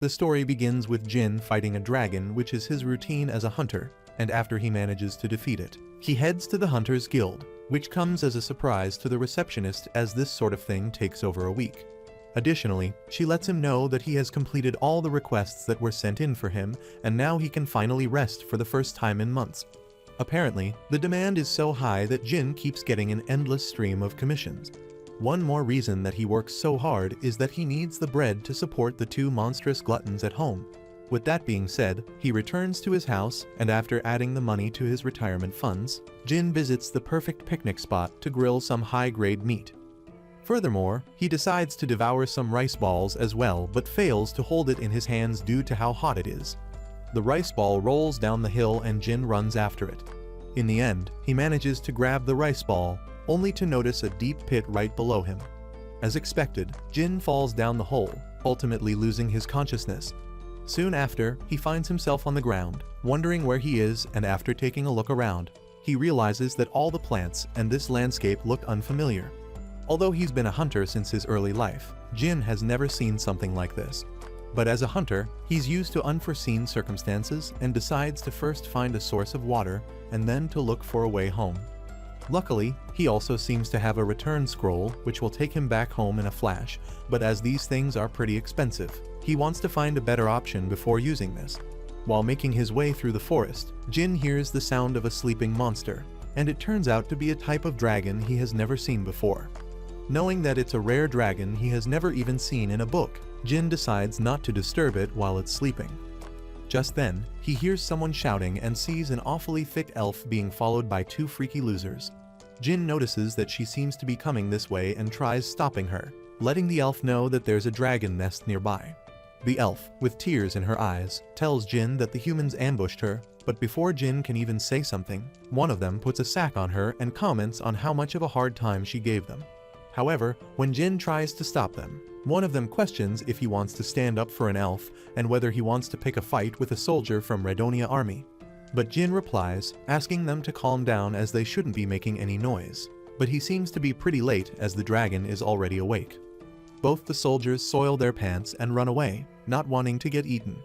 The story begins with Jin fighting a dragon, which is his routine as a hunter, and after he manages to defeat it, he heads to the Hunters Guild, which comes as a surprise to the receptionist as this sort of thing takes over a week. Additionally, she lets him know that he has completed all the requests that were sent in for him, and now he can finally rest for the first time in months. Apparently, the demand is so high that Jin keeps getting an endless stream of commissions. One more reason that he works so hard is that he needs the bread to support the two monstrous gluttons at home. With that being said, he returns to his house, and after adding the money to his retirement funds, Jin visits the perfect picnic spot to grill some high-grade meat. Furthermore, he decides to devour some rice balls as well, but fails to hold it in his hands due to how hot it is. The rice ball rolls down the hill and Jin runs after it. In the end, he manages to grab the rice ball, only to notice a deep pit right below him. As expected, Jin falls down the hole, ultimately losing his consciousness. Soon after, he finds himself on the ground, wondering where he is, and after taking a look around, he realizes that all the plants and this landscape look unfamiliar. Although he's been a hunter since his early life, Jin has never seen something like this. But as a hunter, he's used to unforeseen circumstances and decides to first find a source of water and then to look for a way home. Luckily, he also seems to have a return scroll which will take him back home in a flash, but as these things are pretty expensive, he wants to find a better option before using this. While making his way through the forest, Jin hears the sound of a sleeping monster, and it turns out to be a type of dragon he has never seen before. Knowing that it's a rare dragon he has never even seen in a book, Jin decides not to disturb it while it's sleeping. Just then, he hears someone shouting and sees an awfully thick elf being followed by two freaky losers. Jin notices that she seems to be coming this way and tries stopping her, letting the elf know that there's a dragon nest nearby. The elf, with tears in her eyes, tells Jin that the humans ambushed her, but before Jin can even say something, one of them puts a sack on her and comments on how much of a hard time she gave them. However, when Jin tries to stop them, one of them questions if he wants to stand up for an elf and whether he wants to pick a fight with a soldier from Redonia army. But Jin replies, asking them to calm down as they shouldn't be making any noise. But he seems to be pretty late as the dragon is already awake. Both the soldiers soil their pants and run away, not wanting to get eaten.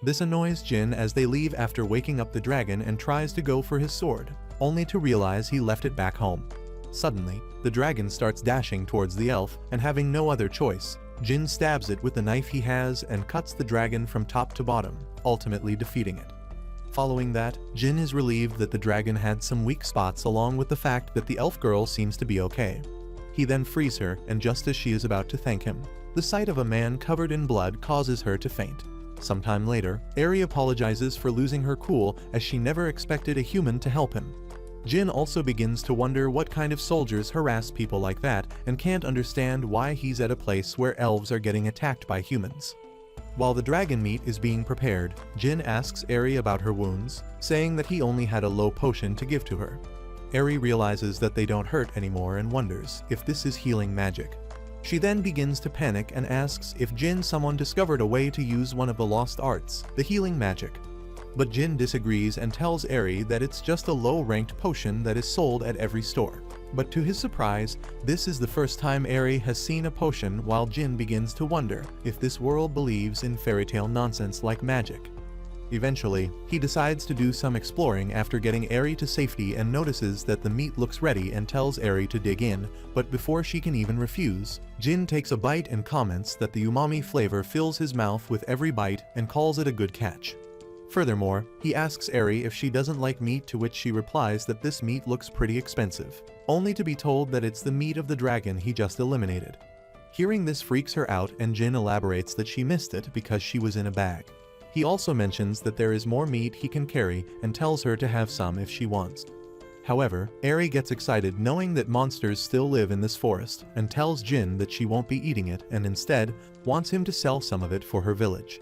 This annoys Jin as they leave after waking up the dragon and tries to go for his sword, only to realize he left it back home. Suddenly, the dragon starts dashing towards the elf, and having no other choice, Jin stabs it with the knife he has and cuts the dragon from top to bottom, ultimately defeating it. Following that, Jin is relieved that the dragon had some weak spots along with the fact that the elf girl seems to be okay. He then frees her, and just as she is about to thank him, the sight of a man covered in blood causes her to faint. Sometime later, Eri apologizes for losing her cool as she never expected a human to help him. Jin also begins to wonder what kind of soldiers harass people like that and can't understand why he's at a place where elves are getting attacked by humans. While the dragon meat is being prepared, Jin asks Eri about her wounds, saying that he only had a low potion to give to her. Eri realizes that they don't hurt anymore and wonders if this is healing magic. She then begins to panic and asks if someone discovered a way to use one of the lost arts, the healing magic. But Jin disagrees and tells Eri that it's just a low-ranked potion that is sold at every store. But to his surprise, this is the first time Eri has seen a potion, while Jin begins to wonder if this world believes in fairy tale nonsense like magic. Eventually, he decides to do some exploring after getting Eri to safety and notices that the meat looks ready and tells Eri to dig in, but before she can even refuse, Jin takes a bite and comments that the umami flavor fills his mouth with every bite and calls it a good catch. Furthermore, he asks Eri if she doesn't like meat, to which she replies that this meat looks pretty expensive, only to be told that it's the meat of the dragon he just eliminated. Hearing this freaks her out, and Jin elaborates that she missed it because she was in a bag. He also mentions that there is more meat he can carry and tells her to have some if she wants. However, Eri gets excited knowing that monsters still live in this forest and tells Jin that she won't be eating it and instead wants him to sell some of it for her village.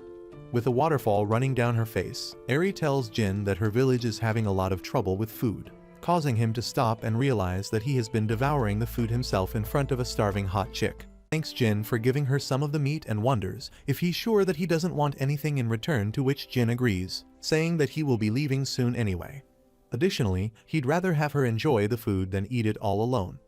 With a waterfall running down her face, Eri tells Jin that her village is having a lot of trouble with food, causing him to stop and realize that he has been devouring the food himself in front of a starving hot chick. Thanks Jin for giving her some of the meat and wonders if he's sure that he doesn't want anything in return, to which Jin agrees, saying that he will be leaving soon anyway. Additionally, he'd rather have her enjoy the food than eat it all alone.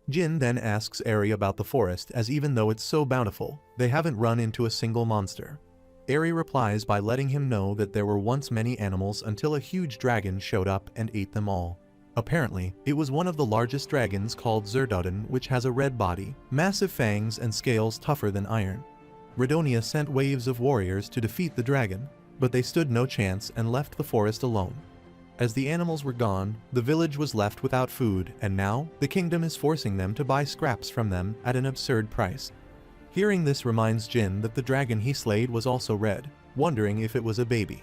Jin then asks Eri about the forest, as even though it's so bountiful, they haven't run into a single monster. Eri replies by letting him know that there were once many animals until a huge dragon showed up and ate them all. Apparently, it was one of the largest dragons called Zerdodon, which has a red body, massive fangs and scales tougher than iron. Redonia sent waves of warriors to defeat the dragon, but they stood no chance and left the forest alone. As the animals were gone, the village was left without food, and now the kingdom is forcing them to buy scraps from them at an absurd price. Hearing this reminds Jin that the dragon he slayed was also red, wondering if it was a baby.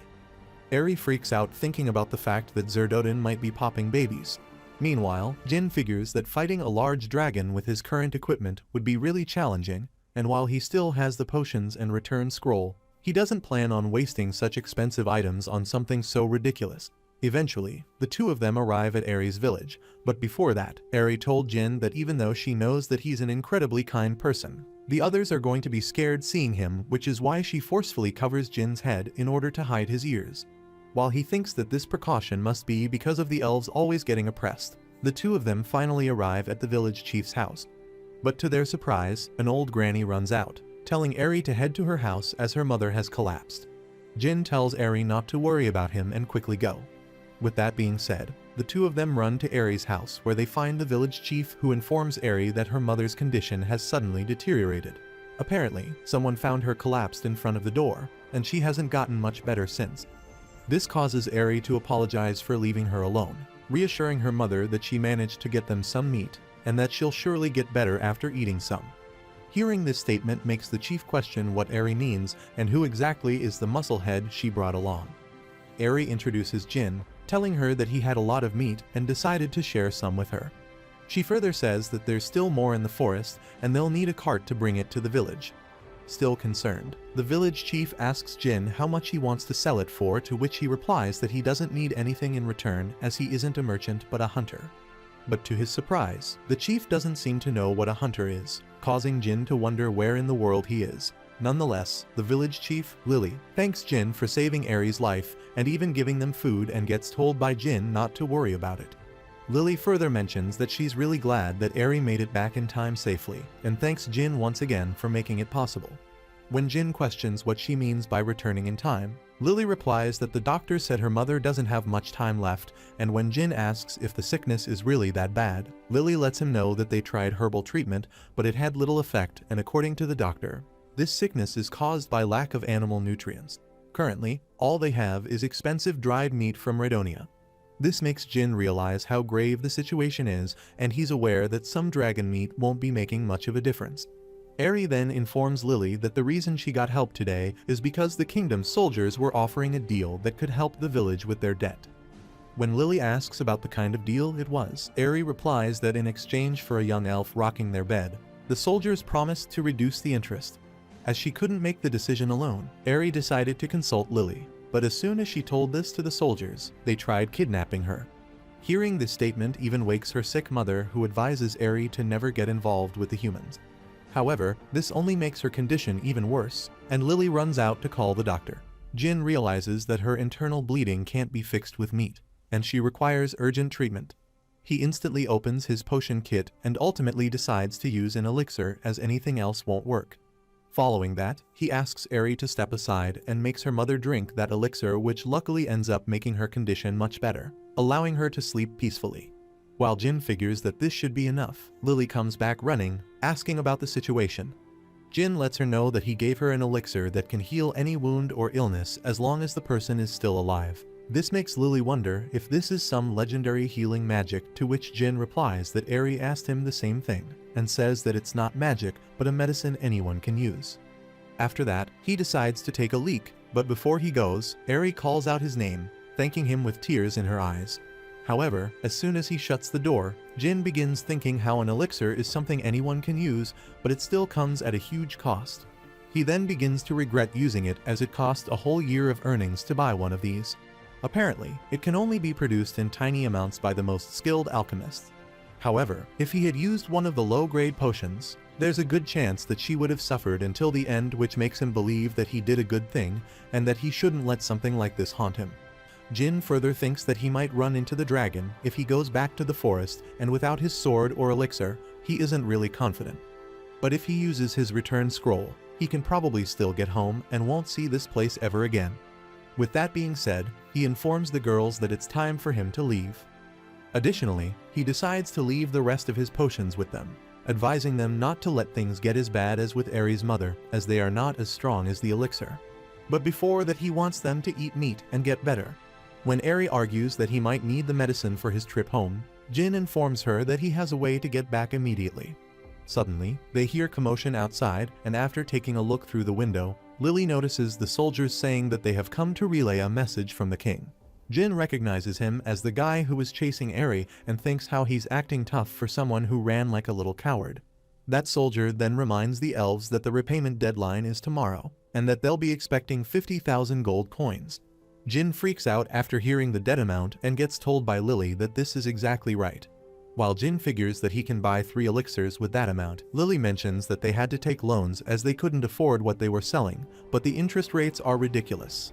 Eri freaks out thinking about the fact that Zerdodon might be popping babies. Meanwhile, Jin figures that fighting a large dragon with his current equipment would be really challenging, and while he still has the potions and return scroll, he doesn't plan on wasting such expensive items on something so ridiculous. Eventually, the two of them arrive at Eri's village, but before that, Eri told Jin that even though she knows that he's an incredibly kind person, the others are going to be scared seeing him, which is why she forcefully covers Jin's head in order to hide his ears. While he thinks that this precaution must be because of the elves always getting oppressed, the two of them finally arrive at the village chief's house. But to their surprise, an old granny runs out, telling Eri to head to her house as her mother has collapsed. Jin tells Eri not to worry about him and quickly go. With that being said, the two of them run to Eri's house where they find the village chief, who informs Eri that her mother's condition has suddenly deteriorated. Apparently, someone found her collapsed in front of the door, and she hasn't gotten much better since. This causes Eri to apologize for leaving her alone, reassuring her mother that she managed to get them some meat, and that she'll surely get better after eating some. Hearing this statement makes the chief question what Eri means and who exactly is the musclehead she brought along. Eri introduces Jin, telling her that he had a lot of meat and decided to share some with her. She further says that there's still more in the forest and they'll need a cart to bring it to the village. Still concerned, the village chief asks Jin how much he wants to sell it for, to which he replies that he doesn't need anything in return as he isn't a merchant but a hunter. But to his surprise, the chief doesn't seem to know what a hunter is, causing Jin to wonder where in the world he is. Nonetheless, the village chief, Lily, thanks Jin for saving Eri's life and even giving them food, and gets told by Jin not to worry about it. Lily further mentions that she's really glad that Eri made it back in time safely, and thanks Jin once again for making it possible. When Jin questions what she means by returning in time, Lily replies that the doctor said her mother doesn't have much time left, and when Jin asks if the sickness is really that bad, Lily lets him know that they tried herbal treatment, but it had little effect, and according to the doctor, this sickness is caused by lack of animal nutrients. Currently, all they have is expensive dried meat from Redonia. This makes Jin realize how grave the situation is, and he's aware that some dragon meat won't be making much of a difference. Eri then informs Lily that the reason she got help today is because the kingdom's soldiers were offering a deal that could help the village with their debt. When Lily asks about the kind of deal it was, Eri replies that in exchange for a young elf rocking their bed, the soldiers promised to reduce the interest. As she couldn't make the decision alone, Eri decided to consult Lily. But as soon as she told this to the soldiers, they tried kidnapping her. Hearing this statement even wakes her sick mother, who advises Eri to never get involved with the humans. However, this only makes her condition even worse, and Lily runs out to call the doctor. Jin realizes that her internal bleeding can't be fixed with meat, and she requires urgent treatment. He instantly opens his potion kit and ultimately decides to use an elixir, as anything else won't work. Following that, he asks Eri to step aside and makes her mother drink that elixir, which luckily ends up making her condition much better, allowing her to sleep peacefully. While Jin figures that this should be enough, Lily comes back running, asking about the situation. Jin lets her know that he gave her an elixir that can heal any wound or illness as long as the person is still alive. This makes Lily wonder if this is some legendary healing magic, to which Jin replies that Eri asked him the same thing, and says that it's not magic but a medicine anyone can use. After that, he decides to take a leak, but before he goes, Eri calls out his name, thanking him with tears in her eyes. However, as soon as he shuts the door, Jin begins thinking how an elixir is something anyone can use, but it still comes at a huge cost. He then begins to regret using it, as it cost a whole year of earnings to buy one of these. Apparently, it can only be produced in tiny amounts by the most skilled alchemists. However, if he had used one of the low-grade potions, there's a good chance that she would have suffered until the end, which makes him believe that he did a good thing and that he shouldn't let something like this haunt him. Jin further thinks that he might run into the dragon if he goes back to the forest, and without his sword or elixir, he isn't really confident. But if he uses his return scroll, he can probably still get home and won't see this place ever again. With that being said, he informs the girls that it's time for him to leave. Additionally, he decides to leave the rest of his potions with them, advising them not to let things get as bad as with Eri's mother, as they are not as strong as the elixir. But before that, he wants them to eat meat and get better. When Eri argues that he might need the medicine for his trip home, Jin informs her that he has a way to get back immediately. Suddenly, they hear commotion outside, and after taking a look through the window, Lily notices the soldiers saying that they have come to relay a message from the king. Jin recognizes him as the guy who was chasing Eri and thinks how he's acting tough for someone who ran like a little coward. That soldier then reminds the elves that the repayment deadline is tomorrow, and that they'll be expecting 50,000 gold coins. Jin freaks out after hearing the debt amount and gets told by Lily that this is exactly right. While Jin figures that he can buy 3 elixirs with that amount, Lily mentions that they had to take loans as they couldn't afford what they were selling, but the interest rates are ridiculous.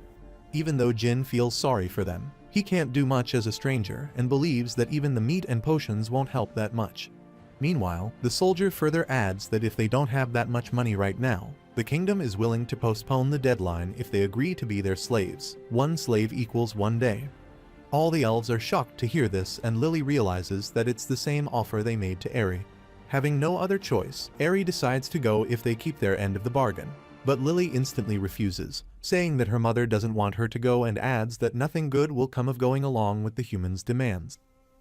Even though Jin feels sorry for them, he can't do much as a stranger and believes that even the meat and potions won't help that much. Meanwhile, the soldier further adds that if they don't have that much money right now, the kingdom is willing to postpone the deadline if they agree to be their slaves. 1 slave equals 1 day. All the elves are shocked to hear this, and Lily realizes that it's the same offer they made to Eri. Having no other choice, Eri decides to go if they keep their end of the bargain. But Lily instantly refuses, saying that her mother doesn't want her to go, and adds that nothing good will come of going along with the humans' demands.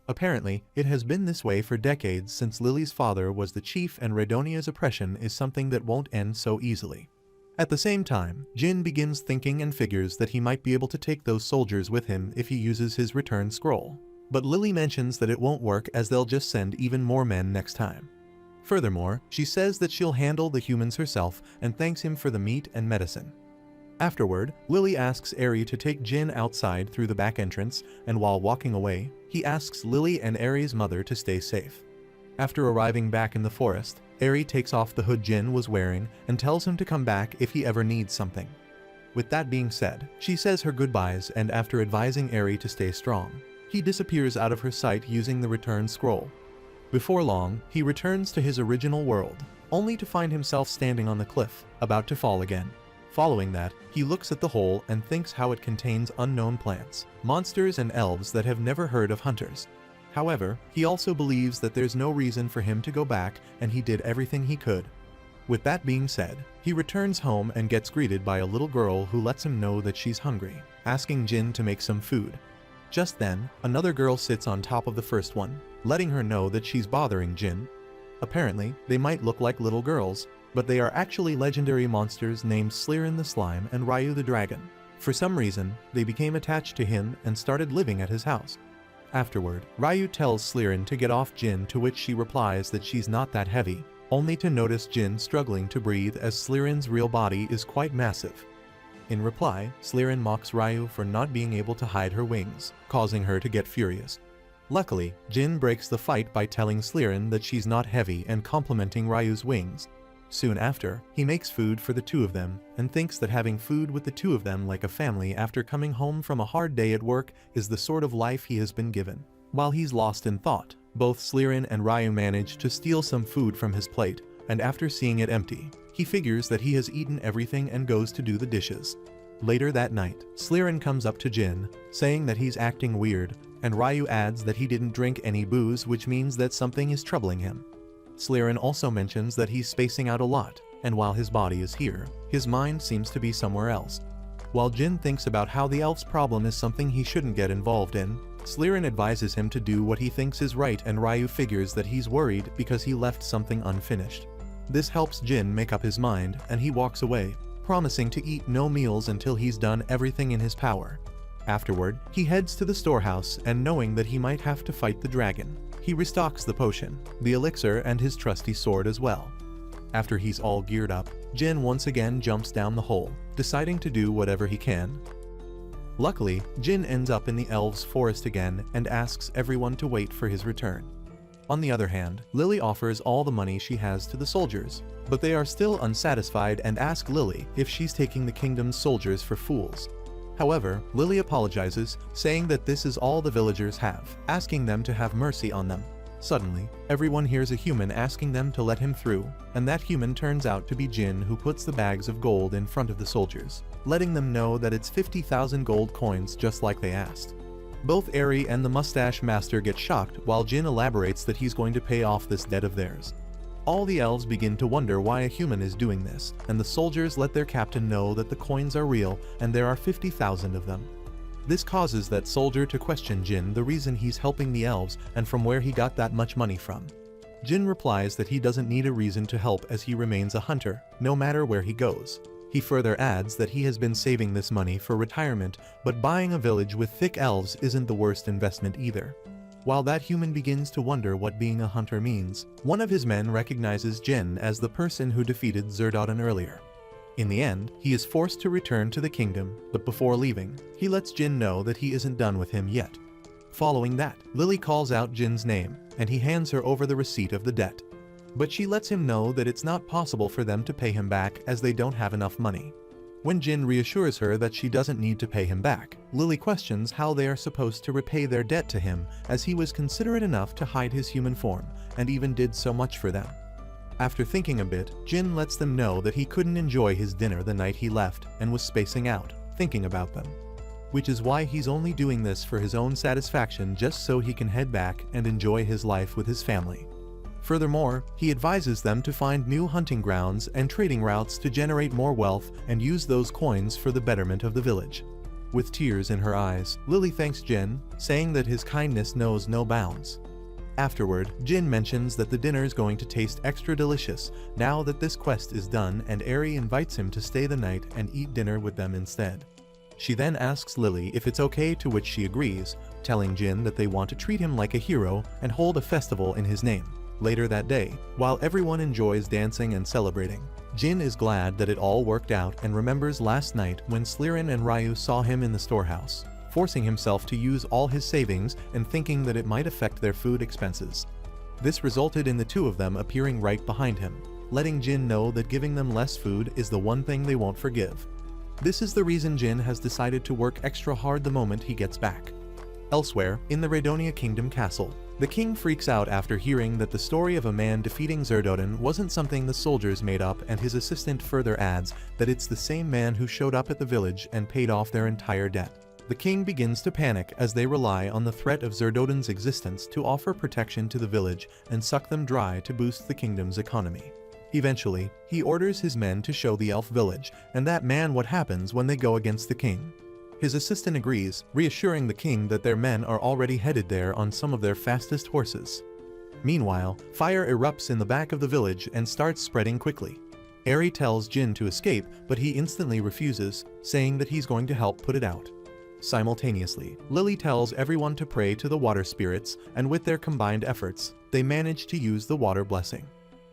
Apparently, it has been this way for decades since Lily's father was the chief, and Redonia's oppression is something that won't end so easily. At the same time, Jin begins thinking and figures that he might be able to take those soldiers with him if he uses his return scroll. But Lily mentions that it won't work as they'll just send even more men next time. Furthermore, she says that she'll handle the humans herself and thanks him for the meat and medicine. Afterward, Lily asks Eri to take Jin outside through the back entrance, and while walking away, he asks Lily and Eri's mother to stay safe. After arriving back in the forest, Eri takes off the hood Jin was wearing and tells him to come back if he ever needs something. With that being said, she says her goodbyes, and after advising Eri to stay strong, he disappears out of her sight using the return scroll. Before long, he returns to his original world, only to find himself standing on the cliff, about to fall again. Following that, he looks at the hole and thinks how it contains unknown plants, monsters and elves that have never heard of hunters. However, he also believes that there's no reason for him to go back, and he did everything he could. With that being said, he returns home and gets greeted by a little girl who lets him know that she's hungry, asking Jin to make some food. Just then, another girl sits on top of the first one, letting her know that she's bothering Jin. Apparently, they might look like little girls, but they are actually legendary monsters named Slirin the Slime and Ryu the Dragon. For some reason, they became attached to him and started living at his house. Afterward, Ryu tells Slirin to get off Jin, to which she replies that she's not that heavy, only to notice Jin struggling to breathe as Slirin's real body is quite massive. In reply, Slirin mocks Ryu for not being able to hide her wings, causing her to get furious. Luckily, Jin breaks the fight by telling Slirin that she's not heavy and complimenting Ryu's wings. Soon after, he makes food for the two of them and thinks that having food with the two of them like a family after coming home from a hard day at work is the sort of life he has been given. While he's lost in thought, both Slirin and Ryu manage to steal some food from his plate, and after seeing it empty, he figures that he has eaten everything and goes to do the dishes. Later that night, Slirin comes up to Jin, saying that he's acting weird, and Ryu adds that he didn't drink any booze, which means that something is troubling him. Slirin also mentions that he's spacing out a lot, and while his body is here, his mind seems to be somewhere else. While Jin thinks about how the elf's problem is something he shouldn't get involved in, Slirin advises him to do what he thinks is right, and Ryu figures that he's worried because he left something unfinished. This helps Jin make up his mind, and he walks away, promising to eat no meals until he's done everything in his power. Afterward, he heads to the storehouse, and knowing that he might have to fight the dragon, he restocks the potion, the elixir, and his trusty sword as well. After he's all geared up, Jin once again jumps down the hole, deciding to do whatever he can. Luckily, Jin ends up in the elves' forest again and asks everyone to wait for his return. On the other hand, Lily offers all the money she has to the soldiers, but they are still unsatisfied and ask Lily if she's taking the kingdom's soldiers for fools. However, Lily apologizes, saying that this is all the villagers have, asking them to have mercy on them. Suddenly, everyone hears a human asking them to let him through, and that human turns out to be Jin, who puts the bags of gold in front of the soldiers, letting them know that it's 50,000 gold coins just like they asked. Both Eri and the mustache master get shocked while Jin elaborates that he's going to pay off this debt of theirs. All the elves begin to wonder why a human is doing this, and the soldiers let their captain know that the coins are real and there are 50,000 of them. This causes that soldier to question Jin the reason he's helping the elves and from where he got that much money from. Jin replies that he doesn't need a reason to help as he remains a hunter, no matter where he goes. He further adds that he has been saving this money for retirement, but buying a village with thick elves isn't the worst investment either. While that human begins to wonder what being a hunter means, one of his men recognizes Jin as the person who defeated Zerdoden earlier. In the end, he is forced to return to the kingdom, but before leaving, he lets Jin know that he isn't done with him yet. Following that, Lily calls out Jin's name, and he hands her over the receipt of the debt. But she lets him know that it's not possible for them to pay him back as they don't have enough money. When Jin reassures her that she doesn't need to pay him back, Lily questions how they are supposed to repay their debt to him, as he was considerate enough to hide his human form, and even did so much for them. After thinking a bit, Jin lets them know that he couldn't enjoy his dinner the night he left, and was spacing out, thinking about them. Which is why he's only doing this for his own satisfaction, just so he can head back and enjoy his life with his family. Furthermore, he advises them to find new hunting grounds and trading routes to generate more wealth and use those coins for the betterment of the village. With tears in her eyes, Lily thanks Jin, saying that his kindness knows no bounds. Afterward, Jin mentions that the dinner's going to taste extra delicious now that this quest is done, and Eri invites him to stay the night and eat dinner with them instead. She then asks Lily if it's okay, to which she agrees, telling Jin that they want to treat him like a hero and hold a festival in his name. Later that day, while everyone enjoys dancing and celebrating, Jin is glad that it all worked out and remembers last night when Slirin and Ryu saw him in the storehouse, forcing himself to use all his savings and thinking that it might affect their food expenses. This resulted in the two of them appearing right behind him, letting Jin know that giving them less food is the one thing they won't forgive. This is the reason Jin has decided to work extra hard the moment he gets back. Elsewhere, in the Radonia Kingdom castle, the king freaks out after hearing that the story of a man defeating Zerdoden wasn't something the soldiers made up, and his assistant further adds that it's the same man who showed up at the village and paid off their entire debt. The king begins to panic as they rely on the threat of Zerdoden's existence to offer protection to the village and suck them dry to boost the kingdom's economy. Eventually, he orders his men to show the elf village and that man what happens when they go against the king. His assistant agrees, reassuring the king that their men are already headed there on some of their fastest horses. Meanwhile, fire erupts in the back of the village and starts spreading quickly. Eri tells Jin to escape, but he instantly refuses, saying that he's going to help put it out. Simultaneously, Lily tells everyone to pray to the water spirits, and with their combined efforts, they manage to use the water blessing.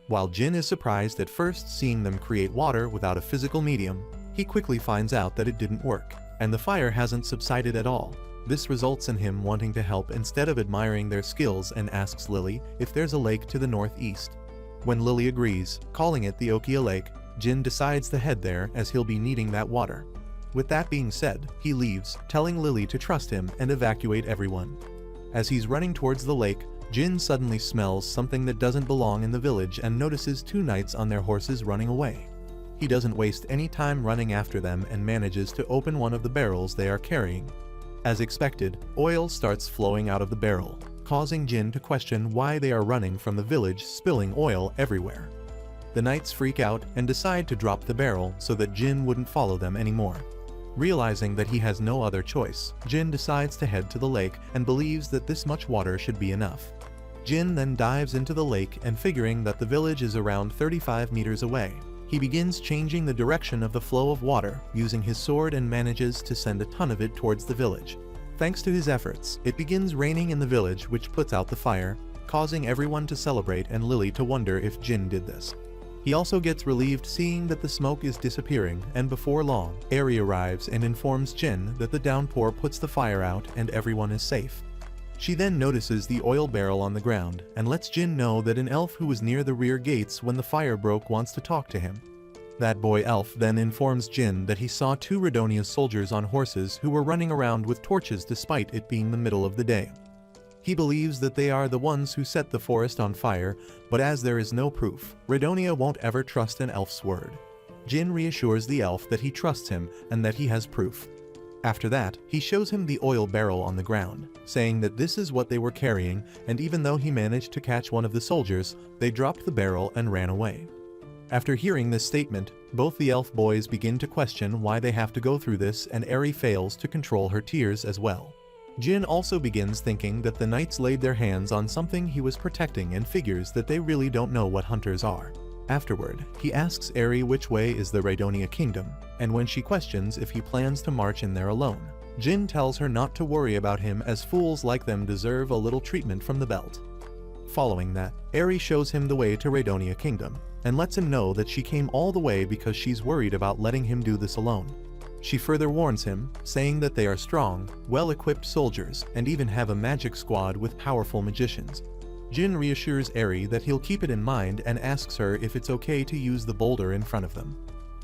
While Jin is surprised at first seeing them create water without a physical medium, he quickly finds out that it didn't work, and the fire hasn't subsided at all. This results in him wanting to help instead of admiring their skills, and asks Lily if there's a lake to the northeast. When Lily agrees, calling it the Okia Lake, Jin decides to head there as he'll be needing that water. With that being said, he leaves, telling Lily to trust him and evacuate everyone. As he's running towards the lake, Jin suddenly smells something that doesn't belong in the village and notices two knights on their horses running away. He doesn't waste any time running after them and manages to open one of the barrels they are carrying. As expected, oil starts flowing out of the barrel, causing Jin to question why they are running from the village, spilling oil everywhere. The knights freak out and decide to drop the barrel so that Jin wouldn't follow them anymore. Realizing that he has no other choice, Jin decides to head to the lake and believes that this much water should be enough. Jin then dives into the lake, and figuring that the village is around 35 meters away, he begins changing the direction of the flow of water using his sword and manages to send a ton of it towards the village. Thanks to his efforts, it begins raining in the village, which puts out the fire, causing everyone to celebrate and Lily to wonder if Jin did this. He also gets relieved seeing that the smoke is disappearing, and before long, Eri arrives and informs Jin that the downpour puts the fire out and everyone is safe. She then notices the oil barrel on the ground and lets Jin know that an elf who was near the rear gates when the fire broke wants to talk to him. That boy elf then informs Jin that he saw two Radonia soldiers on horses who were running around with torches despite it being the middle of the day. He believes that they are the ones who set the forest on fire, but as there is no proof, Raydonia won't ever trust an elf's word. Jin reassures the elf that he trusts him and that he has proof. After that, he shows him the oil barrel on the ground, saying that this is what they were carrying, and even though he managed to catch one of the soldiers, they dropped the barrel and ran away. After hearing this statement, both the elf boys begin to question why they have to go through this, and Eri fails to control her tears as well. Jin also begins thinking that the knights laid their hands on something he was protecting and figures that they really don't know what hunters are. Afterward, he asks Eri which way is the Raydonia kingdom, and when she questions if he plans to march in there alone, Jin tells her not to worry about him as fools like them deserve a little treatment from the belt. Following that, Eri shows him the way to Raydonia kingdom, and lets him know that she came all the way because she's worried about letting him do this alone. She further warns him, saying that they are strong, well-equipped soldiers and even have a magic squad with powerful magicians. Jin reassures Eri that he'll keep it in mind and asks her if it's okay to use the boulder in front of them.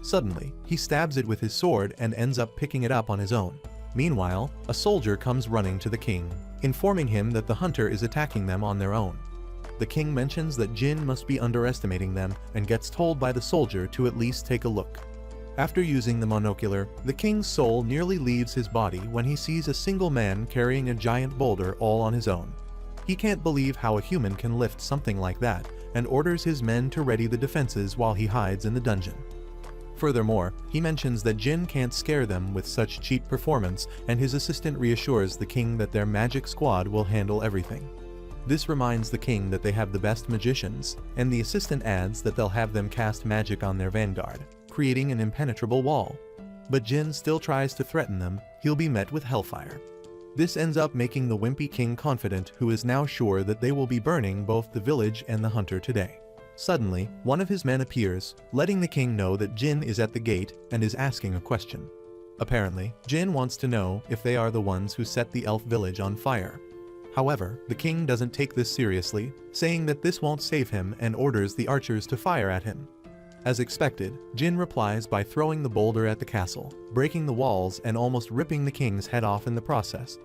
Suddenly, he stabs it with his sword and ends up picking it up on his own. Meanwhile, a soldier comes running to the king, informing him that the hunter is attacking them on their own. The king mentions that Jin must be underestimating them and gets told by the soldier to at least take a look. After using the monocular, the king's soul nearly leaves his body when he sees a single man carrying a giant boulder all on his own. He can't believe how a human can lift something like that, and orders his men to ready the defenses while he hides in the dungeon. Furthermore, he mentions that Jin can't scare them with such cheap performance, and his assistant reassures the king that their magic squad will handle everything. This reminds the king that they have the best magicians, and the assistant adds that they'll have them cast magic on their vanguard, creating an impenetrable wall. But Jin still tries to threaten them. He'll be met with hellfire. This ends up making the wimpy king confident, who is now sure that they will be burning both the village and the hunter today. Suddenly, one of his men appears, letting the king know that Jin is at the gate and is asking a question. Apparently, Jin wants to know if they are the ones who set the elf village on fire. However, the king doesn't take this seriously, saying that this won't save him and orders the archers to fire at him. As expected, Jin replies by throwing the boulder at the castle, breaking the walls and almost ripping the king's head off in the process.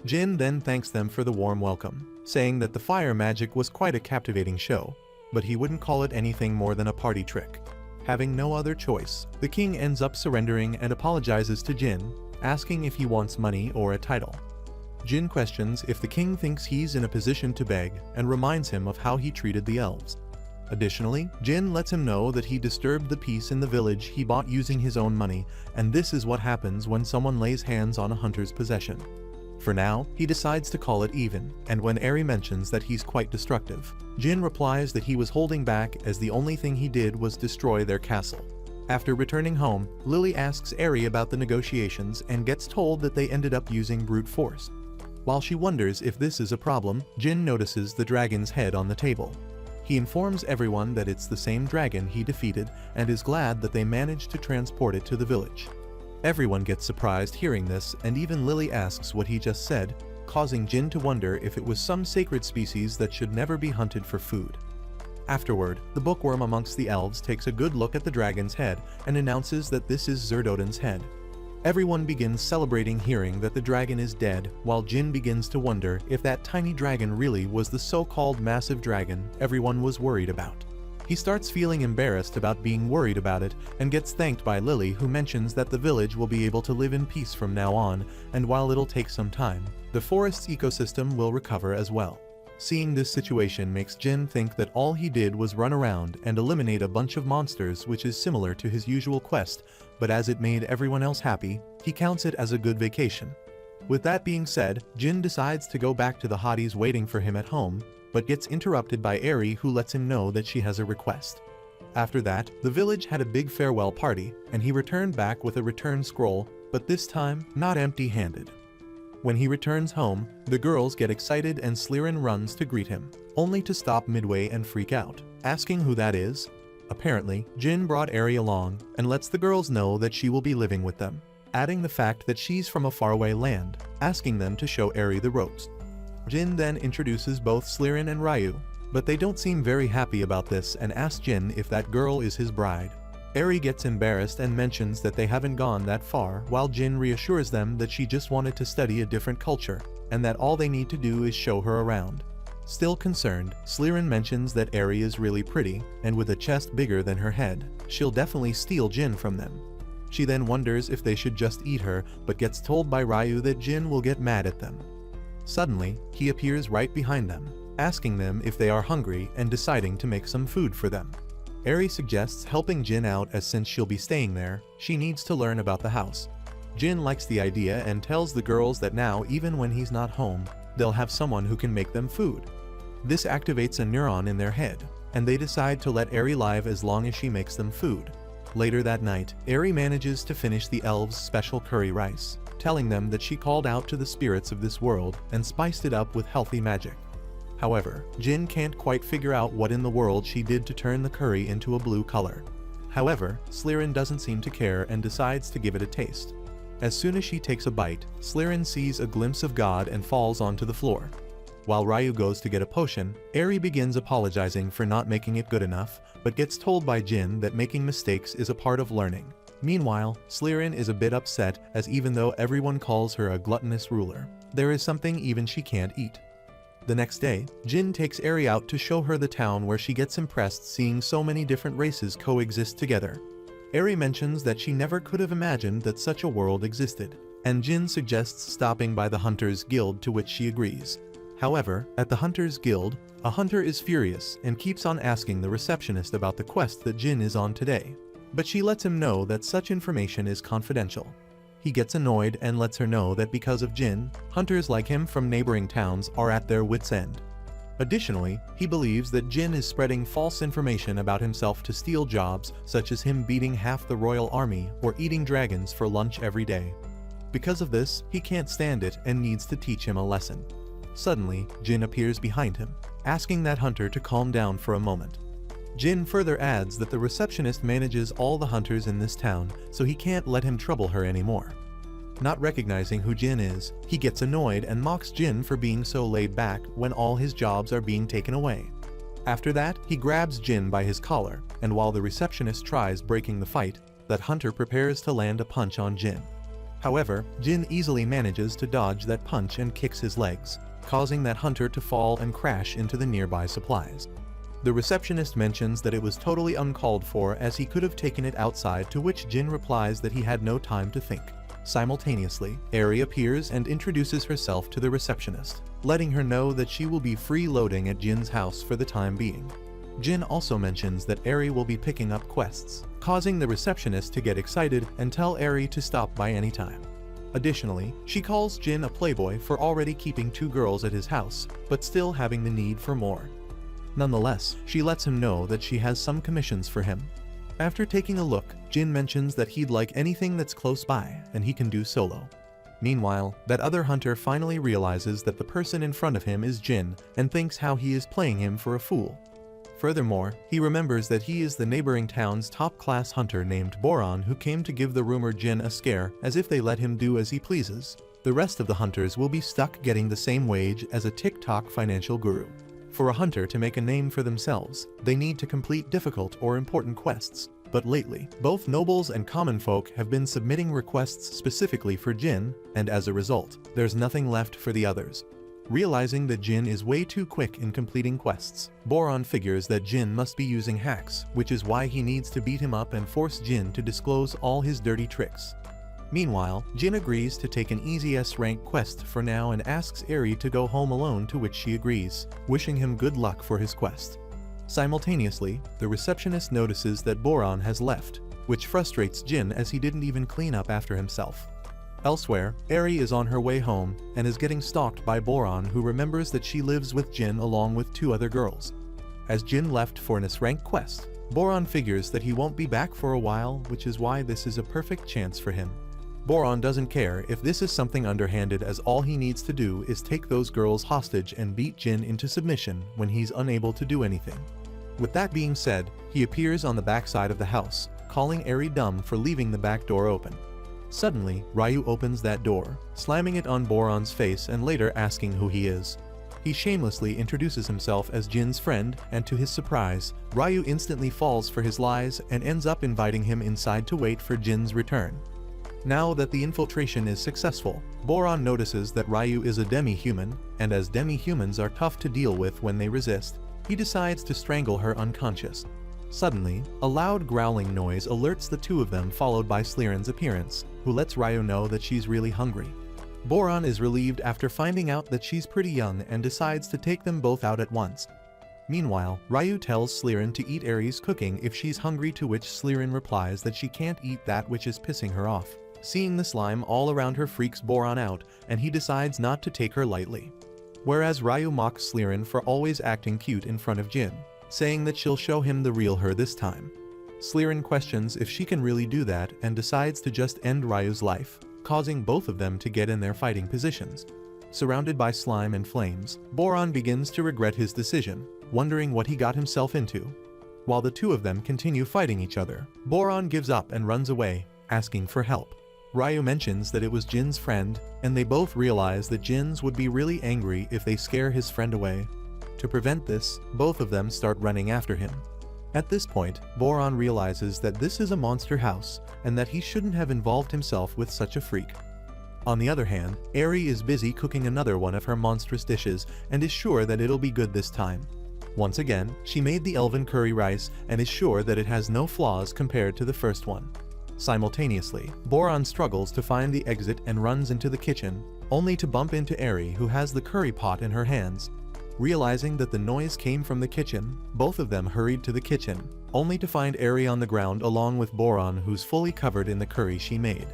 Jin then thanks them for the warm welcome, saying that the fire magic was quite a captivating show, but he wouldn't call it anything more than a party trick. Having no other choice, the king ends up surrendering and apologizes to Jin, asking if he wants money or a title. Jin questions if the king thinks he's in a position to beg and reminds him of how he treated the elves. Additionally, Jin lets him know that he disturbed the peace in the village he bought using his own money, and this is what happens when someone lays hands on a hunter's possession. For now, he decides to call it even, and when Eri mentions that he's quite destructive, Jin replies that he was holding back as the only thing he did was destroy their castle. After returning home, Lily asks Eri about the negotiations and gets told that they ended up using brute force. While she wonders if this is a problem, Jin notices the dragon's head on the table. He informs everyone that it's the same dragon he defeated and is glad that they managed to transport it to the village. Everyone gets surprised hearing this, and even Lily asks what he just said, causing Jin to wonder if it was some sacred species that should never be hunted for food. Afterward, the bookworm amongst the elves takes a good look at the dragon's head and announces that this is Zerdodin's head. Everyone begins celebrating hearing that the dragon is dead, while Jin begins to wonder if that tiny dragon really was the so-called massive dragon everyone was worried about. He starts feeling embarrassed about being worried about it and gets thanked by Lily, who mentions that the village will be able to live in peace from now on, and while it'll take some time, the forest's ecosystem will recover as well. Seeing this situation makes Jin think that all he did was run around and eliminate a bunch of monsters, which is similar to his usual quest, but as it made everyone else happy, he counts it as a good vacation. With that being said, Jin decides to go back to the hotties waiting for him at home, but gets interrupted by Eri, who lets him know that she has a request. After that, the village had a big farewell party, and he returned back with a return scroll, but this time, not empty-handed. When he returns home, the girls get excited and Slyrin runs to greet him, only to stop midway and freak out, asking who that is. Apparently, Jin brought Eri along and lets the girls know that she will be living with them, adding the fact that she's from a faraway land, asking them to show Eri the ropes. Jin then introduces both Slyrin and Ryu, but they don't seem very happy about this and ask Jin if that girl is his bride. Eri gets embarrassed and mentions that they haven't gone that far, while Jin reassures them that she just wanted to study a different culture. and that all they need to do is show her around. Still concerned, Slirin mentions that Eri is really pretty, and with a chest bigger than her head, she'll definitely steal Jin from them. She then wonders if they should just eat her, but gets told by Ryu that Jin will get mad at them. Suddenly, he appears right behind them, asking them if they are hungry and deciding to make some food for them. Eri suggests helping Jin out, as since she'll be staying there, she needs to learn about the house. Jin likes the idea and tells the girls that now, even when he's not home, they'll have someone who can make them food. This activates a neuron in their head, and they decide to let Eri live as long as she makes them food. Later that night, Eri manages to finish the elves' special curry rice, telling them that she called out to the spirits of this world and spiced it up with healthy magic. However, Jin can't quite figure out what in the world she did to turn the curry into a blue color. However, Slirin doesn't seem to care and decides to give it a taste. As soon as she takes a bite, Slirin sees a glimpse of God and falls onto the floor. While Ryu goes to get a potion, Eri begins apologizing for not making it good enough, but gets told by Jin that making mistakes is a part of learning. Meanwhile, Slirin is a bit upset, as even though everyone calls her a gluttonous ruler, there is something even she can't eat. The next day, Jin takes Eri out to show her the town, where she gets impressed seeing so many different races coexist together. Eri mentions that she never could have imagined that such a world existed, and Jin suggests stopping by the Hunters Guild, to which she agrees. However, at the Hunters Guild, a hunter is furious and keeps on asking the receptionist about the quest that Jin is on today, but she lets him know that such information is confidential. He gets annoyed and lets her know that because of Jin, hunters like him from neighboring towns are at their wits' end. Additionally, he believes that Jin is spreading false information about himself to steal jobs, such as him beating half the royal army or eating dragons for lunch every day. Because of this, he can't stand it and needs to teach him a lesson. Suddenly, Jin appears behind him, asking that hunter to calm down for a moment. Jin further adds that the receptionist manages all the hunters in this town, so he can't let him trouble her anymore. Not recognizing who Jin is, he gets annoyed and mocks Jin for being so laid back when all his jobs are being taken away. After that, he grabs Jin by his collar, and while the receptionist tries breaking the fight, that hunter prepares to land a punch on Jin. However, Jin easily manages to dodge that punch and kicks his legs, causing that hunter to fall and crash into the nearby supplies. The receptionist mentions that it was totally uncalled for, as he could have taken it outside, to which Jin replies that he had no time to think. Simultaneously, Eri appears and introduces herself to the receptionist, letting her know that she will be freeloading at Jin's house for the time being. Jin also mentions that Eri will be picking up quests, causing the receptionist to get excited and tell Eri to stop by any time. Additionally, she calls Jin a playboy for already keeping 2 girls at his house, but still having the need for more. Nonetheless, she lets him know that she has some commissions for him. After taking a look, Jin mentions that he'd like anything that's close by, and he can do solo. Meanwhile, that other hunter finally realizes that the person in front of him is Jin, and thinks how he is playing him for a fool. Furthermore, he remembers that he is the neighboring town's top-class hunter named Boron, who came to give the rumored Jin a scare, as if they let him do as he pleases. The rest of the hunters will be stuck getting the same wage as a TikTok financial guru. For a hunter to make a name for themselves, they need to complete difficult or important quests, but lately, both nobles and common folk have been submitting requests specifically for Jin, and as a result, there's nothing left for the others. Realizing that Jin is way too quick in completing quests, Boron figures that Jin must be using hacks, which is why he needs to beat him up and force Jin to disclose all his dirty tricks. Meanwhile, Jin agrees to take an easy S-rank quest for now and asks Eri to go home alone, to which she agrees, wishing him good luck for his quest. Simultaneously, the receptionist notices that Boron has left, which frustrates Jin as he didn't even clean up after himself. Elsewhere, Eri is on her way home and is getting stalked by Boron, who remembers that she lives with Jin along with 2 other girls. As Jin left for an S-rank quest, Boron figures that he won't be back for a while, which is why this is a perfect chance for him. Boron doesn't care if this is something underhanded, as all he needs to do is take those girls hostage and beat Jin into submission when he's unable to do anything. With that being said, he appears on the backside of the house, calling Eri dumb for leaving the back door open. Suddenly, Ryu opens that door, slamming it on Boron's face and later asking who he is. He shamelessly introduces himself as Jin's friend, and to his surprise, Ryu instantly falls for his lies and ends up inviting him inside to wait for Jin's return. Now that the infiltration is successful, Boron notices that Ryu is a demi-human, and as demi-humans are tough to deal with when they resist, he decides to strangle her unconscious. Suddenly, a loud growling noise alerts the two of them, followed by Slirin's appearance, who lets Ryu know that she's really hungry. Boron is relieved after finding out that she's pretty young and decides to take them both out at once. Meanwhile, Ryu tells Slirin to eat Eri's cooking if she's hungry, to which Slirin replies that she can't eat that which is pissing her off. Seeing the slime all around her freaks Boron out, and he decides not to take her lightly. Whereas Ryu mocks Slirin for always acting cute in front of Jin, saying that she'll show him the real her this time. Slirin questions if she can really do that and decides to just end Ryu's life, causing both of them to get in their fighting positions. Surrounded by slime and flames, Boron begins to regret his decision, wondering what he got himself into. While the two of them continue fighting each other, Boron gives up and runs away, asking for help. Ryu mentions that it was Jin's friend, and they both realize that Jin's would be really angry if they scare his friend away. To prevent this, both of them start running after him. At this point, Boron realizes that this is a monster house, and that he shouldn't have involved himself with such a freak. On the other hand, Eri is busy cooking another one of her monstrous dishes and is sure that it'll be good this time. Once again, she made the elven curry rice and is sure that it has no flaws compared to the first one. Simultaneously, Boron struggles to find the exit and runs into the kitchen, only to bump into Eri, who has the curry pot in her hands. Realizing that the noise came from the kitchen, both of them hurried to the kitchen, only to find Eri on the ground along with Boron, who's fully covered in the curry she made.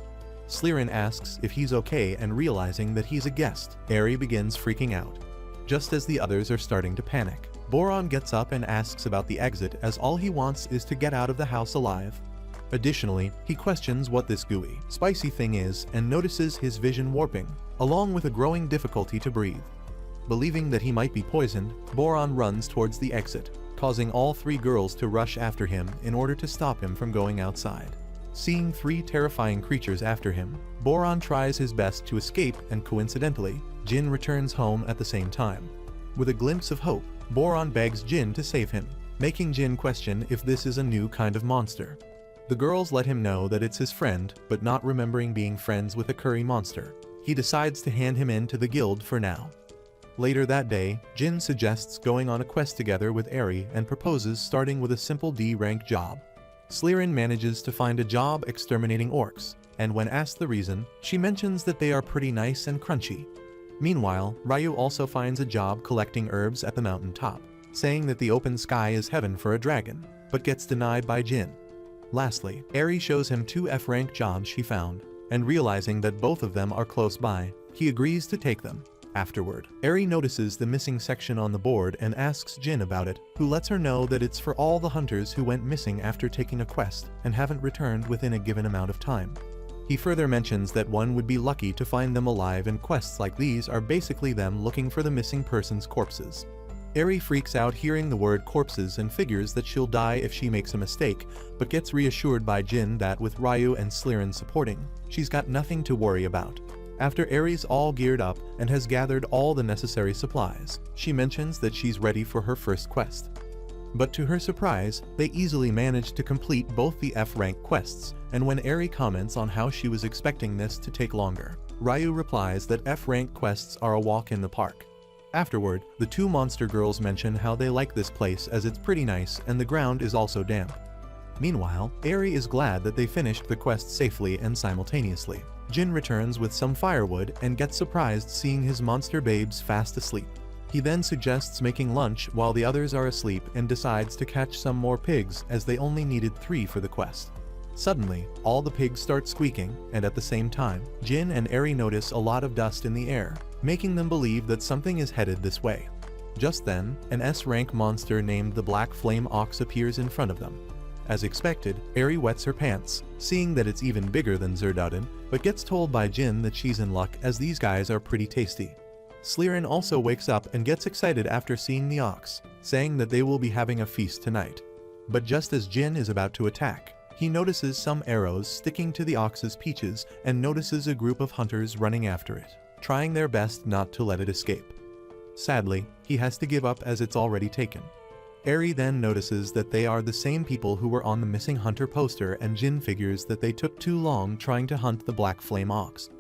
Slirin asks if he's okay, and realizing that he's a guest, Eri begins freaking out. Just as the others are starting to panic, Boron gets up and asks about the exit, as all he wants is to get out of the house alive. Additionally, he questions what this gooey, spicy thing is and notices his vision warping, along with a growing difficulty to breathe. Believing that he might be poisoned, Boron runs towards the exit, causing all three girls to rush after him in order to stop him from going outside. Seeing three terrifying creatures after him, Boron tries his best to escape, and coincidentally, Jin returns home at the same time. With a glimpse of hope, Boron begs Jin to save him, making Jin question if this is a new kind of monster. The girls let him know that it's his friend, but not remembering being friends with a curry monster, he decides to hand him in to the guild for now. Later that day, Jin suggests going on a quest together with Eri and proposes starting with a simple D-rank job. Slirin manages to find a job exterminating orcs, and when asked the reason, she mentions that they are pretty nice and crunchy. Meanwhile, Ryu also finds a job collecting herbs at the mountain top, saying that the open sky is heaven for a dragon, but gets denied by Jin. Lastly, Eri shows him two F-rank jobs she found, and realizing that both of them are close by, he agrees to take them. Afterward, Eri notices the missing section on the board and asks Jin about it, who lets her know that it's for all the hunters who went missing after taking a quest and haven't returned within a given amount of time. He further mentions that one would be lucky to find them alive, and quests like these are basically them looking for the missing person's corpses. Eri freaks out hearing the word corpses and figures that she'll die if she makes a mistake, but gets reassured by Jin that with Ryu and Slirin supporting, she's got nothing to worry about. After Eri's all geared up and has gathered all the necessary supplies, she mentions that she's ready for her first quest. But to her surprise, they easily manage to complete both the F-rank quests, and when Eri comments on how she was expecting this to take longer, Ryu replies that F-rank quests are a walk in the park. Afterward, the two monster girls mention how they like this place as it's pretty nice and the ground is also damp. Meanwhile, Eri is glad that they finished the quest safely, and simultaneously, Jin returns with some firewood and gets surprised seeing his monster babes fast asleep. He then suggests making lunch while the others are asleep and decides to catch some more pigs, as they only needed 3 for the quest. Suddenly, all the pigs start squeaking, and at the same time, Jin and Eri notice a lot of dust in the air, making them believe that something is headed this way. Just then, an S-rank monster named the Black Flame Ox appears in front of them. As expected, Eri wets her pants, seeing that it's even bigger than Zerdudin, but gets told by Jin that she's in luck as these guys are pretty tasty. Slirin also wakes up and gets excited after seeing the ox, saying that they will be having a feast tonight. But just as Jin is about to attack, he notices some arrows sticking to the ox's peaches and notices a group of hunters running after it, trying their best not to let it escape. Sadly, he has to give up as it's already taken. Eri then notices that they are the same people who were on the missing hunter poster, and Jin figures that they took too long trying to hunt the black flame ox.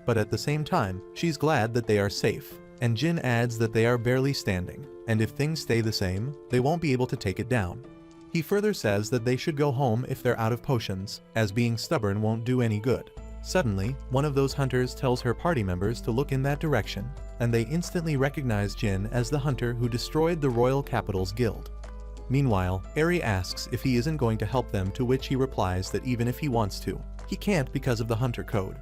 But at the same time, she's glad that they are safe, and Jin adds that they are barely standing, and if things stay the same, they won't be able to take it down. He further says that they should go home if they're out of potions, as being stubborn won't do any good. Suddenly, one of those hunters tells her party members to look in that direction, and they instantly recognize Jin as the hunter who destroyed the Royal Capital's guild. Meanwhile, Eri asks if he isn't going to help them, to which he replies that even if he wants to, he can't because of the hunter code.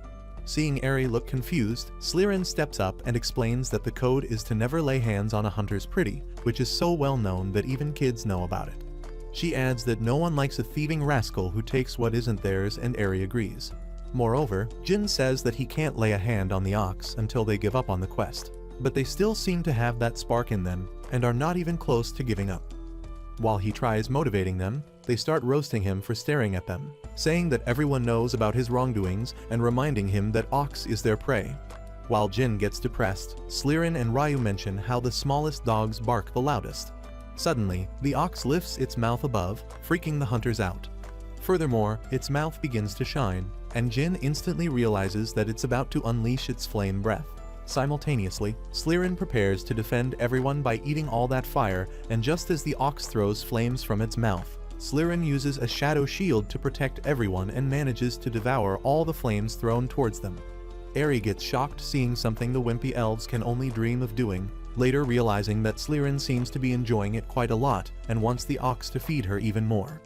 Seeing Eri look confused, Slirin steps up and explains that the code is to never lay hands on a hunter's pretty, which is so well known that even kids know about it. She adds that no one likes a thieving rascal who takes what isn't theirs, and Eri agrees. Moreover, Jin says that he can't lay a hand on the ox until they give up on the quest, but they still seem to have that spark in them and are not even close to giving up. While he tries motivating them, they start roasting him for staring at them, saying that everyone knows about his wrongdoings and reminding him that ox is their prey. While Jin gets depressed, Slirin and Ryu mention how the smallest dogs bark the loudest. Suddenly, the ox lifts its mouth above, freaking the hunters out. Furthermore, its mouth begins to shine, and Jin instantly realizes that it's about to unleash its flame breath. Simultaneously, Slirin prepares to defend everyone by eating all that fire, and just as the ox throws flames from its mouth, Slirin uses a shadow shield to protect everyone and manages to devour all the flames thrown towards them. Eri gets shocked seeing something the wimpy elves can only dream of doing, later realizing that Slirin seems to be enjoying it quite a lot and wants the ox to feed her even more.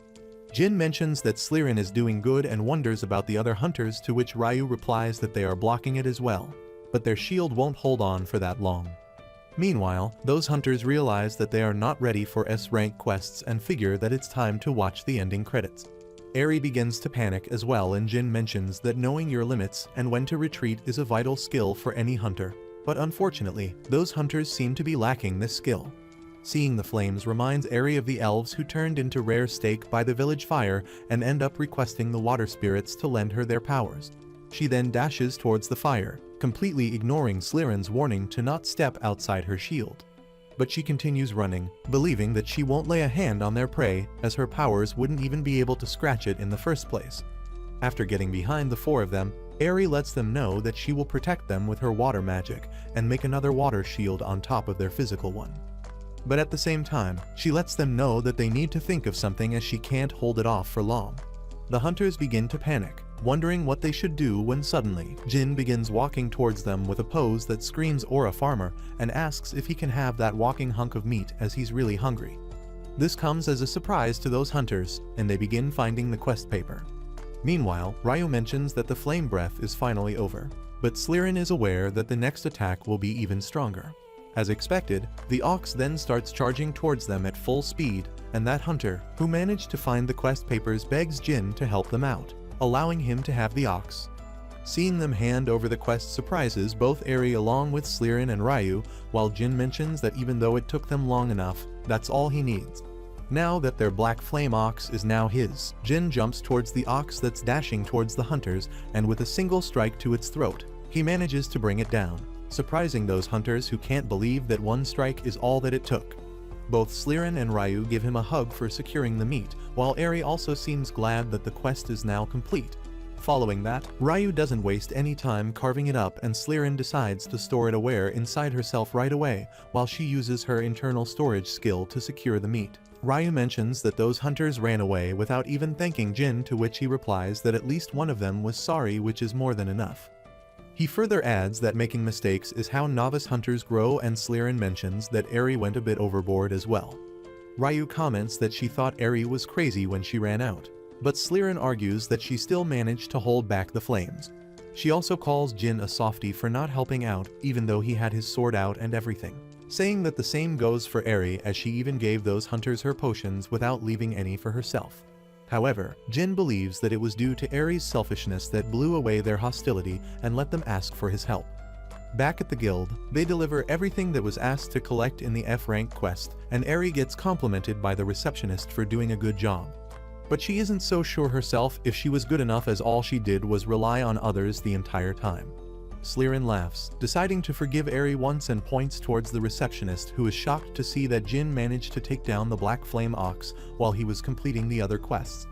Jin mentions that Slirin is doing good and wonders about the other hunters, to which Ryu replies that they are blocking it as well, but their shield won't hold on for that long. Meanwhile, those hunters realize that they are not ready for S-rank quests and figure that it's time to watch the ending credits. Eri begins to panic as well, and Jin mentions that knowing your limits and when to retreat is a vital skill for any hunter, but unfortunately, those hunters seem to be lacking this skill. Seeing the flames reminds Eri of the elves who turned into rare steak by the village fire and end up requesting the water spirits to lend her their powers. She then dashes towards the fire, completely ignoring Slirin's warning to not step outside her shield. But she continues running, believing that she won't lay a hand on their prey, as her powers wouldn't even be able to scratch it in the first place. After getting behind the four of them, Eri lets them know that she will protect them with her water magic and make another water shield on top of their physical one. But at the same time, she lets them know that they need to think of something, as she can't hold it off for long. The hunters begin to panic, wondering what they should do, when suddenly, Jin begins walking towards them with a pose that screams "Or a farmer," and asks if he can have that walking hunk of meat, as he's really hungry. This comes as a surprise to those hunters, and they begin finding the quest paper. Meanwhile, Ryu mentions that the flame breath is finally over, but Slirin is aware that the next attack will be even stronger. As expected, the ox then starts charging towards them at full speed, and that hunter, who managed to find the quest papers, begs Jin to help them out, allowing him to have the ox. Seeing them hand over the quest surprises both Eri along with Slirin and Ryu, while Jin mentions that even though it took them long enough, that's all he needs. Now that their black flame ox is now his, Jin jumps towards the ox that's dashing towards the hunters, and with a single strike to its throat, he manages to bring it down, surprising those hunters who can't believe that one strike is all that it took. Both Slirin and Ryu give him a hug for securing the meat, while Eri also seems glad that the quest is now complete. Following that, Ryu doesn't waste any time carving it up, and Slirin decides to store it away inside herself right away, while she uses her internal storage skill to secure the meat. Ryu mentions that those hunters ran away without even thanking Jin, to which he replies that at least one of them was sorry, which is more than enough. He further adds that making mistakes is how novice hunters grow, and Slirin mentions that Eri went a bit overboard as well. Ryu comments that she thought Eri was crazy when she ran out, but Slirin argues that she still managed to hold back the flames. She also calls Jin a softie for not helping out, even though he had his sword out and everything, saying that the same goes for Eri, as she even gave those hunters her potions without leaving any for herself. However, Jin believes that it was due to Eri's selfishness that blew away their hostility and let them ask for his help. Back at the guild, they deliver everything that was asked to collect in the F-rank quest, and Eri gets complimented by the receptionist for doing a good job. But she isn't so sure herself if she was good enough, as all she did was rely on others the entire time. Slyrin laughs, deciding to forgive Eri once and points towards the receptionist, who is shocked to see that Jin managed to take down the Black Flame Ox while he was completing the other quests.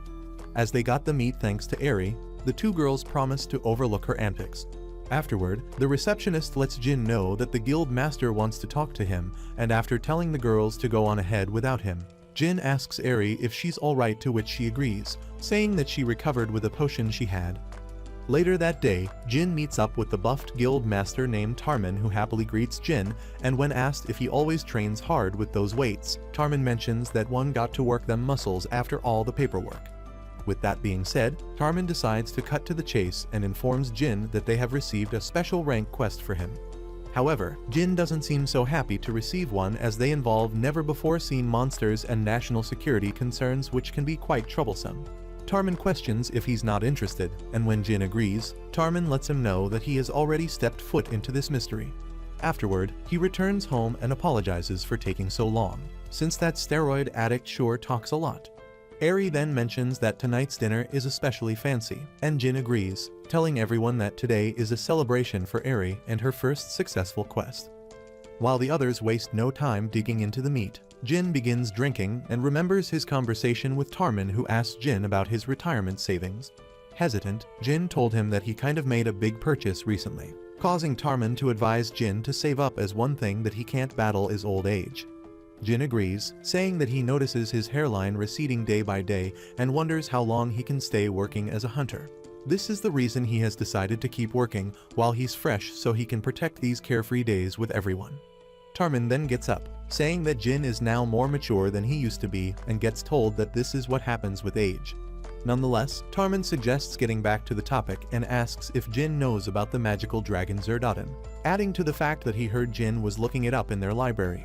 As they got the meat thanks to Eri, the two girls promise to overlook her antics. Afterward, the receptionist lets Jin know that the guild master wants to talk to him, and after telling the girls to go on ahead without him, Jin asks Eri if she's alright, to which she agrees, saying that she recovered with a potion she had. Later that day, Jin meets up with the buffed guild master named Tarman, who happily greets Jin, and when asked if he always trains hard with those weights, Tarman mentions that one got to work them muscles after all the paperwork. With that being said, Tarman decides to cut to the chase and informs Jin that they have received a special rank quest for him. However, Jin doesn't seem so happy to receive one, as they involve never-before-seen monsters and national security concerns, which can be quite troublesome. Tarman questions if he's not interested, and when Jin agrees, Tarman lets him know that he has already stepped foot into this mystery. Afterward, he returns home and apologizes for taking so long, since that steroid addict sure talks a lot. Eri then mentions that tonight's dinner is especially fancy, and Jin agrees, telling everyone that today is a celebration for Eri and her first successful quest. While the others waste no time digging into the meat, Jin begins drinking and remembers his conversation with Tarman, who asks Jin about his retirement savings. Hesitant, Jin told him that he kind of made a big purchase recently, causing Tarman to advise Jin to save up, as one thing that he can't battle is old age. Jin agrees, saying that he notices his hairline receding day by day and wonders how long he can stay working as a hunter. This is the reason he has decided to keep working while he's fresh, so he can protect these carefree days with everyone. Tarman then gets up, saying that Jin is now more mature than he used to be, and gets told that this is what happens with age. Nonetheless, Tarman suggests getting back to the topic and asks if Jin knows about the magical dragon Zerdotin, adding to the fact that he heard Jin was looking it up in their library.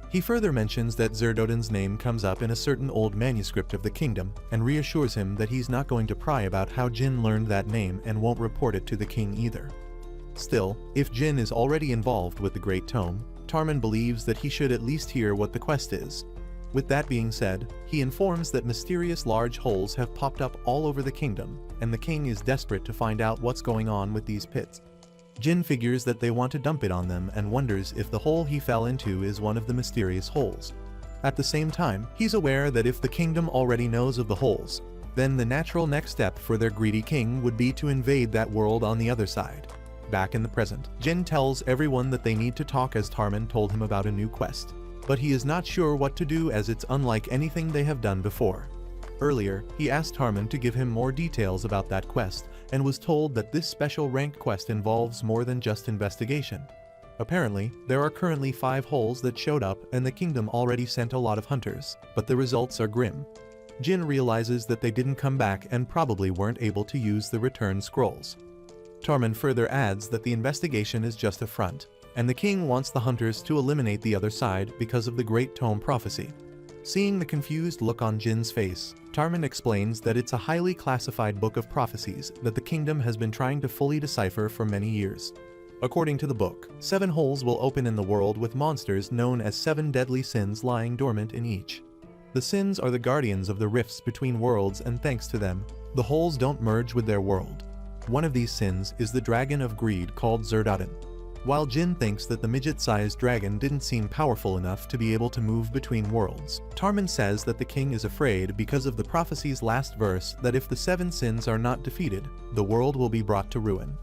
He further mentions that Zerdotin's name comes up in a certain old manuscript of the kingdom, and reassures him that he's not going to pry about how Jin learned that name and won't report it to the king either. Still, if Jin is already involved with the Great Tome, Tarman believes that he should at least hear what the quest is. With that being said, he informs that mysterious large holes have popped up all over the kingdom, and the king is desperate to find out what's going on with these pits. Jin figures that they want to dump it on them and wonders if the hole he fell into is one of the mysterious holes. At the same time, he's aware that if the kingdom already knows of the holes, then the natural next step for their greedy king would be to invade that world on the other side. Back in the present, Jin tells everyone that they need to talk, as Tarman told him about a new quest. But he is not sure what to do, as it's unlike anything they have done before. Earlier, he asked Tarman to give him more details about that quest, and was told that this special rank quest involves more than just investigation. Apparently, there are currently 5 holes that showed up, and the kingdom already sent a lot of hunters, but the results are grim. Jin realizes that they didn't come back and probably weren't able to use the return scrolls. Tarman further adds that the investigation is just a front, and the king wants the hunters to eliminate the other side because of the Great Tome prophecy. Seeing the confused look on Jin's face, Tarman explains that it's a highly classified book of prophecies that the kingdom has been trying to fully decipher for many years. According to the book, 7 holes will open in the world with monsters known as 7 deadly sins lying dormant in each. The sins are the guardians of the rifts between worlds, and thanks to them, the holes don't merge with their world. One of these sins is the dragon of greed called Zerdotin. While Jin thinks that the midget-sized dragon didn't seem powerful enough to be able to move between worlds, Tarman says that the king is afraid because of the prophecy's last verse that if the 7 sins are not defeated, the world will be brought to ruin.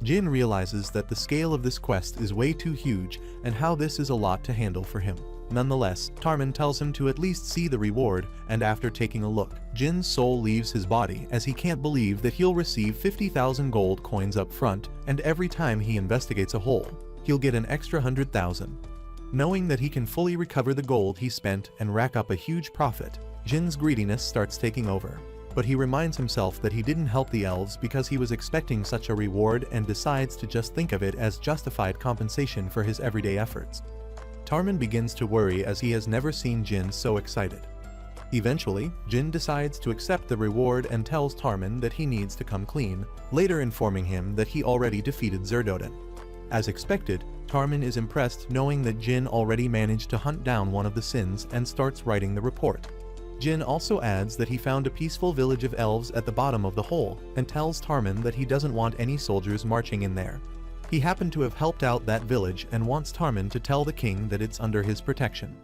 Jin realizes that the scale of this quest is way too huge and how this is a lot to handle for him. Nonetheless, Tarman tells him to at least see the reward, and after taking a look, Jin's soul leaves his body, as he can't believe that he'll receive 50,000 gold coins up front, and every time he investigates a hole, he'll get an extra 100,000. Knowing that he can fully recover the gold he spent and rack up a huge profit, Jin's greediness starts taking over. But he reminds himself that he didn't help the elves because he was expecting such a reward, and decides to just think of it as justified compensation for his everyday efforts. Tarman begins to worry, as he has never seen Jin so excited. Eventually, Jin decides to accept the reward and tells Tarman that he needs to come clean, later informing him that he already defeated Zerdotin. As expected, Tarman is impressed knowing that Jin already managed to hunt down one of the sins and starts writing the report. Jin also adds that he found a peaceful village of elves at the bottom of the hole, and tells Tarman that he doesn't want any soldiers marching in there. He happened to have helped out that village and wants Tarman to tell the king that it's under his protection.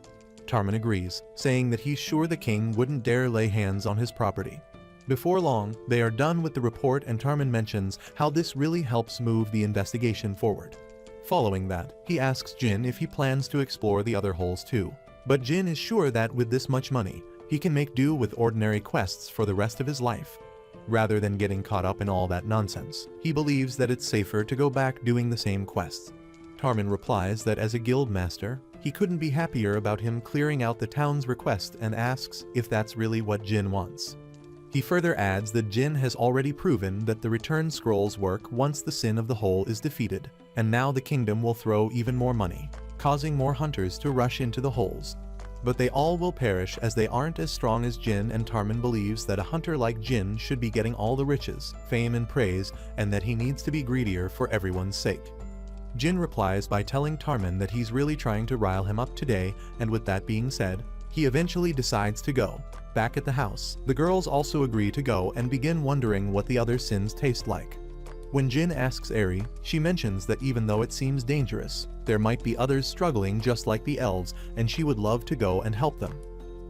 Tarman agrees, saying that he's sure the king wouldn't dare lay hands on his property. Before long, they are done with the report and Tarman mentions how this really helps move the investigation forward. Following that, he asks Jin if he plans to explore the other holes too. But Jin is sure that with this much money, he can make do with ordinary quests for the rest of his life. Rather than getting caught up in all that nonsense, he believes that it's safer to go back doing the same quests. Tarman replies that as a guild master, he couldn't be happier about him clearing out the town's request and asks if that's really what Jin wants. He further adds that Jin has already proven that the return scrolls work once the sin of the hole is defeated, and now the kingdom will throw even more money, causing more hunters to rush into the holes. But they all will perish as they aren't as strong as Jin, and Tarman believes that a hunter like Jin should be getting all the riches, fame and praise, and that he needs to be greedier for everyone's sake. Jin replies by telling Tarman that he's really trying to rile him up today, and with that being said, he eventually decides to go. Back at the house, the girls also agree to go and begin wondering what the other sins taste like. When Jin asks Eri, she mentions that even though it seems dangerous, there might be others struggling just like the elves, and she would love to go and help them.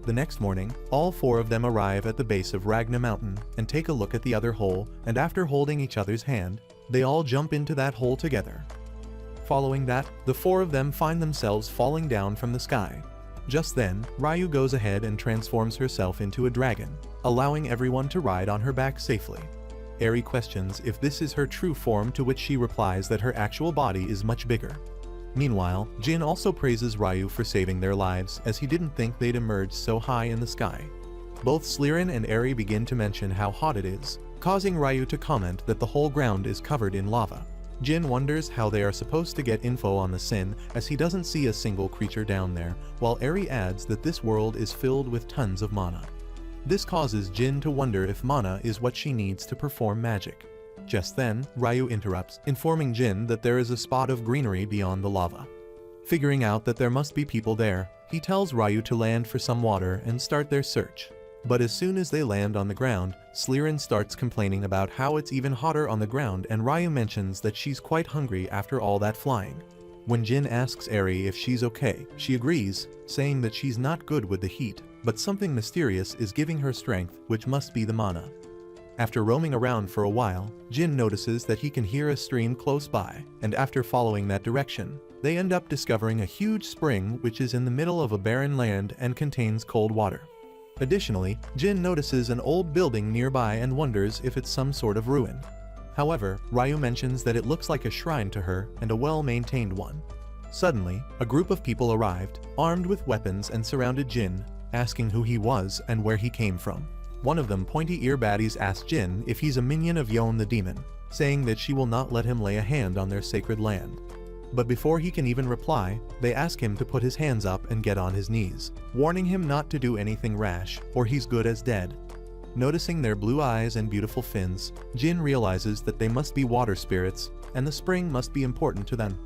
The next morning, all four of them arrive at the base of Ragna Mountain and take a look at the other hole, and after holding each other's hand, they all jump into that hole together. Following that, the four of them find themselves falling down from the sky. Just then, Ryu goes ahead and transforms herself into a dragon, allowing everyone to ride on her back safely. Eri questions if this is her true form, to which she replies that her actual body is much bigger. Meanwhile, Jin also praises Ryu for saving their lives, as he didn't think they'd emerge so high in the sky. Both Slirin and Eri begin to mention how hot it is, causing Ryu to comment that the whole ground is covered in lava. Jin wonders how they are supposed to get info on the sin, as he doesn't see a single creature down there, while Eri adds that this world is filled with tons of mana. This causes Jin to wonder if mana is what she needs to perform magic. Just then, Ryu interrupts, informing Jin that there is a spot of greenery beyond the lava. Figuring out that there must be people there, he tells Ryu to land for some water and start their search. But as soon as they land on the ground, Slirin starts complaining about how it's even hotter on the ground, and Ryu mentions that she's quite hungry after all that flying. When Jin asks Eri if she's okay, she agrees, saying that she's not good with the heat, but something mysterious is giving her strength, which must be the mana. After roaming around for a while, Jin notices that he can hear a stream close by, and after following that direction, they end up discovering a huge spring which is in the middle of a barren land and contains cold water. Additionally, Jin notices an old building nearby and wonders if it's some sort of ruin. However, Ryu mentions that it looks like a shrine to her, and a well-maintained one. Suddenly, a group of people arrived, armed with weapons, and surrounded Jin, asking who he was and where he came from. One of them, pointy ear baddies, asks Jin if he's a minion of Yon the demon, saying that she will not let him lay a hand on their sacred land. But before he can even reply, they ask him to put his hands up and get on his knees, warning him not to do anything rash, or he's good as dead. Noticing their blue eyes and beautiful fins, Jin realizes that they must be water spirits, and the spring must be important to them.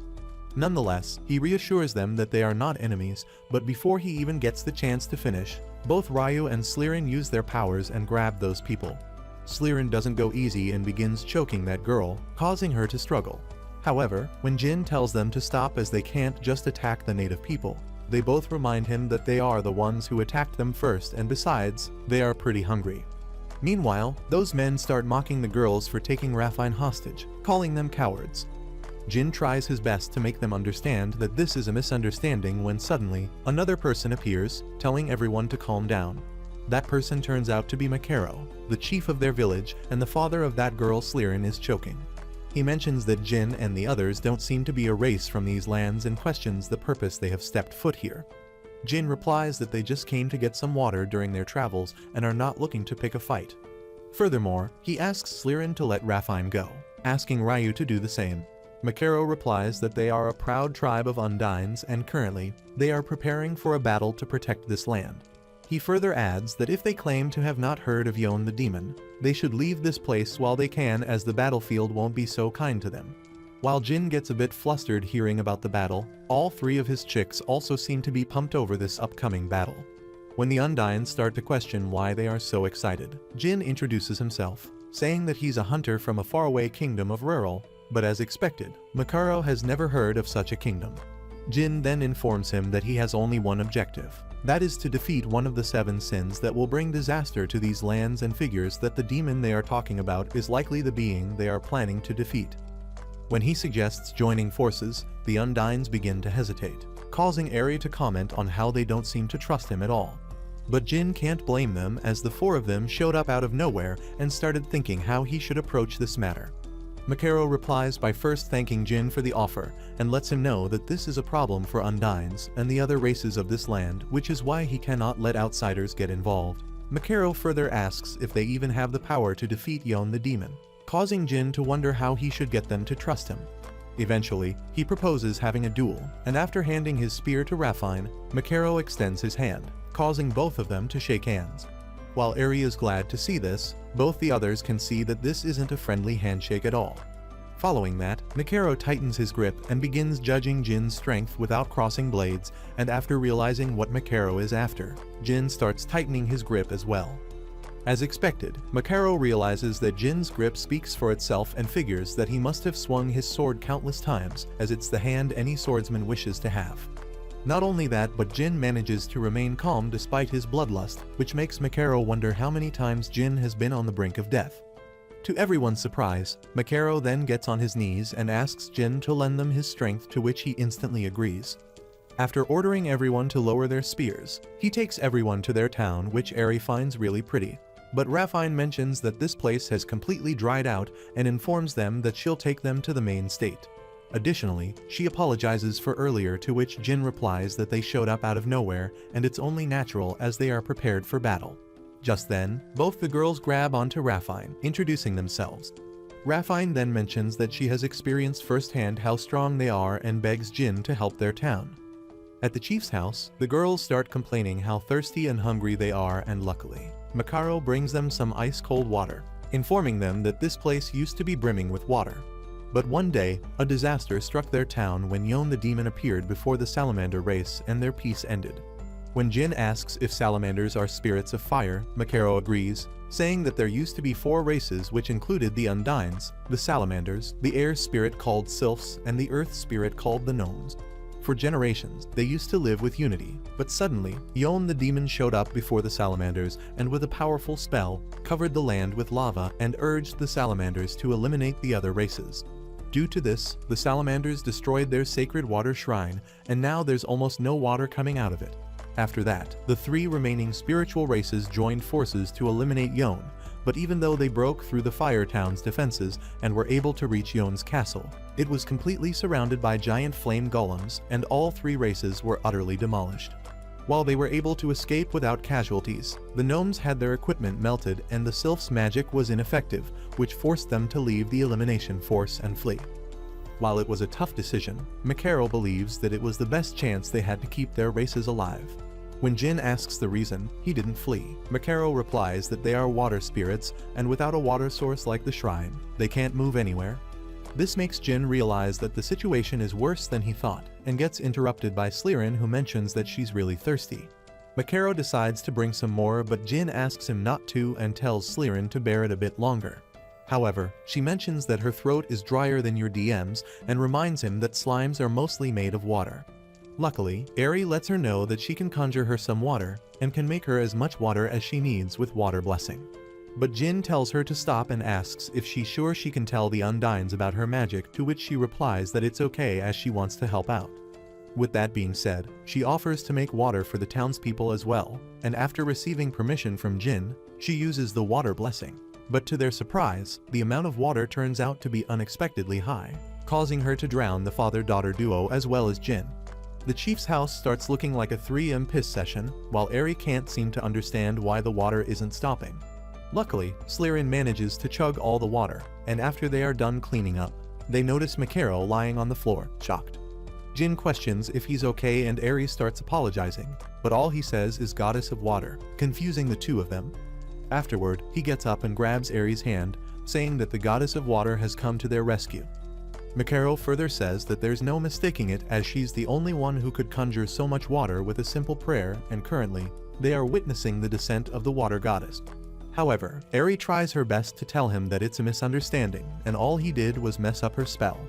Nonetheless, he reassures them that they are not enemies, but before he even gets the chance to finish, both Ryu and Slirin use their powers and grab those people. Slirin doesn't go easy and begins choking that girl, causing her to struggle. However, when Jin tells them to stop as they can't just attack the native people, they both remind him that they are the ones who attacked them first, and besides, they are pretty hungry. Meanwhile, those men start mocking the girls for taking Raphine hostage, calling them cowards. Jin tries his best to make them understand that this is a misunderstanding when suddenly, another person appears, telling everyone to calm down. That person turns out to be Makaro, the chief of their village, and the father of that girl Slirin is choking. He mentions that Jin and the others don't seem to be a race from these lands and questions the purpose they have stepped foot here. Jin replies that they just came to get some water during their travels and are not looking to pick a fight. Furthermore, he asks Slirin to let Raphine go, asking Ryu to do the same. Makaro replies that they are a proud tribe of Undines and currently, they are preparing for a battle to protect this land. He further adds that if they claim to have not heard of Yon the demon, they should leave this place while they can, as the battlefield won't be so kind to them. While Jin gets a bit flustered hearing about the battle, all three of his chicks also seem to be pumped over this upcoming battle. When the Undines start to question why they are so excited, Jin introduces himself, saying that he's a hunter from a faraway kingdom of Rural, But as expected, Makaro has never heard of such a kingdom. Jin then informs him that he has only one objective. That is to defeat one of the 7 sins that will bring disaster to these lands, and figures that the demon they are talking about is likely the being they are planning to defeat. When he suggests joining forces, the Undines begin to hesitate, causing Eri to comment on how they don't seem to trust him at all. But Jin can't blame them, as the 4 of them showed up out of nowhere and started thinking how he should approach this matter. Makaro replies by first thanking Jin for the offer, and lets him know that this is a problem for Undines and the other races of this land, which is why he cannot let outsiders get involved. Makaro further asks if they even have the power to defeat Yon the demon, causing Jin to wonder how he should get them to trust him. Eventually, he proposes having a duel, and after handing his spear to Raphine, Makaro extends his hand, causing both of them to shake hands. While Eri is glad to see this, both the others can see that this isn't a friendly handshake at all. Following that, Makaro tightens his grip and begins judging Jin's strength without crossing blades, and after realizing what Makaro is after, Jin starts tightening his grip as well. As expected, Makaro realizes that Jin's grip speaks for itself and figures that he must have swung his sword countless times, as it's the hand any swordsman wishes to have. Not only that, but Jin manages to remain calm despite his bloodlust, which makes Makaro wonder how many times Jin has been on the brink of death. To everyone's surprise, Makaro then gets on his knees and asks Jin to lend them his strength, to which he instantly agrees. After ordering everyone to lower their spears, he takes everyone to their town, which Eri finds really pretty. But Raphine mentions that this place has completely dried out and informs them that she'll take them to the main state. Additionally, she apologizes for earlier, to which Jin replies that they showed up out of nowhere and it's only natural as they are prepared for battle. Just then, both the girls grab onto Raphine, introducing themselves. Raphine then mentions that she has experienced firsthand how strong they are and begs Jin to help their town. At the chief's house, the girls start complaining how thirsty and hungry they are, and luckily, Makaro brings them some ice-cold water, informing them that this place used to be brimming with water. But one day, a disaster struck their town when Yon the demon appeared before the salamander race, and their peace ended. When Jin asks if salamanders are spirits of fire, Makaro agrees, saying that there used to be 4 races, which included the Undines, the salamanders, the air spirit called sylphs, and the earth spirit called the gnomes. For generations, they used to live with unity, but suddenly, Yon the demon showed up before the salamanders and with a powerful spell, covered the land with lava and urged the salamanders to eliminate the other races. Due to this, the salamanders destroyed their sacred water shrine, and now there's almost no water coming out of it. After that, the 3 remaining spiritual races joined forces to eliminate Yon, but even though they broke through the Fire Town's defenses and were able to reach Yon's castle, it was completely surrounded by giant flame golems, and all 3 races were utterly demolished. While they were able to escape without casualties, the gnomes had their equipment melted and the sylph's magic was ineffective, which forced them to leave the elimination force and flee. While it was a tough decision, Makaro believes that it was the best chance they had to keep their races alive. When Jin asks the reason, he didn't flee. Makaro replies that they are water spirits, and without a water source like the shrine, they can't move anywhere. This makes Jin realize that the situation is worse than he thought, and gets interrupted by Slirin, who mentions that she's really thirsty. Makaro decides to bring some more, but Jin asks him not to and tells Slirin to bear it a bit longer. However, she mentions that her throat is drier than your DM's and reminds him that slimes are mostly made of water. Luckily, Eri lets her know that she can conjure her some water, and can make her as much water as she needs with water blessing. But Jin tells her to stop and asks if she's sure she can tell the Undines about her magic, to which she replies that it's okay as she wants to help out. With that being said, she offers to make water for the townspeople as well, and after receiving permission from Jin, she uses the water blessing. But to their surprise, the amount of water turns out to be unexpectedly high, causing her to drown the father-daughter duo as well as Jin. The chief's house starts looking like a 3M piss session, while Eri can't seem to understand why the water isn't stopping. Luckily, Slirin manages to chug all the water, and after they are done cleaning up, they notice Makaro lying on the floor, shocked. Jin questions if he's okay and Eri starts apologizing, but all he says is Goddess of Water, confusing the 2 of them. Afterward, he gets up and grabs Eri's hand, saying that the Goddess of Water has come to their rescue. Makaro further says that there's no mistaking it, as she's the only one who could conjure so much water with a simple prayer, and currently, they are witnessing the descent of the water goddess. However, Eri tries her best to tell him that it's a misunderstanding, and all he did was mess up her spell.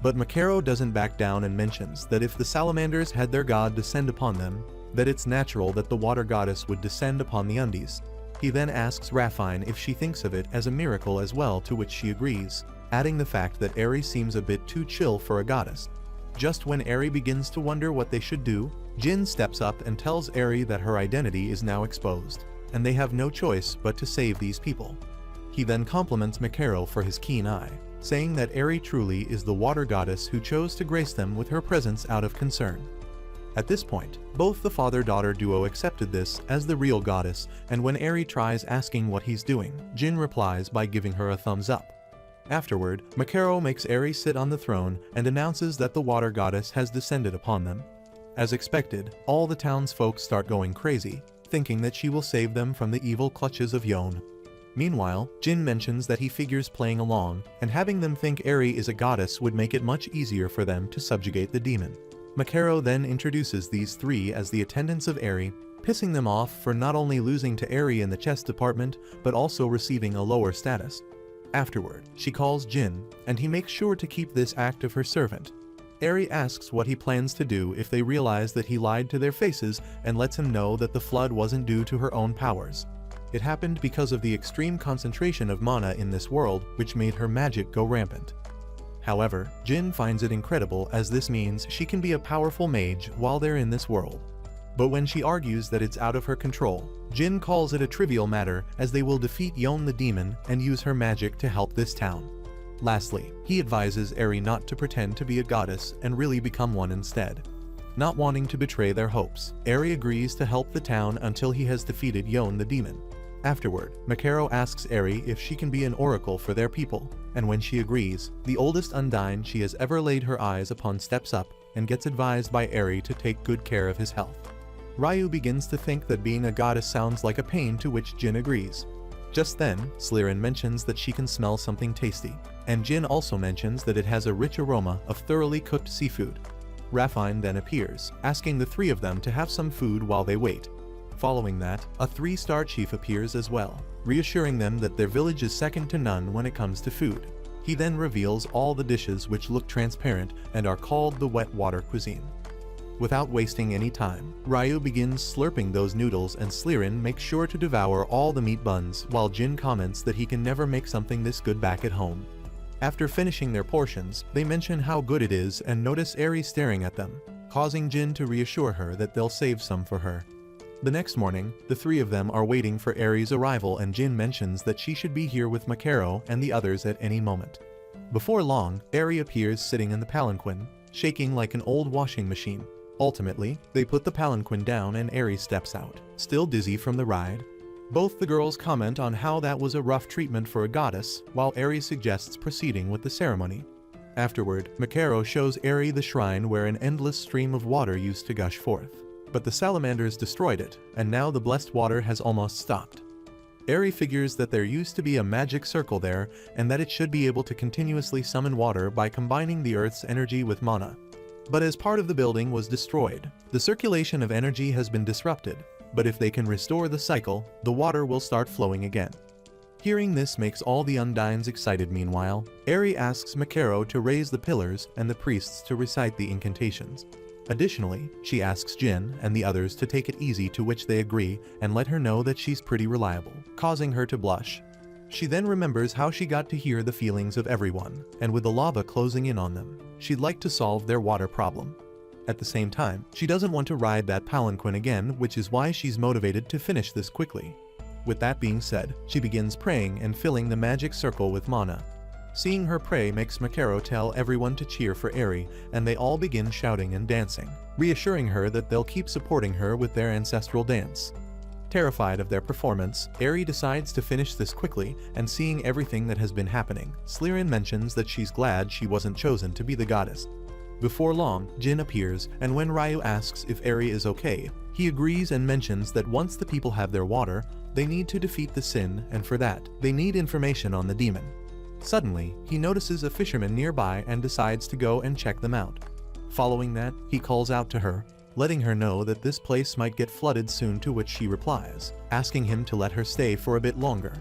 But Makaro doesn't back down and mentions that if the salamanders had their god descend upon them, that it's natural that the water goddess would descend upon the Undies. He then asks Raphine if she thinks of it as a miracle as well, to which she agrees, adding the fact that Eri seems a bit too chill for a goddess. Just when Eri begins to wonder what they should do, Jin steps up and tells Eri that her identity is now exposed, and they have no choice but to save these people. He then compliments Makaro for his keen eye, saying that Eri truly is the water goddess who chose to grace them with her presence out of concern. At this point, both the father-daughter duo accepted this as the real goddess, and when Eri tries asking what he's doing, Jin replies by giving her a thumbs up. Afterward, Makaro makes Eri sit on the throne and announces that the water goddess has descended upon them. As expected, all the townsfolk start going crazy, thinking that she will save them from the evil clutches of Yon. Meanwhile, Jin mentions that he figures playing along, and having them think Eri is a goddess would make it much easier for them to subjugate the demon. Makaro then introduces these three as the attendants of Eri, pissing them off for not only losing to Eri in the chess department, but also receiving a lower status. Afterward, she calls Jin, and he makes sure to keep this act of her servant. Eri asks what he plans to do if they realize that he lied to their faces, and lets him know that the flood wasn't due to her own powers. It happened because of the extreme concentration of mana in this world, which made her magic go rampant. However, Jin finds it incredible, as this means she can be a powerful mage while they're in this world. But when she argues that it's out of her control, Jin calls it a trivial matter, as they will defeat Yon the demon and use her magic to help this town. Lastly, he advises Eri not to pretend to be a goddess and really become one instead. Not wanting to betray their hopes, Eri agrees to help the town until he has defeated Yon the demon. Afterward, Makaro asks Eri if she can be an oracle for their people, and when she agrees, the oldest Undine she has ever laid her eyes upon steps up and gets advised by Eri to take good care of his health. Ryu begins to think that being a goddess sounds like a pain, to which Jin agrees. Just then, Slirin mentions that she can smell something tasty, and Jin also mentions that it has a rich aroma of thoroughly cooked seafood. Raphine then appears, asking the three of them to have some food while they wait. Following that, a 3-star chief appears as well, reassuring them that their village is second to none when it comes to food. He then reveals all the dishes, which look transparent and are called the wet water cuisine. Without wasting any time, Ryu begins slurping those noodles, and Slirin makes sure to devour all the meat buns, while Jin comments that he can never make something this good back at home. After finishing their portions, they mention how good it is and notice Eri staring at them, causing Jin to reassure her that they'll save some for her. The next morning, the three of them are waiting for Eri's arrival, and Jin mentions that she should be here with Makaro and the others at any moment. Before long, Eri appears sitting in the palanquin, shaking like an old washing machine. Ultimately, they put the palanquin down and Eri steps out, still dizzy from the ride. Both the girls comment on how that was a rough treatment for a goddess, while Eri suggests proceeding with the ceremony. Afterward, Makaro shows Eri the shrine where an endless stream of water used to gush forth. But the salamanders destroyed it, and now the blessed water has almost stopped. Eri figures that there used to be a magic circle there, and that it should be able to continuously summon water by combining the earth's energy with mana. But as part of the building was destroyed, the circulation of energy has been disrupted, but if they can restore the cycle, the water will start flowing again. Hearing this makes all the Undines excited. Meanwhile, Eri asks Makaro to raise the pillars and the priests to recite the incantations. Additionally, she asks Jin and the others to take it easy, to which they agree and let her know that she's pretty reliable, causing her to blush. She then remembers how she got to hear the feelings of everyone, and with the lava closing in on them, she'd like to solve their water problem. At the same time, she doesn't want to ride that palanquin again, which is why she's motivated to finish this quickly. With that being said, she begins praying and filling the magic circle with mana. Seeing her pray makes Makaro tell everyone to cheer for Eri, and they all begin shouting and dancing, reassuring her that they'll keep supporting her with their ancestral dance. Terrified of their performance, Eri decides to finish this quickly, and seeing everything that has been happening, Slirin mentions that she's glad she wasn't chosen to be the goddess. Before long, Jin appears, and when Ryu asks if Eri is okay, he agrees and mentions that once the people have their water, they need to defeat the sin, and for that, they need information on the demon. Suddenly, he notices a fisherman nearby and decides to go and check them out. Following that, he calls out to her, letting her know that this place might get flooded soon, to which she replies, asking him to let her stay for a bit longer.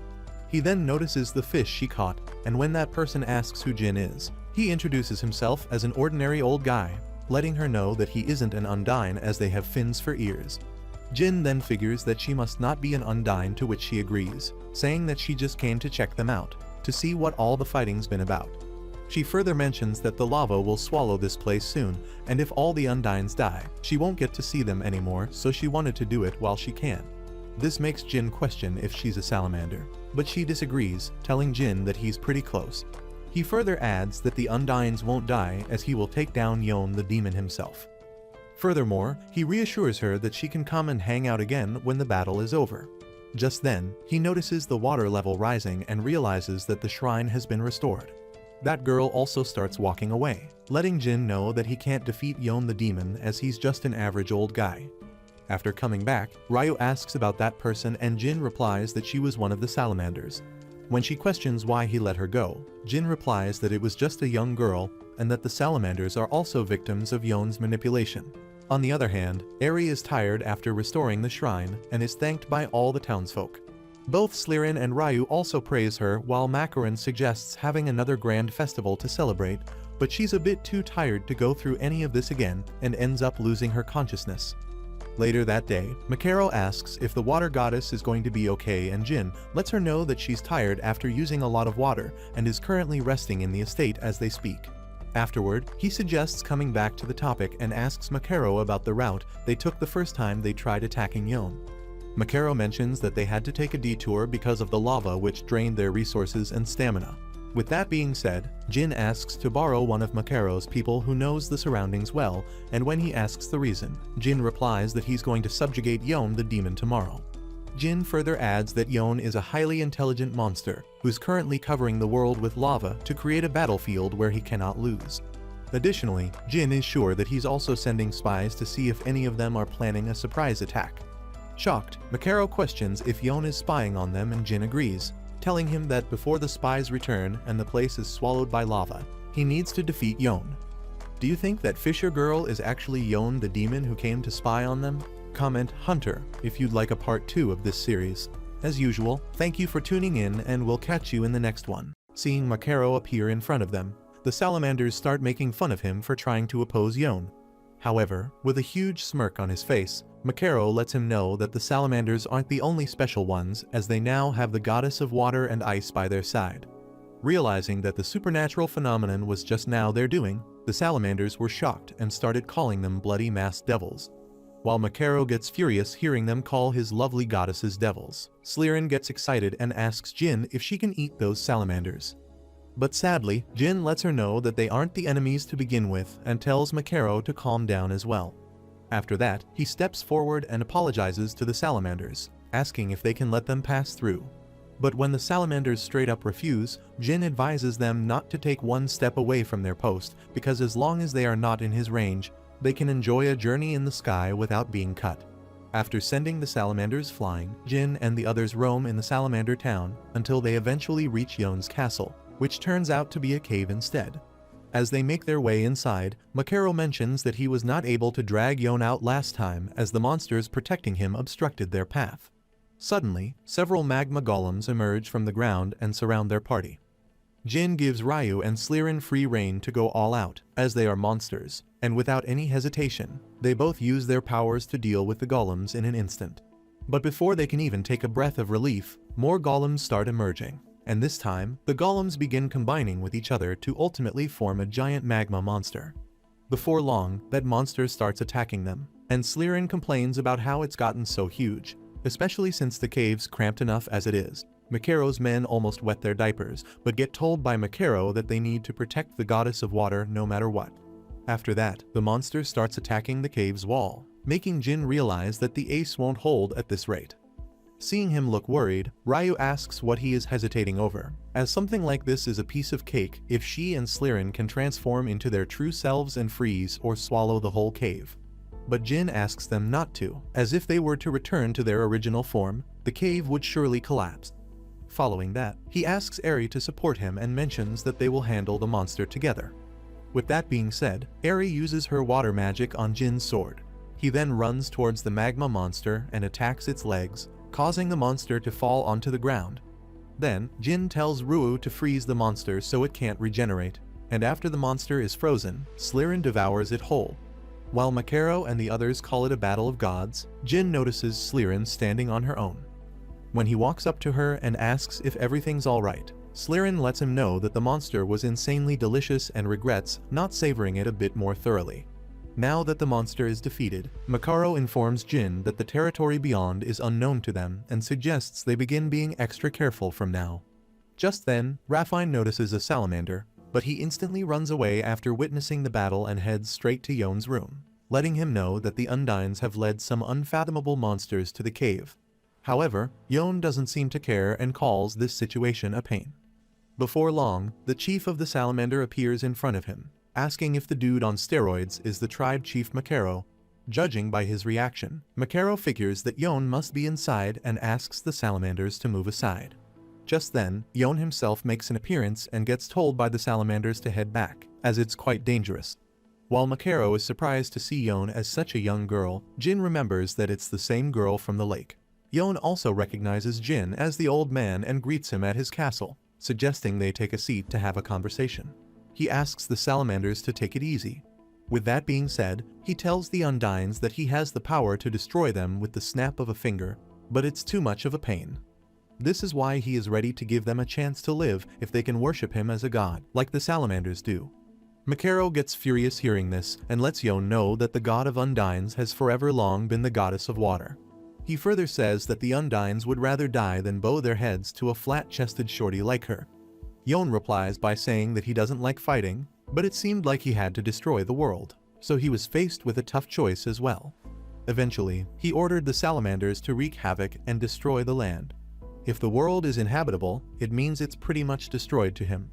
He then notices the fish she caught, and when that person asks who Jin is, he introduces himself as an ordinary old guy, letting her know that he isn't an Undine as they have fins for ears. Jin then figures that she must not be an Undine, to which she agrees, saying that she just came to check them out, to see what all the fighting's been about. She further mentions that the lava will swallow this place soon, and if all the Undines die, she won't get to see them anymore, so she wanted to do it while she can. This makes Jin question if she's a salamander, but she disagrees, telling Jin that he's pretty close. He further adds that the Undines won't die as he will take down Yon the demon himself. Furthermore, he reassures her that she can come and hang out again when the battle is over. Just then, he notices the water level rising and realizes that the shrine has been restored. That girl also starts walking away, letting Jin know that he can't defeat Yon the demon as he's just an average old guy. After coming back, Ryu asks about that person and Jin replies that she was one of the salamanders. When she questions why he let her go, Jin replies that it was just a young girl and that the salamanders are also victims of Yon's manipulation. On the other hand, Eri is tired after restoring the shrine and is thanked by all the townsfolk. Both Slirin and Ryu also praise her, while Makarin suggests having another grand festival to celebrate, but she's a bit too tired to go through any of this again and ends up losing her consciousness. Later that day, Makaro asks if the water goddess is going to be okay, and Jin lets her know that she's tired after using a lot of water and is currently resting in the estate as they speak. Afterward, he suggests coming back to the topic and asks Makaro about the route they took the first time they tried attacking Yon. Makaro mentions that they had to take a detour because of the lava, which drained their resources and stamina. With that being said, Jin asks to borrow one of Makaro's people who knows the surroundings well, and when he asks the reason, Jin replies that he's going to subjugate Yon the demon tomorrow. Jin further adds that Yon is a highly intelligent monster who's currently covering the world with lava to create a battlefield where he cannot lose. Additionally, Jin is sure that he's also sending spies to see if any of them are planning a surprise attack. Shocked, Makaro questions if Yon is spying on them and Jin agrees, telling him that before the spies return and the place is swallowed by lava, he needs to defeat Yon. Do you think that Fisher Girl is actually Yon the demon who came to spy on them? Comment Hunter if you'd like a part 2 of this series. As usual, thank you for tuning in and we'll catch you in the next one. Seeing Makaro appear in front of them, the salamanders start making fun of him for trying to oppose Yon. However, with a huge smirk on his face, Makaro lets him know that the salamanders aren't the only special ones, as they now have the goddess of water and ice by their side. Realizing that the supernatural phenomenon was just now their doing, the salamanders were shocked and started calling them bloody masked devils. While Makaro gets furious hearing them call his lovely goddesses devils, Slirin gets excited and asks Jin if she can eat those salamanders. But sadly, Jin lets her know that they aren't the enemies to begin with and tells Makaro to calm down as well. After that, he steps forward and apologizes to the salamanders, asking if they can let them pass through. But when the salamanders straight up refuse, Jin advises them not to take one step away from their post, because as long as they are not in his range, they can enjoy a journey in the sky without being cut. After sending the salamanders flying, Jin and the others roam in the salamander town until they eventually reach Yon's castle, which turns out to be a cave instead. As they make their way inside, Makaro mentions that he was not able to drag Yon out last time as the monsters protecting him obstructed their path. Suddenly, several magma golems emerge from the ground and surround their party. Jin gives Ryu and Slirin free rein to go all out, as they are monsters, and without any hesitation, they both use their powers to deal with the golems in an instant. But before they can even take a breath of relief, more golems start emerging. And this time, the golems begin combining with each other to ultimately form a giant magma monster. Before long, that monster starts attacking them, and Slirin complains about how it's gotten so huge, especially since the cave's cramped enough as it is. Makaro's men almost wet their diapers, but get told by Makaro that they need to protect the goddess of water no matter what. After that, the monster starts attacking the cave's wall, making Jin realize that the ace won't hold at this rate. Seeing him look worried, Ryu asks what he is hesitating over, as something like this is a piece of cake if she and Slirin can transform into their true selves and freeze or swallow the whole cave. But Jin asks them not to, as if they were to return to their original form, the cave would surely collapse. Following that, he asks Eri to support him and mentions that they will handle the monster together. With that being said, Eri uses her water magic on Jin's sword. He then runs towards the magma monster and attacks its legs, causing the monster to fall onto the ground. Then, Jin tells Ryu to freeze the monster so it can't regenerate, and after the monster is frozen, Slirin devours it whole. While Makaro and the others call it a battle of gods, Jin notices Slirin standing on her own. When he walks up to her and asks if everything's alright, Slirin lets him know that the monster was insanely delicious and regrets not savoring it a bit more thoroughly. Now that the monster is defeated, Makaro informs Jin that the territory beyond is unknown to them and suggests they begin being extra careful from now. Just then, Raphine notices a salamander, but he instantly runs away after witnessing the battle and heads straight to Yon's room, letting him know that the Undines have led some unfathomable monsters to the cave. However, Yon doesn't seem to care and calls this situation a pain. Before long, the chief of the salamander appears in front of him, asking if the dude on steroids is the tribe chief Makaro. Judging by his reaction, Makaro figures that Yon must be inside and asks the salamanders to move aside. Just then, Yon himself makes an appearance and gets told by the salamanders to head back, as it's quite dangerous. While Makaro is surprised to see Yon as such a young girl, Jin remembers that it's the same girl from the lake. Yon also recognizes Jin as the old man and greets him at his castle, suggesting they take a seat to have a conversation. He asks the salamanders to take it easy. With that being said, he tells the Undines that he has the power to destroy them with the snap of a finger, but it's too much of a pain. This is why he is ready to give them a chance to live if they can worship him as a god, like the salamanders do. Makaro gets furious hearing this and lets Yon know that the god of Undines has forever long been the goddess of water. He further says that the Undines would rather die than bow their heads to a flat-chested shorty like her. Yon replies by saying that he doesn't like fighting, but it seemed like he had to destroy the world, so he was faced with a tough choice as well. Eventually, he ordered the salamanders to wreak havoc and destroy the land. If the world is inhabitable, it means it's pretty much destroyed to him.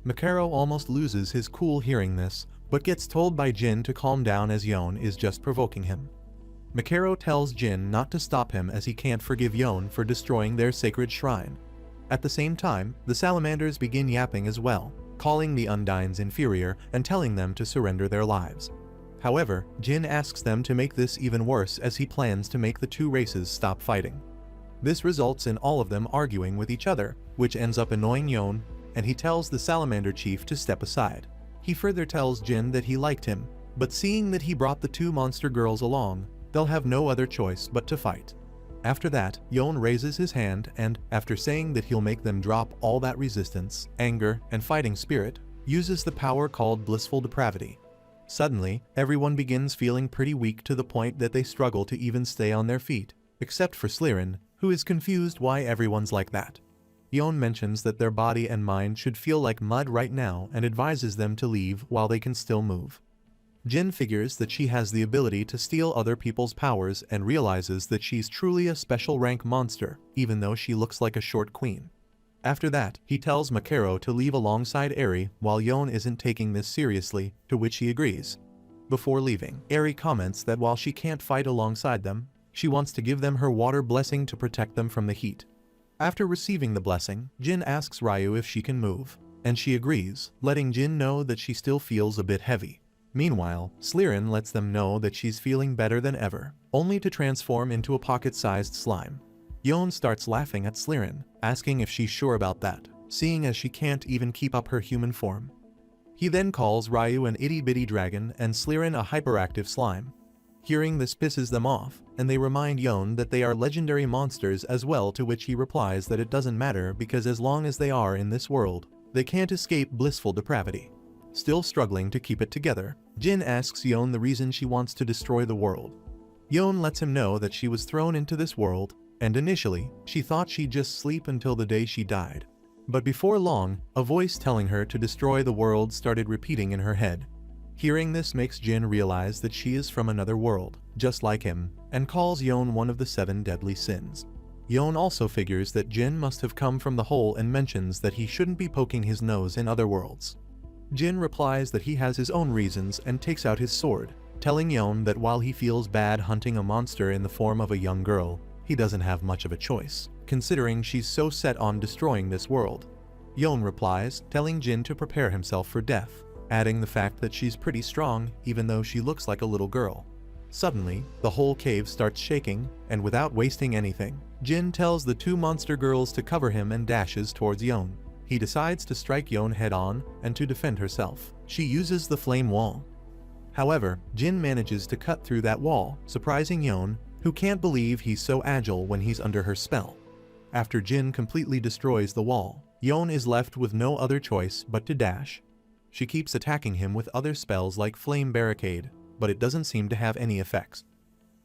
Makaro almost loses his cool hearing this, but gets told by Jin to calm down as Yon is just provoking him. Makaro tells Jin not to stop him as he can't forgive Yon for destroying their sacred shrine. At the same time, the salamanders begin yapping as well, calling the Undines inferior and telling them to surrender their lives. However, Jin asks them to make this even worse as he plans to make the two races stop fighting. This results in all of them arguing with each other, which ends up annoying Yon, and he tells the salamander chief to step aside. He further tells Jin that he liked him, but seeing that he brought the two monster girls along, they'll have no other choice but to fight. After that, Yon raises his hand and, after saying that he'll make them drop all that resistance, anger, and fighting spirit, uses the power called blissful depravity. Suddenly, everyone begins feeling pretty weak to the point that they struggle to even stay on their feet, except for Slirin, who is confused why everyone's like that. Yon mentions that their body and mind should feel like mud right now and advises them to leave while they can still move. Jin figures that she has the ability to steal other people's powers and realizes that she's truly a special rank monster, even though she looks like a short queen. After that, he tells Makaro to leave alongside Eri while Yon isn't taking this seriously, to which he agrees. Before leaving, Eri comments that while she can't fight alongside them, she wants to give them her water blessing to protect them from the heat. After receiving the blessing, Jin asks Ryu if she can move, and she agrees, letting Jin know that she still feels a bit heavy. Meanwhile, Slirin lets them know that she's feeling better than ever, only to transform into a pocket-sized slime. Yon starts laughing at Slirin, asking if she's sure about that, seeing as she can't even keep up her human form. He then calls Ryu an itty-bitty dragon and Slirin a hyperactive slime. Hearing this pisses them off, and they remind Yon that they are legendary monsters as well, to which he replies that it doesn't matter because as long as they are in this world, they can't escape blissful depravity. Still struggling to keep it together, Jin asks Yon the reason she wants to destroy the world. Yon lets him know that she was thrown into this world, and initially, she thought she'd just sleep until the day she died. But before long, a voice telling her to destroy the world started repeating in her head. Hearing this makes Jin realize that she is from another world, just like him, and calls Yon one of the 7 deadly sins. Yon also figures that Jin must have come from the hole and mentions that he shouldn't be poking his nose in other worlds. Jin replies that he has his own reasons and takes out his sword, telling Yon that while he feels bad hunting a monster in the form of a young girl, he doesn't have much of a choice, considering she's so set on destroying this world. Yon replies, telling Jin to prepare himself for death, adding the fact that she's pretty strong even though she looks like a little girl. Suddenly, the whole cave starts shaking, and without wasting anything, Jin tells the two monster girls to cover him and dashes towards Yon. He decides to strike Yon head-on, and to defend herself, she uses the flame wall. However, Jin manages to cut through that wall, surprising Yon, who can't believe he's so agile when he's under her spell. After Jin completely destroys the wall, Yon is left with no other choice but to dash. She keeps attacking him with other spells like Flame Barricade, but it doesn't seem to have any effects.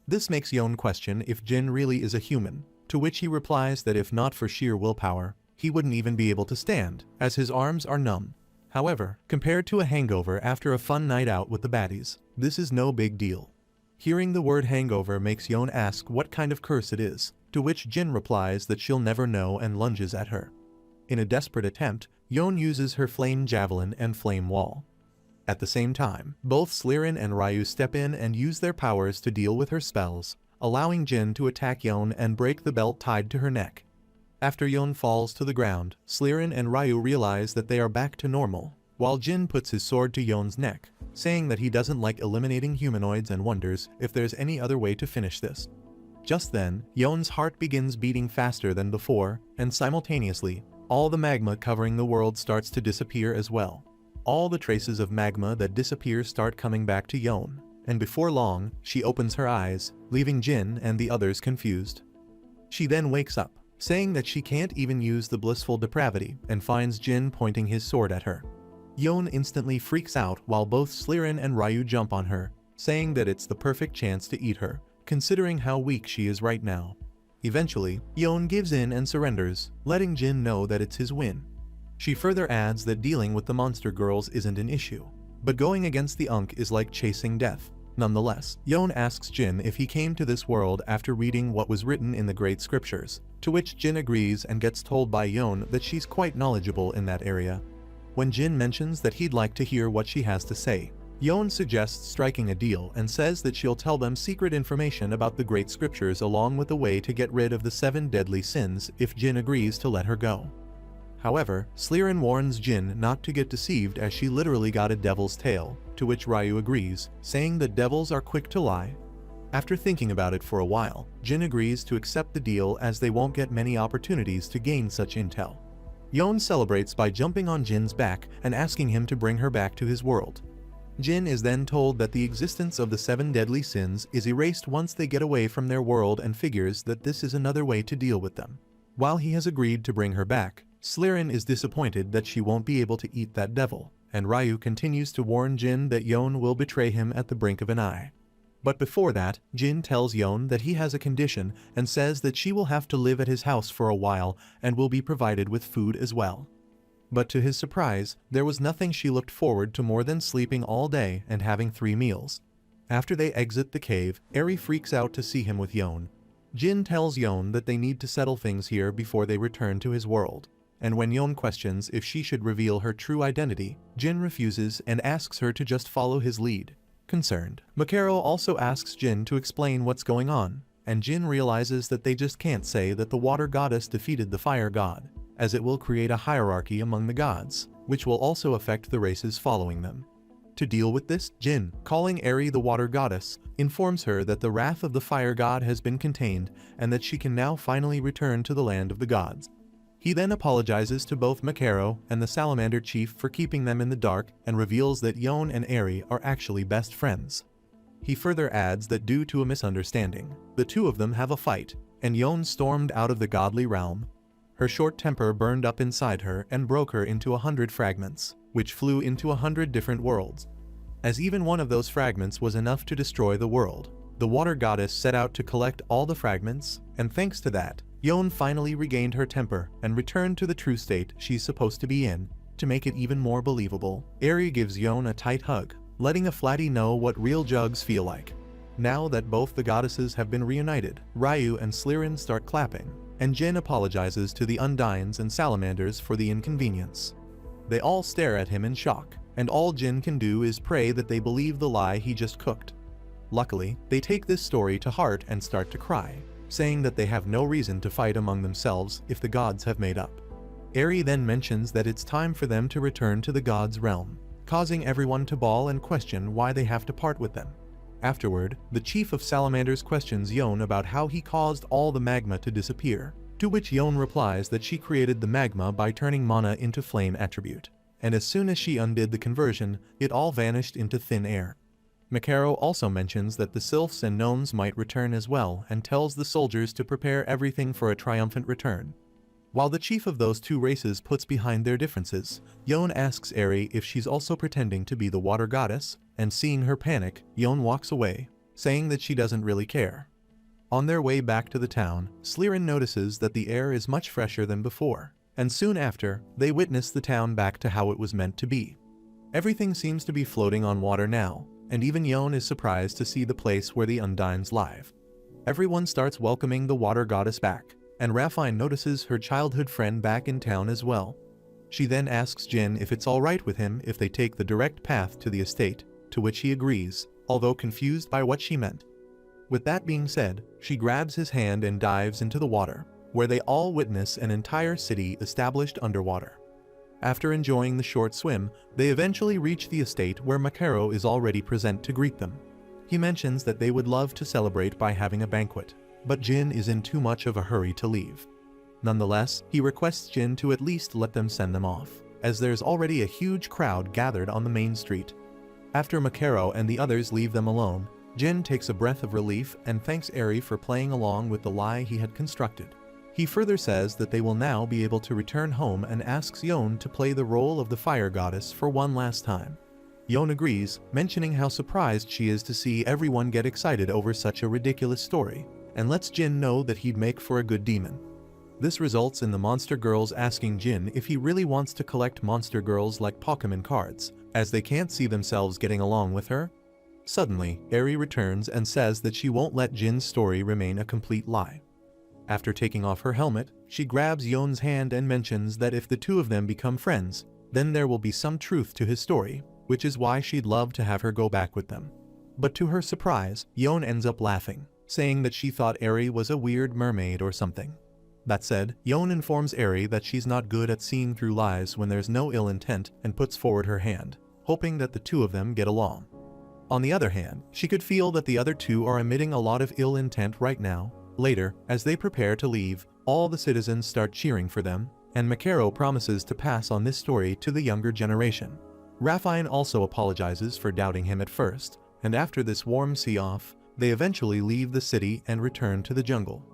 This makes Yon question if Jin really is a human, to which he replies that if not for sheer willpower, he wouldn't even be able to stand, as his arms are numb. However, compared to a hangover after a fun night out with the baddies, this is no big deal. Hearing the word hangover makes Yon ask what kind of curse it is, to which Jin replies that she'll never know and lunges at her. In a desperate attempt, Yon uses her flame javelin and flame wall. At the same time, both Slirin and Ryu step in and use their powers to deal with her spells, allowing Jin to attack Yon and break the belt tied to her neck. After Yon falls to the ground, Slirin and Ryu realize that they are back to normal, while Jin puts his sword to Yon's neck, saying that he doesn't like eliminating humanoids and wonders if there's any other way to finish this. Just then, Yon's heart begins beating faster than before, and simultaneously, all the magma covering the world starts to disappear as well. All the traces of magma that disappear start coming back to Yon, and before long, she opens her eyes, leaving Jin and the others confused. She then wakes up, saying that she can't even use the blissful depravity, and finds Jin pointing his sword at her. Yon instantly freaks out while both Slirin and Ryu jump on her, saying that it's the perfect chance to eat her, considering how weak she is right now. Eventually, Yon gives in and surrenders, letting Jin know that it's his win. She further adds that dealing with the monster girls isn't an issue, but going against the Unk is like chasing death. Nonetheless, Yon asks Jin if he came to this world after reading what was written in the Great Scriptures, to which Jin agrees and gets told by Yon that she's quite knowledgeable in that area. When Jin mentions that he'd like to hear what she has to say, Yon suggests striking a deal and says that she'll tell them secret information about the Great Scriptures along with a way to get rid of the 7 deadly sins if Jin agrees to let her go. However, Slirin warns Jin not to get deceived as she literally got a devil's tail, to which Ryu agrees, saying that devils are quick to lie. After thinking about it for a while, Jin agrees to accept the deal as they won't get many opportunities to gain such intel. Yon celebrates by jumping on Jin's back and asking him to bring her back to his world. Jin is then told that the existence of the 7 deadly sins is erased once they get away from their world and figures that this is another way to deal with them. While he has agreed to bring her back, Slirin is disappointed that she won't be able to eat that devil, and Ryu continues to warn Jin that Yon will betray him at the brink of an eye. But before that, Jin tells Yon that he has a condition and says that she will have to live at his house for a while and will be provided with food as well. But to his surprise, there was nothing she looked forward to more than sleeping all day and having 3 meals. After they exit the cave, Eri freaks out to see him with Yon. Jin tells Yon that they need to settle things here before they return to his world, and when Yon questions if she should reveal her true identity, Jin refuses and asks her to just follow his lead. Concerned, Makaro also asks Jin to explain what's going on, and Jin realizes that they just can't say that the water goddess defeated the fire god, as it will create a hierarchy among the gods, which will also affect the races following them. To deal with this, Jin, calling Eri the water goddess, informs her that the wrath of the fire god has been contained and that she can now finally return to the land of the gods. He then apologizes to both Makaro and the Salamander Chief for keeping them in the dark and reveals that Yon and Eri are actually best friends. He further adds that due to a misunderstanding, the two of them have a fight, and Yon stormed out of the godly realm. Her short temper burned up inside her and broke her into 100 fragments, which flew into 100 different worlds. As even one of those fragments was enough to destroy the world, the water goddess set out to collect all the fragments, and thanks to that, Yon finally regained her temper and returned to the true state she's supposed to be in. To make it even more believable, Eri gives Yon a tight hug, letting a flatty know what real jugs feel like. Now that both the goddesses have been reunited, Ryu and Slirin start clapping, and Jin apologizes to the Undines and Salamanders for the inconvenience. They all stare at him in shock, and all Jin can do is pray that they believe the lie he just cooked. Luckily, they take this story to heart and start to cry, saying that they have no reason to fight among themselves if the gods have made up. Eri then mentions that it's time for them to return to the gods' realm, causing everyone to bawl and question why they have to part with them. Afterward, the chief of salamanders questions Yon about how he caused all the magma to disappear, to which Yon replies that she created the magma by turning mana into flame attribute, and as soon as she undid the conversion, it all vanished into thin air. Makaro also mentions that the sylphs and gnomes might return as well and tells the soldiers to prepare everything for a triumphant return. While the chief of those two races puts behind their differences, Yon asks Eri if she's also pretending to be the water goddess, and seeing her panic, Yon walks away, saying that she doesn't really care. On their way back to the town, Slirin notices that the air is much fresher than before, and soon after, they witness the town back to how it was meant to be. Everything seems to be floating on water now, and even Yon is surprised to see the place where the Undines live. Everyone starts welcoming the water goddess back, and Raphine notices her childhood friend back in town as well. She then asks Jin if it's alright with him if they take the direct path to the estate, to which he agrees, although confused by what she meant. With that being said, she grabs his hand and dives into the water, where they all witness an entire city established underwater. After enjoying the short swim, they eventually reach the estate where Makaro is already present to greet them. He mentions that they would love to celebrate by having a banquet, but Jin is in too much of a hurry to leave. Nonetheless, he requests Jin to at least let them send them off, as there's already a huge crowd gathered on the main street. After Makaro and the others leave them alone, Jin takes a breath of relief and thanks Eri for playing along with the lie he had constructed. He further says that they will now be able to return home and asks Yon to play the role of the fire goddess for one last time. Yon agrees, mentioning how surprised she is to see everyone get excited over such a ridiculous story, and lets Jin know that he'd make for a good demon. This results in the monster girls asking Jin if he really wants to collect monster girls like Pokemon cards, as they can't see themselves getting along with her. Suddenly, Eri returns and says that she won't let Jin's story remain a complete lie. After taking off her helmet, she grabs Yon's hand and mentions that if the two of them become friends, then there will be some truth to his story, which is why she'd love to have her go back with them. But to her surprise, Yon ends up laughing, saying that she thought Eri was a weird mermaid or something. That said, Yon informs Eri that she's not good at seeing through lies when there's no ill intent and puts forward her hand, hoping that the two of them get along. On the other hand, she could feel that the other two are emitting a lot of ill intent right now. Later, as they prepare to leave, all the citizens start cheering for them, and Makaro promises to pass on this story to the younger generation. Raphine also apologizes for doubting him at first, and after this warm see-off, they eventually leave the city and return to the jungle.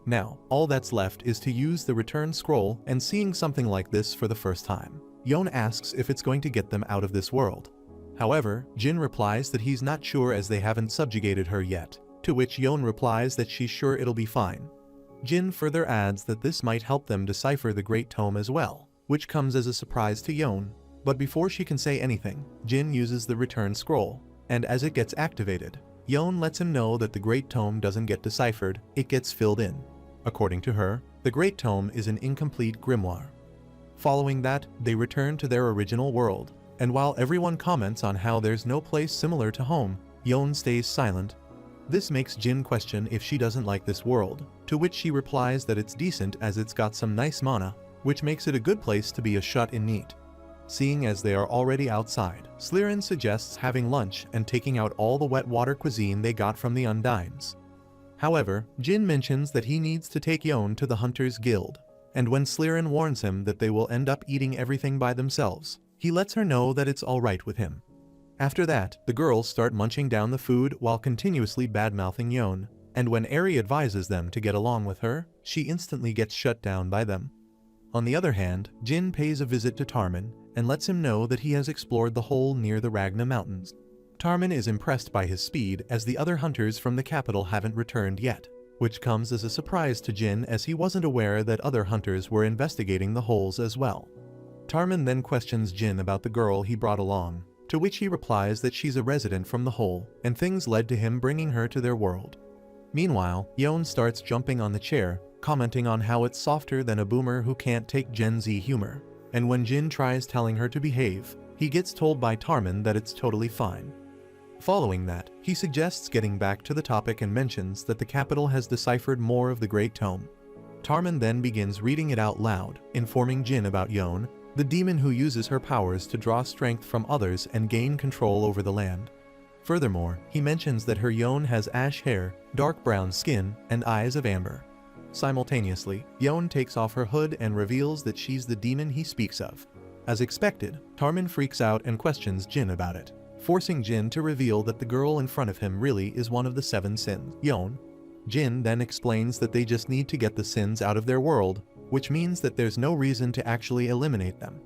Now, all that's left is to use the return scroll, and seeing something like this for the first time, Yon asks if it's going to get them out of this world. However, Jin replies that he's not sure as they haven't subjugated her yet, to which Yon replies that she's sure it'll be fine. Jin further adds that this might help them decipher the Great Tome as well, which comes as a surprise to Yon, but before she can say anything, Jin uses the return scroll, and as it gets activated, Yon lets him know that the Great Tome doesn't get deciphered, it gets filled in. According to her, the Great Tome is an incomplete grimoire. Following that, they return to their original world, and while everyone comments on how there's no place similar to home, Yon stays silent. This makes Jin question if she doesn't like this world, to which she replies that it's decent as it's got some nice mana, which makes it a good place to be a shut-in neat. Seeing as they are already outside, Slirin suggests having lunch and taking out all the wet water cuisine they got from the Undines. However, Jin mentions that he needs to take Yon to the Hunters Guild, and when Slirin warns him that they will end up eating everything by themselves, he lets her know that it's alright with him. After that, the girls start munching down the food while continuously bad-mouthing Yon, and when Eri advises them to get along with her, she instantly gets shut down by them. On the other hand, Jin pays a visit to Tarmin and lets him know that he has explored the hole near the Ragna Mountains. Tarmin is impressed by his speed as the other hunters from the capital haven't returned yet, which comes as a surprise to Jin as he wasn't aware that other hunters were investigating the holes as well. Tarmin then questions Jin about the girl he brought along, to which he replies that she's a resident from the hole, and things led to him bringing her to their world. Meanwhile, Yon starts jumping on the chair, commenting on how it's softer than a boomer who can't take Gen Z humor, and when Jin tries telling her to behave, he gets told by Tarmin that it's totally fine. Following that, he suggests getting back to the topic and mentions that the capital has deciphered more of the Great Tome. Tarmin then begins reading it out loud, informing Jin about Yon, the demon who uses her powers to draw strength from others and gain control over the land. Furthermore, he mentions that her Yon has ash hair, dark brown skin, and eyes of amber. Simultaneously, Yon takes off her hood and reveals that she's the demon he speaks of. As expected, Tarmin freaks out and questions Jin about it, forcing Jin to reveal that the girl in front of him really is one of the 7 sins. Jin then explains that they just need to get the sins out of their world, which means that there's no reason to actually eliminate them.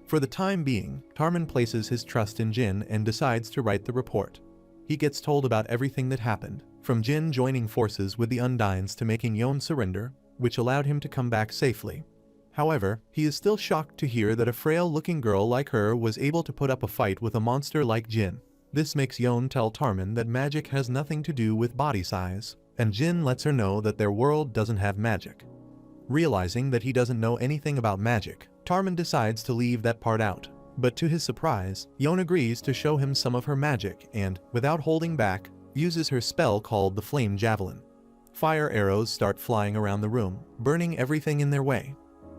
For the time being, Tarmin places his trust in Jin and decides to write the report. He gets told about everything that happened, from Jin joining forces with the Undines to making Yon surrender, which allowed him to come back safely. However, he is still shocked to hear that a frail-looking girl like her was able to put up a fight with a monster like Jin. This makes Yon tell Tarmin that magic has nothing to do with body size, and Jin lets her know that their world doesn't have magic. Realizing that he doesn't know anything about magic, Tarmin decides to leave that part out. But to his surprise, Yon agrees to show him some of her magic and, without holding back, uses her spell called the Flame Javelin. Fire arrows start flying around the room, burning everything in their way.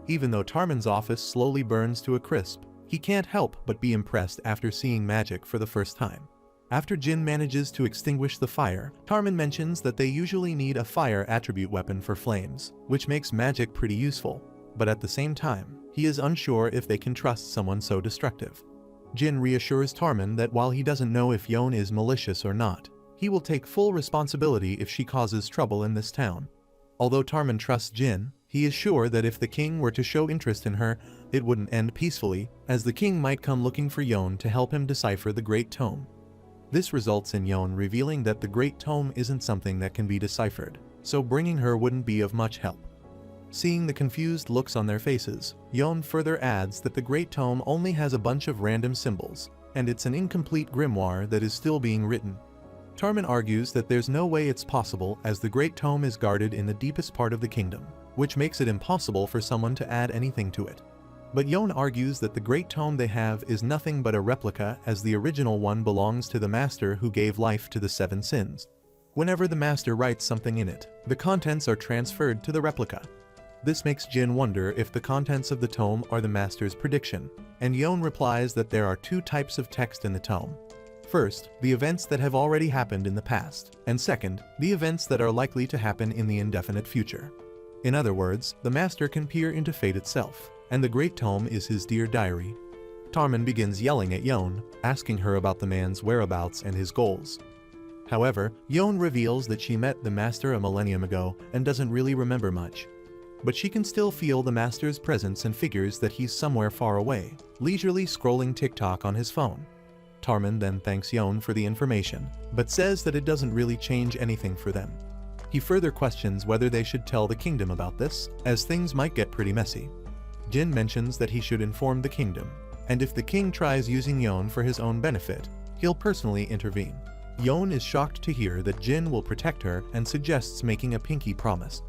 Even though Tarmin's office slowly burns to a crisp, he can't help but be impressed after seeing magic for the first time. After Jin manages to extinguish the fire, Tarmin mentions that they usually need a fire attribute weapon for flames, which makes magic pretty useful, but at the same time, he is unsure if they can trust someone so destructive. Jin reassures Tarmin that while he doesn't know if Yon is malicious or not, he will take full responsibility if she causes trouble in this town. Although Tarmin trusts Jin, he is sure that if the king were to show interest in her, it wouldn't end peacefully, as the king might come looking for Yon to help him decipher the Great Tome. This results in Yon revealing that the Great Tome isn't something that can be deciphered, so bringing her wouldn't be of much help. Seeing the confused looks on their faces, Yon further adds that the Great Tome only has a bunch of random symbols, and it's an incomplete grimoire that is still being written. Tarmin argues that there's no way it's possible as the Great Tome is guarded in the deepest part of the kingdom, which makes it impossible for someone to add anything to it. But Yon argues that the Great Tome they have is nothing but a replica, as the original one belongs to the master who gave life to the 7 sins. Whenever the master writes something in it, the contents are transferred to the replica. This makes Jin wonder if the contents of the tome are the master's prediction, and Yon replies that there are 2 types of text in the tome. First, the events that have already happened in the past, and second, the events that are likely to happen in the indefinite future. In other words, the master can peer into fate itself, and the Great Tome is his dear diary. Tarmin begins yelling at Yon, asking her about the man's whereabouts and his goals. However, Yon reveals that she met the master a millennium ago and doesn't really remember much. But she can still feel the master's presence and figures that he's somewhere far away, leisurely scrolling TikTok on his phone. Tarmin then thanks Yon for the information, but says that it doesn't really change anything for them. He further questions whether they should tell the kingdom about this, as things might get pretty messy. Jin mentions that he should inform the kingdom, and if the king tries using Yon for his own benefit, he'll personally intervene. Yon is shocked to hear that Jin will protect her and suggests making a pinky promise.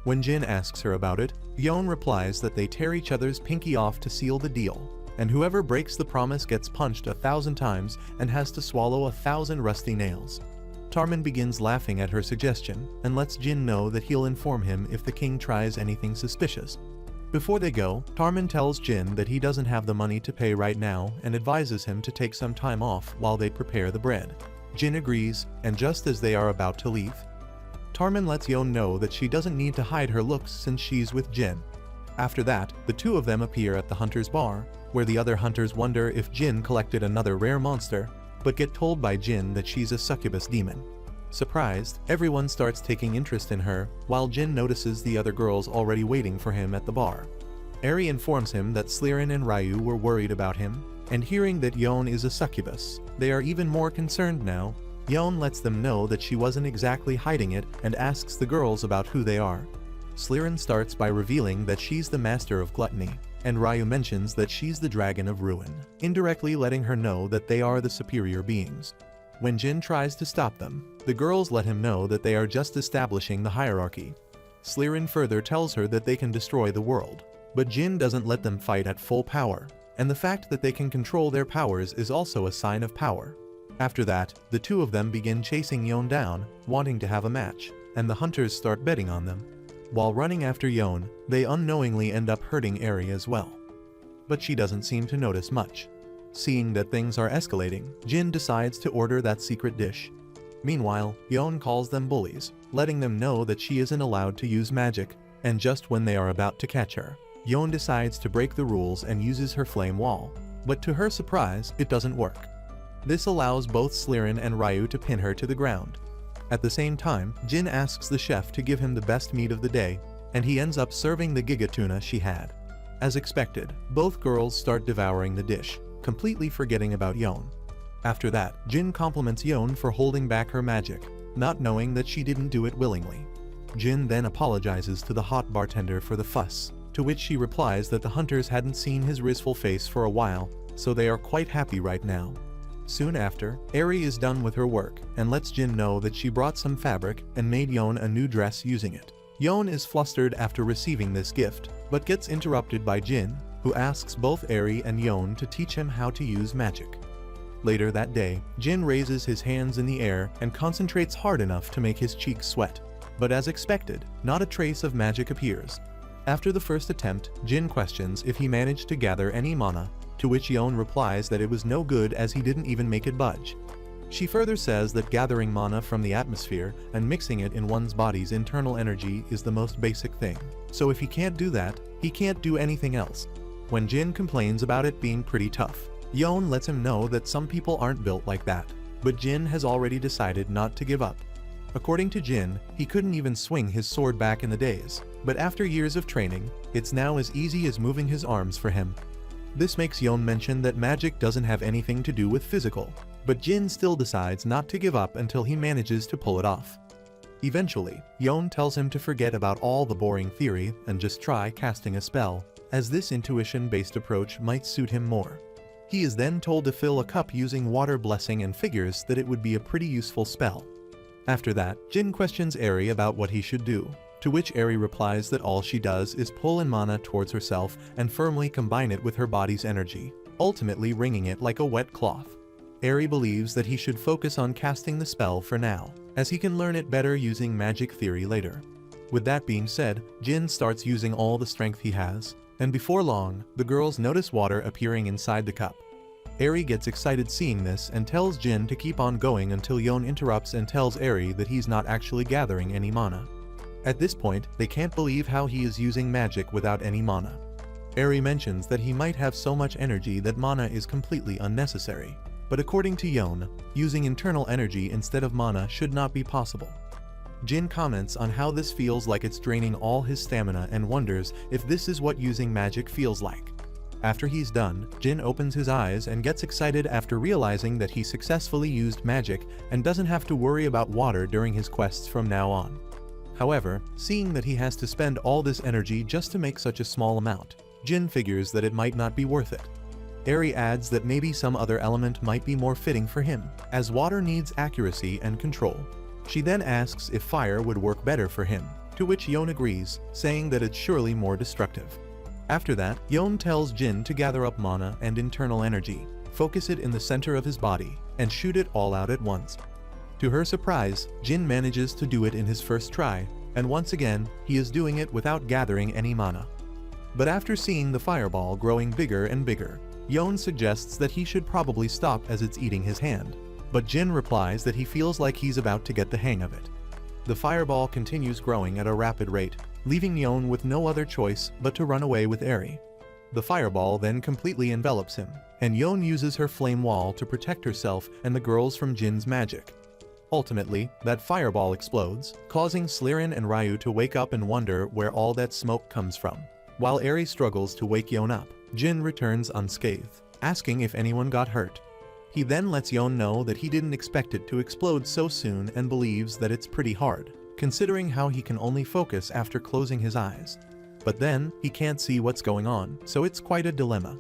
When Jin asks her about it, Yon replies that they tear each other's pinky off to seal the deal, and whoever breaks the promise gets punched 1,000 times and has to swallow 1,000 rusty nails. Tarmin begins laughing at her suggestion and lets Jin know that he'll inform him if the king tries anything suspicious. Before they go, Tarmin tells Jin that he doesn't have the money to pay right now and advises him to take some time off while they prepare the bread. Jin agrees, and just as they are about to leave, Tarmin lets Yon know that she doesn't need to hide her looks since she's with Jin. After that, the 2 of them appear at the hunter's bar, where the other hunters wonder if Jin collected another rare monster, but get told by Jin that she's a succubus demon. Surprised, everyone starts taking interest in her, while Jin notices the other girls already waiting for him at the bar. Eri informs him that Slirin and Ryu were worried about him, and hearing that Yon is a succubus, they are even more concerned now. Yon lets them know that she wasn't exactly hiding it and asks the girls about who they are. Slirin starts by revealing that she's the master of gluttony, and Ryu mentions that she's the dragon of ruin, indirectly letting her know that they are the superior beings. When Jin tries to stop them, the girls let him know that they are just establishing the hierarchy. Slirin further tells her that they can destroy the world, but Jin doesn't let them fight at full power, and the fact that they can control their powers is also a sign of power. After that, the 2 of them begin chasing Yon down, wanting to have a match, and the hunters start betting on them. While running after Yon, they unknowingly end up hurting Eri as well. But she doesn't seem to notice much. Seeing that things are escalating, Jin decides to order that secret dish. Meanwhile, Yeon calls them bullies, letting them know that she isn't allowed to use magic, and just when they are about to catch her, Yeon decides to break the rules and uses her flame wall. But to her surprise, it doesn't work. This allows both Slirin and Ryu to pin her to the ground. At the same time, Jin asks the chef to give him the best meat of the day, and he ends up serving the giga tuna she had. As expected, both girls start devouring the dish, completely forgetting about Yeon. After that, Jin compliments Yeon for holding back her magic, not knowing that she didn't do it willingly. Jin then apologizes to the hot bartender for the fuss, to which she replies that the hunters hadn't seen his wistful face for a while, so they are quite happy right now. Soon after, Eri is done with her work and lets Jin know that she brought some fabric and made Yeon a new dress using it. Yeon is flustered after receiving this gift, but gets interrupted by Jin, who asks both Eri and Yeon to teach him how to use magic. Later that day, Jin raises his hands in the air and concentrates hard enough to make his cheeks sweat. But as expected, not a trace of magic appears. After the first attempt, Jin questions if he managed to gather any mana, to which Yeon replies that it was no good as he didn't even make it budge. She further says that gathering mana from the atmosphere and mixing it in one's body's internal energy is the most basic thing. So if he can't do that, he can't do anything else. When Jin complains about it being pretty tough, Yeon lets him know that some people aren't built like that, but Jin has already decided not to give up. According to Jin, he couldn't even swing his sword back in the days, but after years of training, it's now as easy as moving his arms for him. This makes Yeon mention that magic doesn't have anything to do with physical, but Jin still decides not to give up until he manages to pull it off. Eventually, Yeon tells him to forget about all the boring theory and just try casting a spell, as this intuition-based approach might suit him more. He is then told to fill a cup using water blessing and figures that it would be a pretty useful spell. After that, Jin questions Eri about what he should do, to which Eri replies that all she does is pull in mana towards herself and firmly combine it with her body's energy, ultimately wringing it like a wet cloth. Eri believes that he should focus on casting the spell for now, as he can learn it better using magic theory later. With that being said, Jin starts using all the strength he has, and before long, the girls notice water appearing inside the cup. Eri gets excited seeing this and tells Jin to keep on going until Yeon interrupts and tells Eri that he's not actually gathering any mana. At this point, they can't believe how he is using magic without any mana. Eri mentions that he might have so much energy that mana is completely unnecessary, but according to Yeon, using internal energy instead of mana should not be possible. Jin comments on how this feels like it's draining all his stamina and wonders if this is what using magic feels like. After he's done, Jin opens his eyes and gets excited after realizing that he successfully used magic and doesn't have to worry about water during his quests from now on. However, seeing that he has to spend all this energy just to make such a small amount, Jin figures that it might not be worth it. Eri adds that maybe some other element might be more fitting for him, as water needs accuracy and control. She then asks if fire would work better for him, to which Yeon agrees, saying that it's surely more destructive. After that, Yeon tells Jin to gather up mana and internal energy, focus it in the center of his body, and shoot it all out at once. To her surprise, Jin manages to do it in his first try, and once again, he is doing it without gathering any mana. But after seeing the fireball growing bigger and bigger, Yeon suggests that he should probably stop as it's eating his hand, but Jin replies that he feels like he's about to get the hang of it. The fireball continues growing at a rapid rate, leaving Yeon with no other choice but to run away with Eri. The fireball then completely envelops him, and Yeon uses her flame wall to protect herself and the girls from Jin's magic. Ultimately, that fireball explodes, causing Slirin and Ryu to wake up and wonder where all that smoke comes from. While Eri struggles to wake Yeon up, Jin returns unscathed, asking if anyone got hurt. He then lets Yeon know that he didn't expect it to explode so soon and believes that it's pretty hard, considering how he can only focus after closing his eyes. But then, he can't see what's going on, so it's quite a dilemma.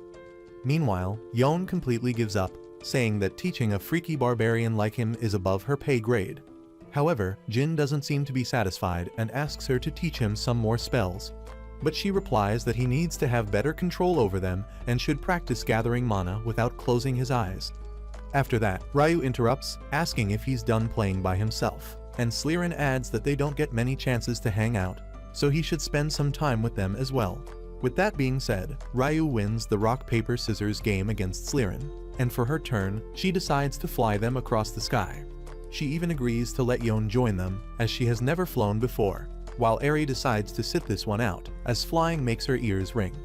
Meanwhile, Yeon completely gives up, saying that teaching a freaky barbarian like him is above her pay grade. However, Jin doesn't seem to be satisfied and asks her to teach him some more spells. But she replies that he needs to have better control over them and should practice gathering mana without closing his eyes. After that, Ryu interrupts, asking if he's done playing by himself, and Slirin adds that they don't get many chances to hang out, so he should spend some time with them as well. With that being said, Ryu wins the rock-paper-scissors game against Slirin. and for her turn, she decides to fly them across the sky. She even agrees to let Yon join them, as she has never flown before, while Eri decides to sit this one out, as flying makes her ears ring.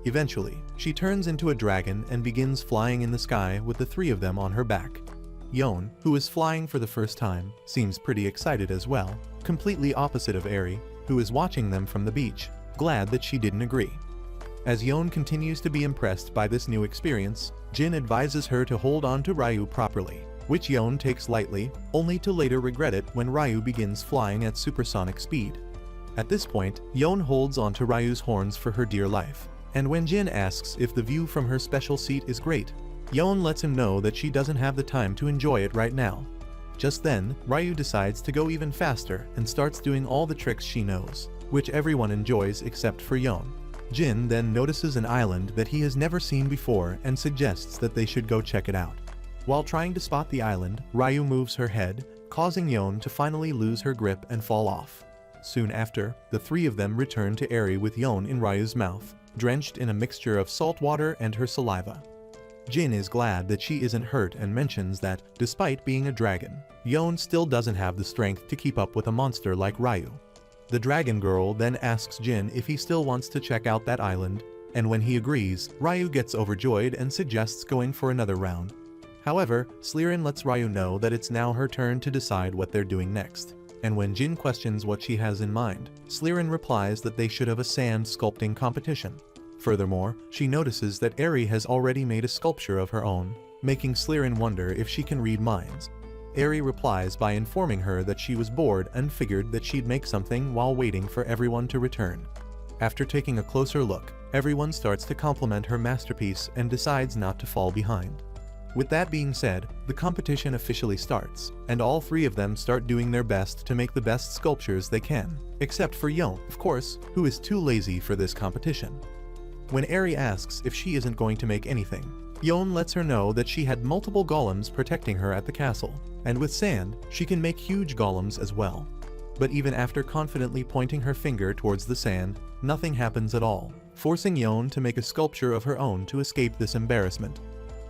Eventually, she turns into a dragon and begins flying in the sky with the three of them on her back. Yon, who is flying for the first time, seems pretty excited as well, completely opposite of Eri, who is watching them from the beach, glad that she didn't agree. As Yon continues to be impressed by this new experience, Jin advises her to hold on to Ryu properly, which Yon takes lightly, only to later regret it when Ryu begins flying at supersonic speed. At this point, Yon holds onto Ryu's horns for her dear life, and when Jin asks if the view from her special seat is great, Yon lets him know that she doesn't have the time to enjoy it right now. Just then, Ryu decides to go even faster and starts doing all the tricks she knows, which everyone enjoys except for Yon. Jin then notices an island that he has never seen before and suggests that they should go check it out. While trying to spot the island, Ryu moves her head, causing Yon to finally lose her grip and fall off. Soon after, the three of them return to Eri with Yon in Ryu's mouth, drenched in a mixture of salt water and her saliva. Jin is glad that she isn't hurt and mentions that, despite being a dragon, Yon still doesn't have the strength to keep up with a monster like Ryu. The dragon girl then asks Jin if he still wants to check out that island, and when he agrees, Ryu gets overjoyed and suggests going for another round. However, Slirin lets Ryu know that it's now her turn to decide what they're doing next, and when Jin questions what she has in mind, Slirin replies that they should have a sand sculpting competition. Furthermore, she notices that Eri has already made a sculpture of her own, making Slirin wonder if she can read minds. Eri replies by informing her that she was bored and figured that she'd make something while waiting for everyone to return. After taking a closer look, everyone starts to compliment her masterpiece and decides not to fall behind. With that being said, the competition officially starts, and all three of them start doing their best to make the best sculptures they can, except for Yon, of course, who is too lazy for this competition. When Eri asks if she isn't going to make anything, Yon lets her know that she had multiple golems protecting her at the castle, and with sand, she can make huge golems as well. But even after confidently pointing her finger towards the sand, nothing happens at all, forcing Yon to make a sculpture of her own to escape this embarrassment.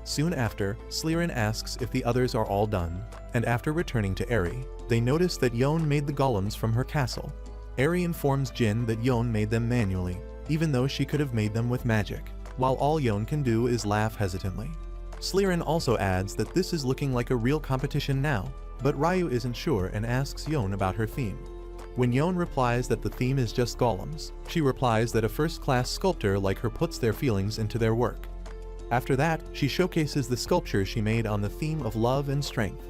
Soon after, Slirin asks if the others are all done, and after returning to Eri, they notice that Yon made the golems from her castle. Eri informs Jin that Yon made them manually, even though she could have made them with magic, while all Yon can do is laugh hesitantly. Slirin also adds that this is looking like a real competition now, but Ryu isn't sure and asks Yon about her theme. When Yon replies that the theme is just golems, she replies that a first-class sculptor like her puts their feelings into their work. After that, she showcases the sculpture she made on the theme of love and strength.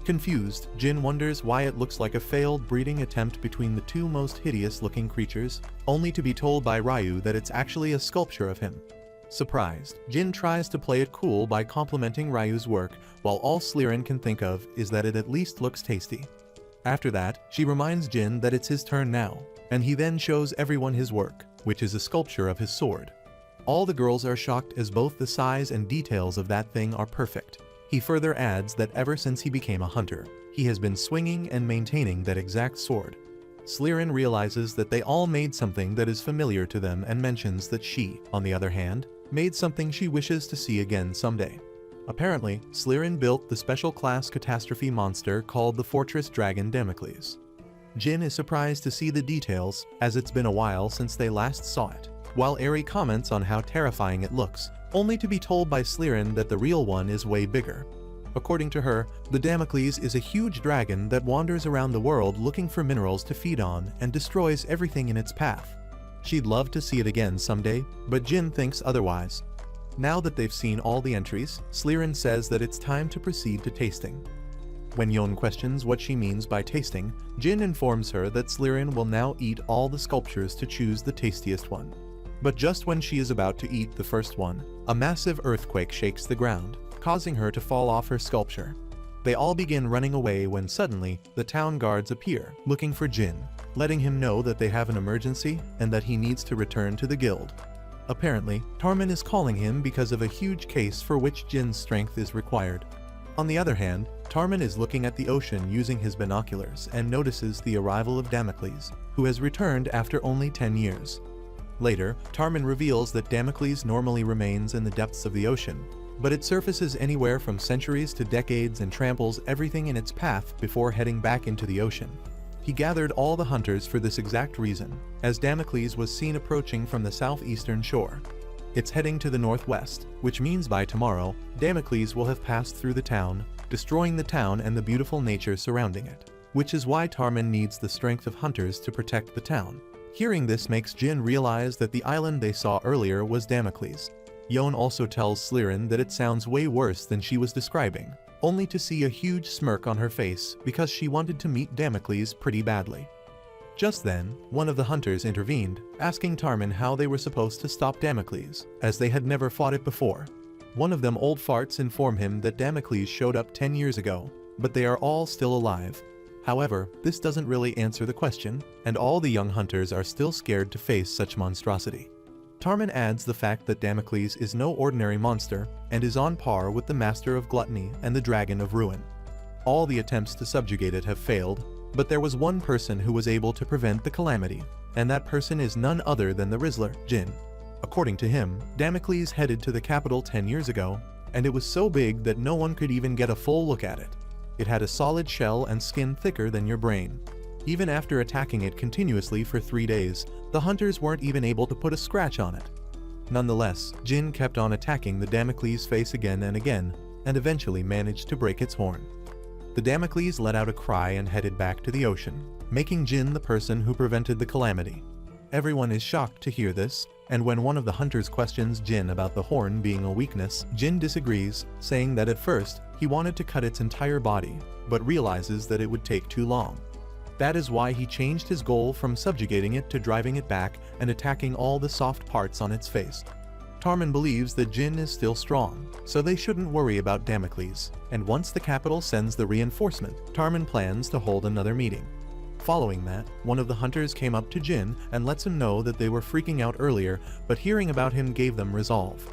Confused, Jin wonders why it looks like a failed breeding attempt between the two most hideous-looking creatures, only to be told by Ryu that it's actually a sculpture of him. Surprised, Jin tries to play it cool by complimenting Ryu's work, while all Slirin can think of is that it at least looks tasty. After that, she reminds Jin that it's his turn now, and he then shows everyone his work, which is a sculpture of his sword. All the girls are shocked as both the size and details of that thing are perfect. He further adds that ever since he became a hunter, he has been swinging and maintaining that exact sword. Slirin realizes that they all made something that is familiar to them and mentions that she, on the other hand, made something she wishes to see again someday. Apparently, Slirin built the special class catastrophe monster called the Fortress Dragon Damocles. Jin is surprised to see the details, as it's been a while since they last saw it, while Eri comments on how terrifying it looks, only to be told by Slirin that the real one is way bigger. According to her, the Damocles is a huge dragon that wanders around the world looking for minerals to feed on and destroys everything in its path. She'd love to see it again someday, but Jin thinks otherwise. Now that they've seen all the entries, Slirin says that it's time to proceed to tasting. When Yon questions what she means by tasting, Jin informs her that Slirin will now eat all the sculptures to choose the tastiest one. But just when she is about to eat the first one, a massive earthquake shakes the ground, causing her to fall off her sculpture. They all begin running away when suddenly, the town guards appear, looking for Jin, letting him know that they have an emergency and that he needs to return to the guild. Apparently, Tarman is calling him because of a huge case for which Jin's strength is required. On the other hand, Tarman is looking at the ocean using his binoculars and notices the arrival of Damocles, who has returned after only 10 years. Later, Tarman reveals that Damocles normally remains in the depths of the ocean, but it surfaces anywhere from centuries to decades and tramples everything in its path before heading back into the ocean. He gathered all the hunters for this exact reason, as Damocles was seen approaching from the southeastern shore. It's heading to the northwest, which means by tomorrow, Damocles will have passed through the town, destroying the town and the beautiful nature surrounding it, which is why Tarman needs the strength of hunters to protect the town. Hearing this makes Jin realize that the island they saw earlier was Damocles. Yon also tells Slirin that it sounds way worse than she was describing, only to see a huge smirk on her face because she wanted to meet Damocles pretty badly. Just then, one of the hunters intervened, asking Tarman how they were supposed to stop Damocles, as they had never fought it before. One of them old farts inform him that Damocles showed up 10 years ago, but they are all still alive. However, this doesn't really answer the question, and all the young hunters are still scared to face such monstrosity. Tarman adds the fact that Damocles is no ordinary monster and is on par with the Master of Gluttony and the Dragon of Ruin. All the attempts to subjugate it have failed, but there was one person who was able to prevent the calamity, and that person is none other than the Rizzler, Jin. According to him, Damocles headed to the capital 10 years ago, and it was so big that no one could even get a full look at it. It had a solid shell and skin thicker than your brain. Even after attacking it continuously for 3 days, the hunters weren't even able to put a scratch on it. Nonetheless, Jin kept on attacking the Damocles face again and again, and eventually managed to break its horn. The Damocles let out a cry and headed back to the ocean, making Jin the person who prevented the calamity. Everyone is shocked to hear this, and when one of the hunters questions Jin about the horn being a weakness, Jin disagrees, saying that at first, he wanted to cut its entire body, but realizes that it would take too long. That is why he changed his goal from subjugating it to driving it back and attacking all the soft parts on its face. Tarman believes that Jin is still strong, so they shouldn't worry about Damocles, and once the capital sends the reinforcement, Tarman plans to hold another meeting. Following that, one of the hunters came up to Jin and lets him know that they were freaking out earlier, but hearing about him gave them resolve.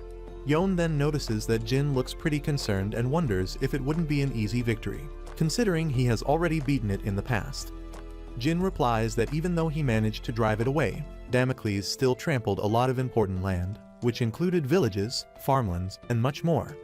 Yon then notices that Jin looks pretty concerned and wonders if it wouldn't be an easy victory, considering he has already beaten it in the past. Jin replies that even though he managed to drive it away, Damocles still trampled a lot of important land, which included villages, farmlands, and much more.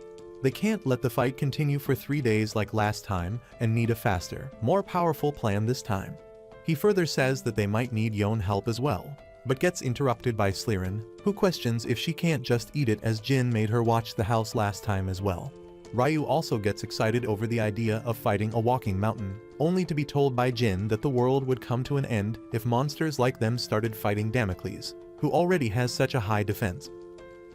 They can't let the fight continue for 3 days like last time and need a faster, more powerful plan this time. He further says that they might need Yon help as well, but gets interrupted by Slirin, who questions if she can't just eat it as Jin made her watch the house last time as well. Ryu also gets excited over the idea of fighting a walking mountain, only to be told by Jin that the world would come to an end if monsters like them started fighting Damocles, who already has such a high defense.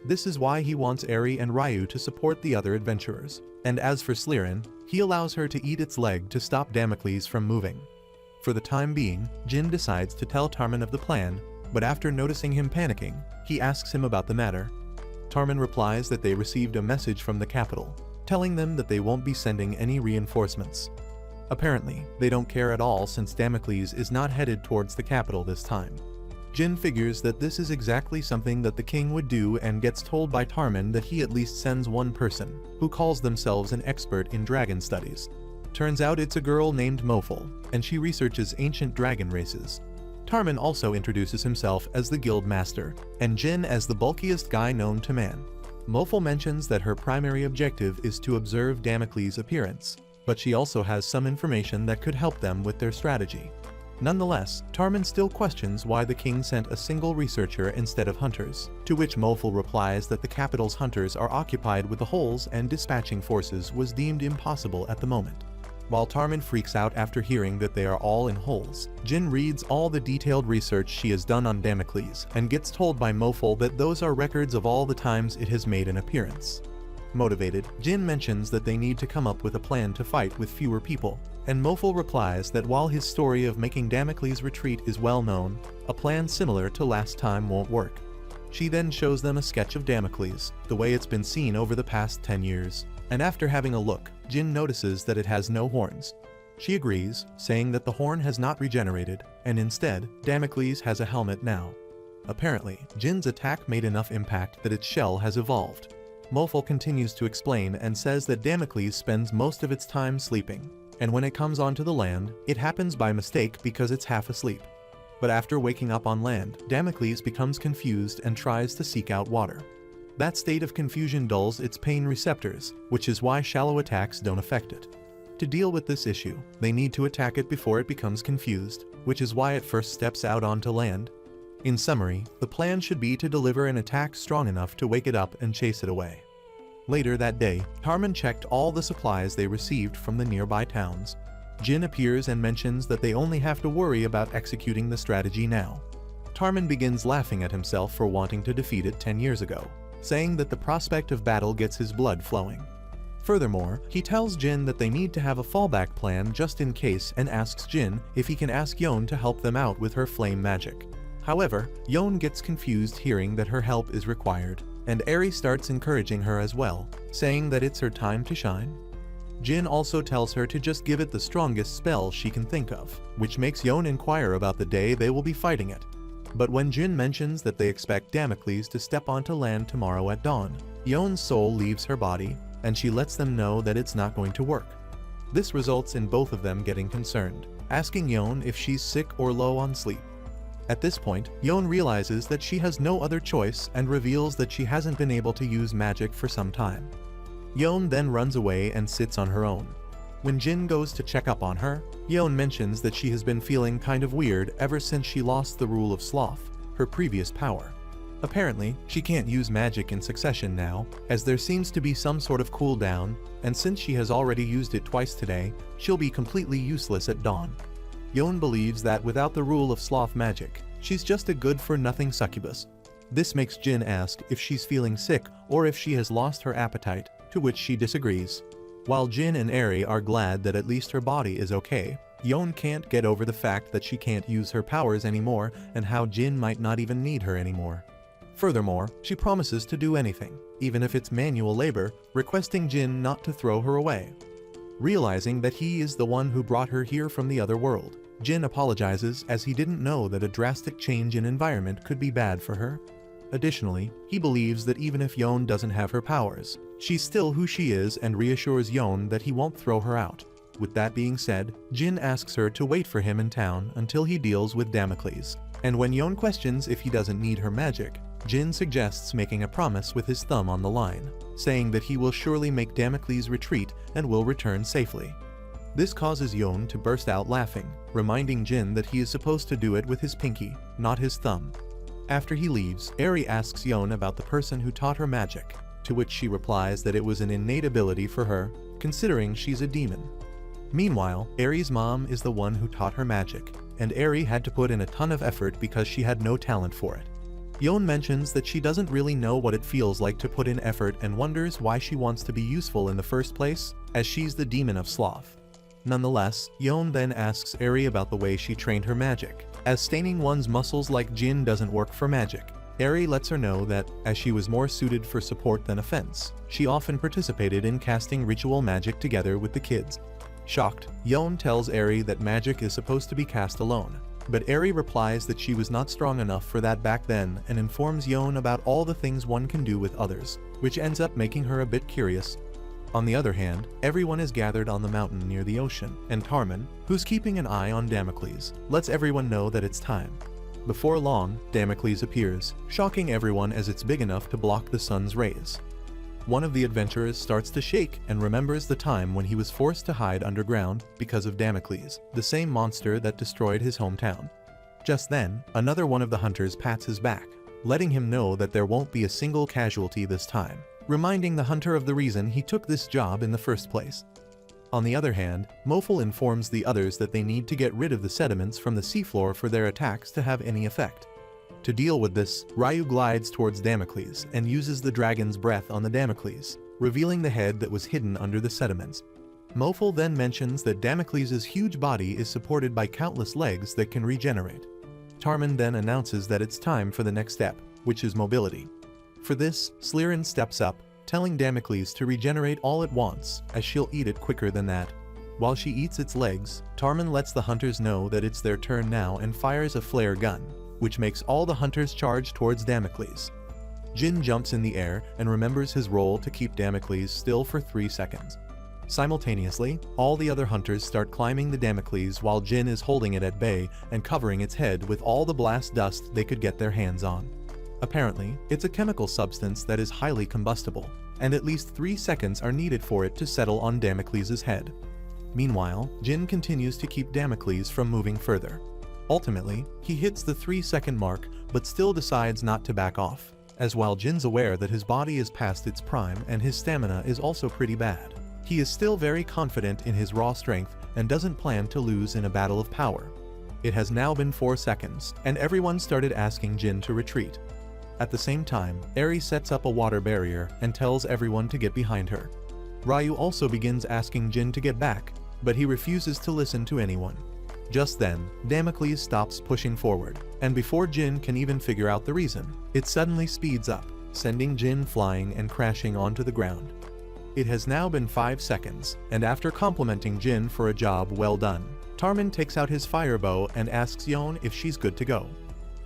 This is why he wants Eri and Ryu to support the other adventurers, and as for Slirin, he allows her to eat its leg to stop Damocles from moving. For the time being, Jin decides to tell Tarman of the plan, but after noticing him panicking, he asks him about the matter. Tarman replies that they received a message from the capital, telling them that they won't be sending any reinforcements. Apparently, they don't care at all since Damocles is not headed towards the capital this time. Jin figures that this is exactly something that the king would do and gets told by Tarman that he at least sends one person, who calls themselves an expert in dragon studies. Turns out it's a girl named Moful, and she researches ancient dragon races. Tarman also introduces himself as the guild master, and Jin as the bulkiest guy known to man. Moful mentions that her primary objective is to observe Damocles' appearance, but she also has some information that could help them with their strategy. Nonetheless, Tarman still questions why the king sent a single researcher instead of hunters, to which Moful replies that the capital's hunters are occupied with the holes and dispatching forces was deemed impossible at the moment. While Tarman freaks out after hearing that they are all in holes, Jin reads all the detailed research she has done on Damocles and gets told by Moful that those are records of all the times it has made an appearance. Motivated, Jin mentions that they need to come up with a plan to fight with fewer people, and Moful replies that while his story of making Damocles retreat is well known, a plan similar to last time won't work. She then shows them a sketch of Damocles, the way it's been seen over the past 10 years, and after having a look, Jin notices that it has no horns. She agrees, saying that the horn has not regenerated, and instead, Damocles has a helmet now. Apparently, Jin's attack made enough impact that its shell has evolved. Moful continues to explain and says that Damocles spends most of its time sleeping, and when it comes onto the land, it happens by mistake because it's half asleep. But after waking up on land, Damocles becomes confused and tries to seek out water. That state of confusion dulls its pain receptors, which is why shallow attacks don't affect it. To deal with this issue, they need to attack it before it becomes confused, which is why it first steps out onto land. In summary, the plan should be to deliver an attack strong enough to wake it up and chase it away. Later that day, Tarman checked all the supplies they received from the nearby towns. Jin appears and mentions that they only have to worry about executing the strategy now. Tarman begins laughing at himself for wanting to defeat it 10 years ago, saying that the prospect of battle gets his blood flowing. Furthermore, he tells Jin that they need to have a fallback plan just in case and asks Jin if he can ask Yon to help them out with her flame magic. However, Yon gets confused hearing that her help is required, and Eri starts encouraging her as well, saying that it's her time to shine. Jin also tells her to just give it the strongest spell she can think of, which makes Yon inquire about the day they will be fighting it. But when Jin mentions that they expect Damocles to step onto land tomorrow at dawn, Yon's soul leaves her body, and she lets them know that it's not going to work. This results in both of them getting concerned, asking Yon if she's sick or low on sleep. At this point, Yon realizes that she has no other choice and reveals that she hasn't been able to use magic for some time. Yon then runs away and sits on her own. When Jin goes to check up on her, Yon mentions that she has been feeling kind of weird ever since she lost the rule of sloth, her previous power. Apparently, she can't use magic in succession now, as there seems to be some sort of cooldown, and since she has already used it twice today, she'll be completely useless at dawn. Yon believes that without the rule of sloth magic, she's just a good-for-nothing succubus. This makes Jin ask if she's feeling sick or if she has lost her appetite, to which she disagrees. While Jin and Eri are glad that at least her body is okay, Yon can't get over the fact that she can't use her powers anymore and how Jin might not even need her anymore. Furthermore, she promises to do anything, even if it's manual labor, requesting Jin not to throw her away. Realizing that he is the one who brought her here from the other world, Jin apologizes as he didn't know that a drastic change in environment could be bad for her. Additionally, he believes that even if Yon doesn't have her powers, she's still who she is and reassures Yon that he won't throw her out. With that being said, Jin asks her to wait for him in town until he deals with Damocles. And when Yon questions if he doesn't need her magic, Jin suggests making a promise with his thumb on the line, saying that he will surely make Damocles retreat and will return safely. This causes Yon to burst out laughing, reminding Jin that he is supposed to do it with his pinky, not his thumb. After he leaves, Eri asks Yon about the person who taught her magic, to which she replies that it was an innate ability for her, considering she's a demon. Meanwhile, Eri's mom is the one who taught her magic, and Eri had to put in a ton of effort because she had no talent for it. Yon mentions that she doesn't really know what it feels like to put in effort and wonders why she wants to be useful in the first place, as she's the demon of sloth. Nonetheless, Yon then asks Eri about the way she trained her magic, as staining one's muscles like Jin doesn't work for magic. Eri lets her know that, as she was more suited for support than offense, she often participated in casting ritual magic together with the kids. Shocked, Yon tells Eri that magic is supposed to be cast alone, but Eri replies that she was not strong enough for that back then and informs Yon about all the things one can do with others, which ends up making her a bit curious. On the other hand, everyone is gathered on the mountain near the ocean, and Tarman, who's keeping an eye on Damocles, lets everyone know that it's time. Before long, Damocles appears, shocking everyone as it's big enough to block the sun's rays. One of the adventurers starts to shake and remembers the time when he was forced to hide underground because of Damocles, the same monster that destroyed his hometown. Just then, another one of the hunters pats his back, letting him know that there won't be a single casualty this time, reminding the hunter of the reason he took this job in the first place. On the other hand, Mofel informs the others that they need to get rid of the sediments from the seafloor for their attacks to have any effect. To deal with this, Ryu glides towards Damocles and uses the dragon's breath on the Damocles, revealing the head that was hidden under the sediments. Mofel then mentions that Damocles' huge body is supported by countless legs that can regenerate. Tarman then announces that it's time for the next step, which is mobility. For this, Slirin steps up, telling Damocles to regenerate all at once, as she'll eat it quicker than that. While she eats its legs, Tarman lets the hunters know that it's their turn now and fires a flare gun, which makes all the hunters charge towards Damocles. Jin jumps in the air and remembers his role to keep Damocles still for 3 seconds. Simultaneously, all the other hunters start climbing the Damocles while Jin is holding it at bay and covering its head with all the blast dust they could get their hands on. Apparently, it's a chemical substance that is highly combustible, and at least 3 seconds are needed for it to settle on Damocles' head. Meanwhile, Jin continues to keep Damocles from moving further. Ultimately, he hits the 3-second mark but still decides not to back off, as while Jin's aware that his body is past its prime and his stamina is also pretty bad, he is still very confident in his raw strength and doesn't plan to lose in a battle of power. It has now been 4 seconds, and everyone started asking Jin to retreat. At the same time, Eri sets up a water barrier and tells everyone to get behind her. Ryu also begins asking Jin to get back, but he refuses to listen to anyone. Just then, Damocles stops pushing forward, and before Jin can even figure out the reason, it suddenly speeds up, sending Jin flying and crashing onto the ground. It has now been 5 seconds, and after complimenting Jin for a job well done, Tarman takes out his fire bow and asks Yon if she's good to go.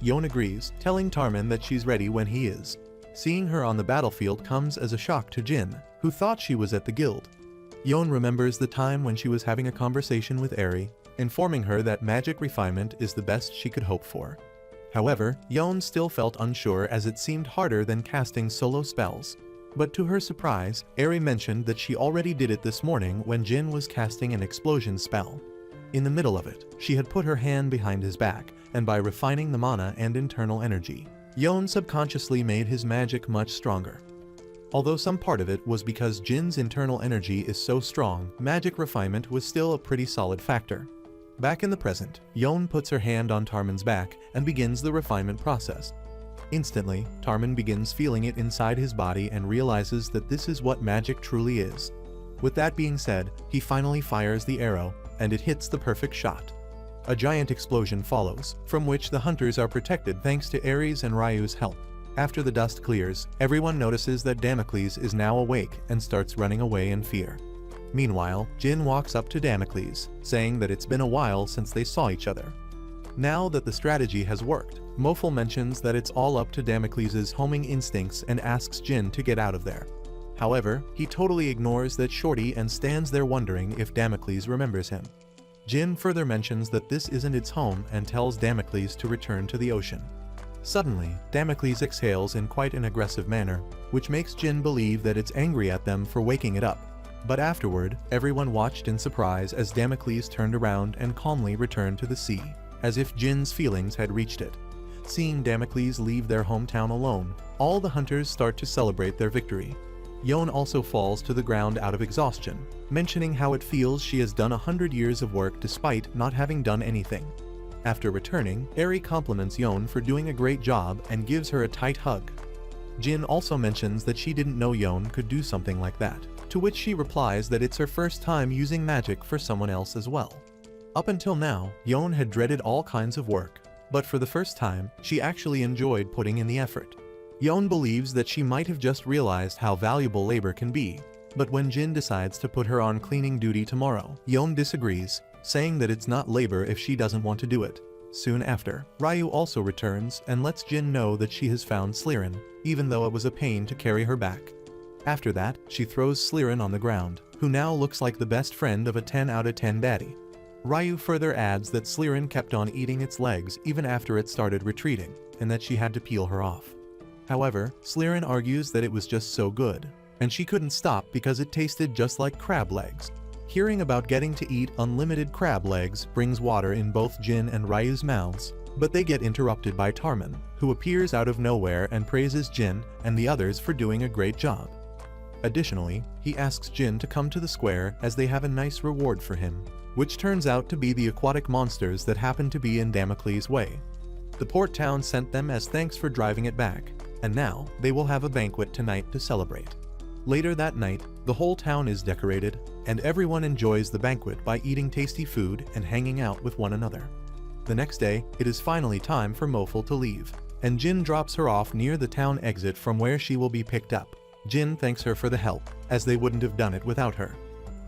Yon agrees, telling Tarman that she's ready when he is. Seeing her on the battlefield comes as a shock to Jin, who thought she was at the guild. Yon remembers the time when she was having a conversation with Eri, informing her that magic refinement is the best she could hope for. However, Yon still felt unsure as it seemed harder than casting solo spells. But to her surprise, Eri mentioned that she already did it this morning when Jin was casting an explosion spell. In the middle of it, she had put her hand behind his back, and by refining the mana and internal energy, Yon subconsciously made his magic much stronger. Although some part of it was because Jin's internal energy is so strong, magic refinement was still a pretty solid factor. Back in the present, Yon puts her hand on Tarman's back and begins the refinement process. Instantly, Tarman begins feeling it inside his body and realizes that this is what magic truly is. With that being said, he finally fires the arrow, and it hits the perfect shot. A giant explosion follows, from which the hunters are protected thanks to Ares and Ryu's help. After the dust clears, everyone notices that Damocles is now awake and starts running away in fear. Meanwhile, Jin walks up to Damocles, saying that it's been a while since they saw each other. Now that the strategy has worked, Moful mentions that it's all up to Damocles' homing instincts and asks Jin to get out of there. However, he totally ignores that shorty and stands there wondering if Damocles remembers him. Jin further mentions that this isn't its home and tells Damocles to return to the ocean. Suddenly, Damocles exhales in quite an aggressive manner, which makes Jin believe that it's angry at them for waking it up. But afterward, everyone watched in surprise as Damocles turned around and calmly returned to the sea, as if Jin's feelings had reached it. Seeing Damocles leave their hometown alone, all the hunters start to celebrate their victory. Yon also falls to the ground out of exhaustion, mentioning how it feels she has done 100 years of work despite not having done anything. After returning, Eri compliments Yon for doing a great job and gives her a tight hug. Jin also mentions that she didn't know Yon could do something like that, to which she replies that it's her first time using magic for someone else as well. Up until now, Yon had dreaded all kinds of work, but for the first time, she actually enjoyed putting in the effort. Yon believes that she might have just realized how valuable labor can be, but when Jin decides to put her on cleaning duty tomorrow, Yon disagrees, saying that it's not labor if she doesn't want to do it. Soon after, Ryu also returns and lets Jin know that she has found Slirin, even though it was a pain to carry her back. After that, she throws Slirin on the ground, who now looks like the best friend of a 10 out of 10 baddie. Ryu further adds that Slirin kept on eating its legs even after it started retreating, and that she had to peel her off. However, Slirin argues that it was just so good, and she couldn't stop because it tasted just like crab legs. Hearing about getting to eat unlimited crab legs brings water in both Jin and Ryu's mouths, but they get interrupted by Tarman, who appears out of nowhere and praises Jin and the others for doing a great job. Additionally, he asks Jin to come to the square as they have a nice reward for him, which turns out to be the aquatic monsters that happen to be in Damocles' way. The port town sent them as thanks for driving it back, and now they will have a banquet tonight to celebrate. Later that night, the whole town is decorated, and everyone enjoys the banquet by eating tasty food and hanging out with one another. The next day, it is finally time for Moful to leave, and Jin drops her off near the town exit from where she will be picked up. Jin thanks her for the help, as they wouldn't have done it without her.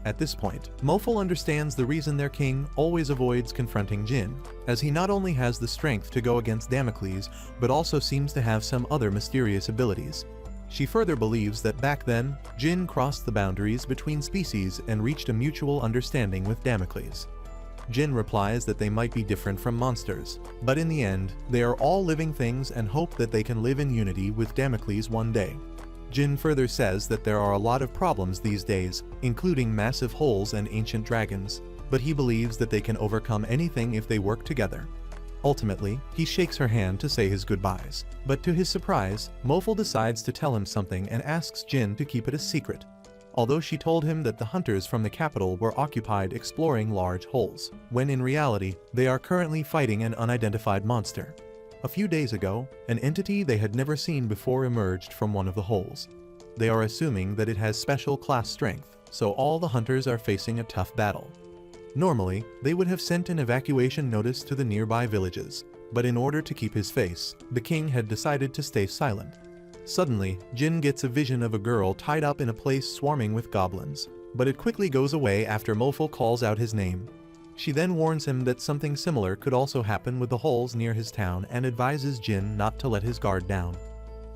At this point, Moful understands the reason their king always avoids confronting Jin, as he not only has the strength to go against Damocles, but also seems to have some other mysterious abilities. She further believes that back then, Jin crossed the boundaries between species and reached a mutual understanding with Damocles. Jin replies that they might be different from monsters, but in the end, they are all living things and hope that they can live in unity with Damocles one day. Jin further says that there are a lot of problems these days, including massive holes and ancient dragons, but he believes that they can overcome anything if they work together. Ultimately, he shakes her hand to say his goodbyes, but to his surprise, Mofel decides to tell him something and asks Jin to keep it a secret. Although she told him that the hunters from the capital were occupied exploring large holes, when in reality, they are currently fighting an unidentified monster. A few days ago, an entity they had never seen before emerged from one of the holes. They are assuming that it has special class strength, so all the hunters are facing a tough battle. Normally, they would have sent an evacuation notice to the nearby villages, but in order to keep his face, the king had decided to stay silent. Suddenly, Jin gets a vision of a girl tied up in a place swarming with goblins, but it quickly goes away after Mofel calls out his name. She then warns him that something similar could also happen with the holes near his town and advises Jin not to let his guard down.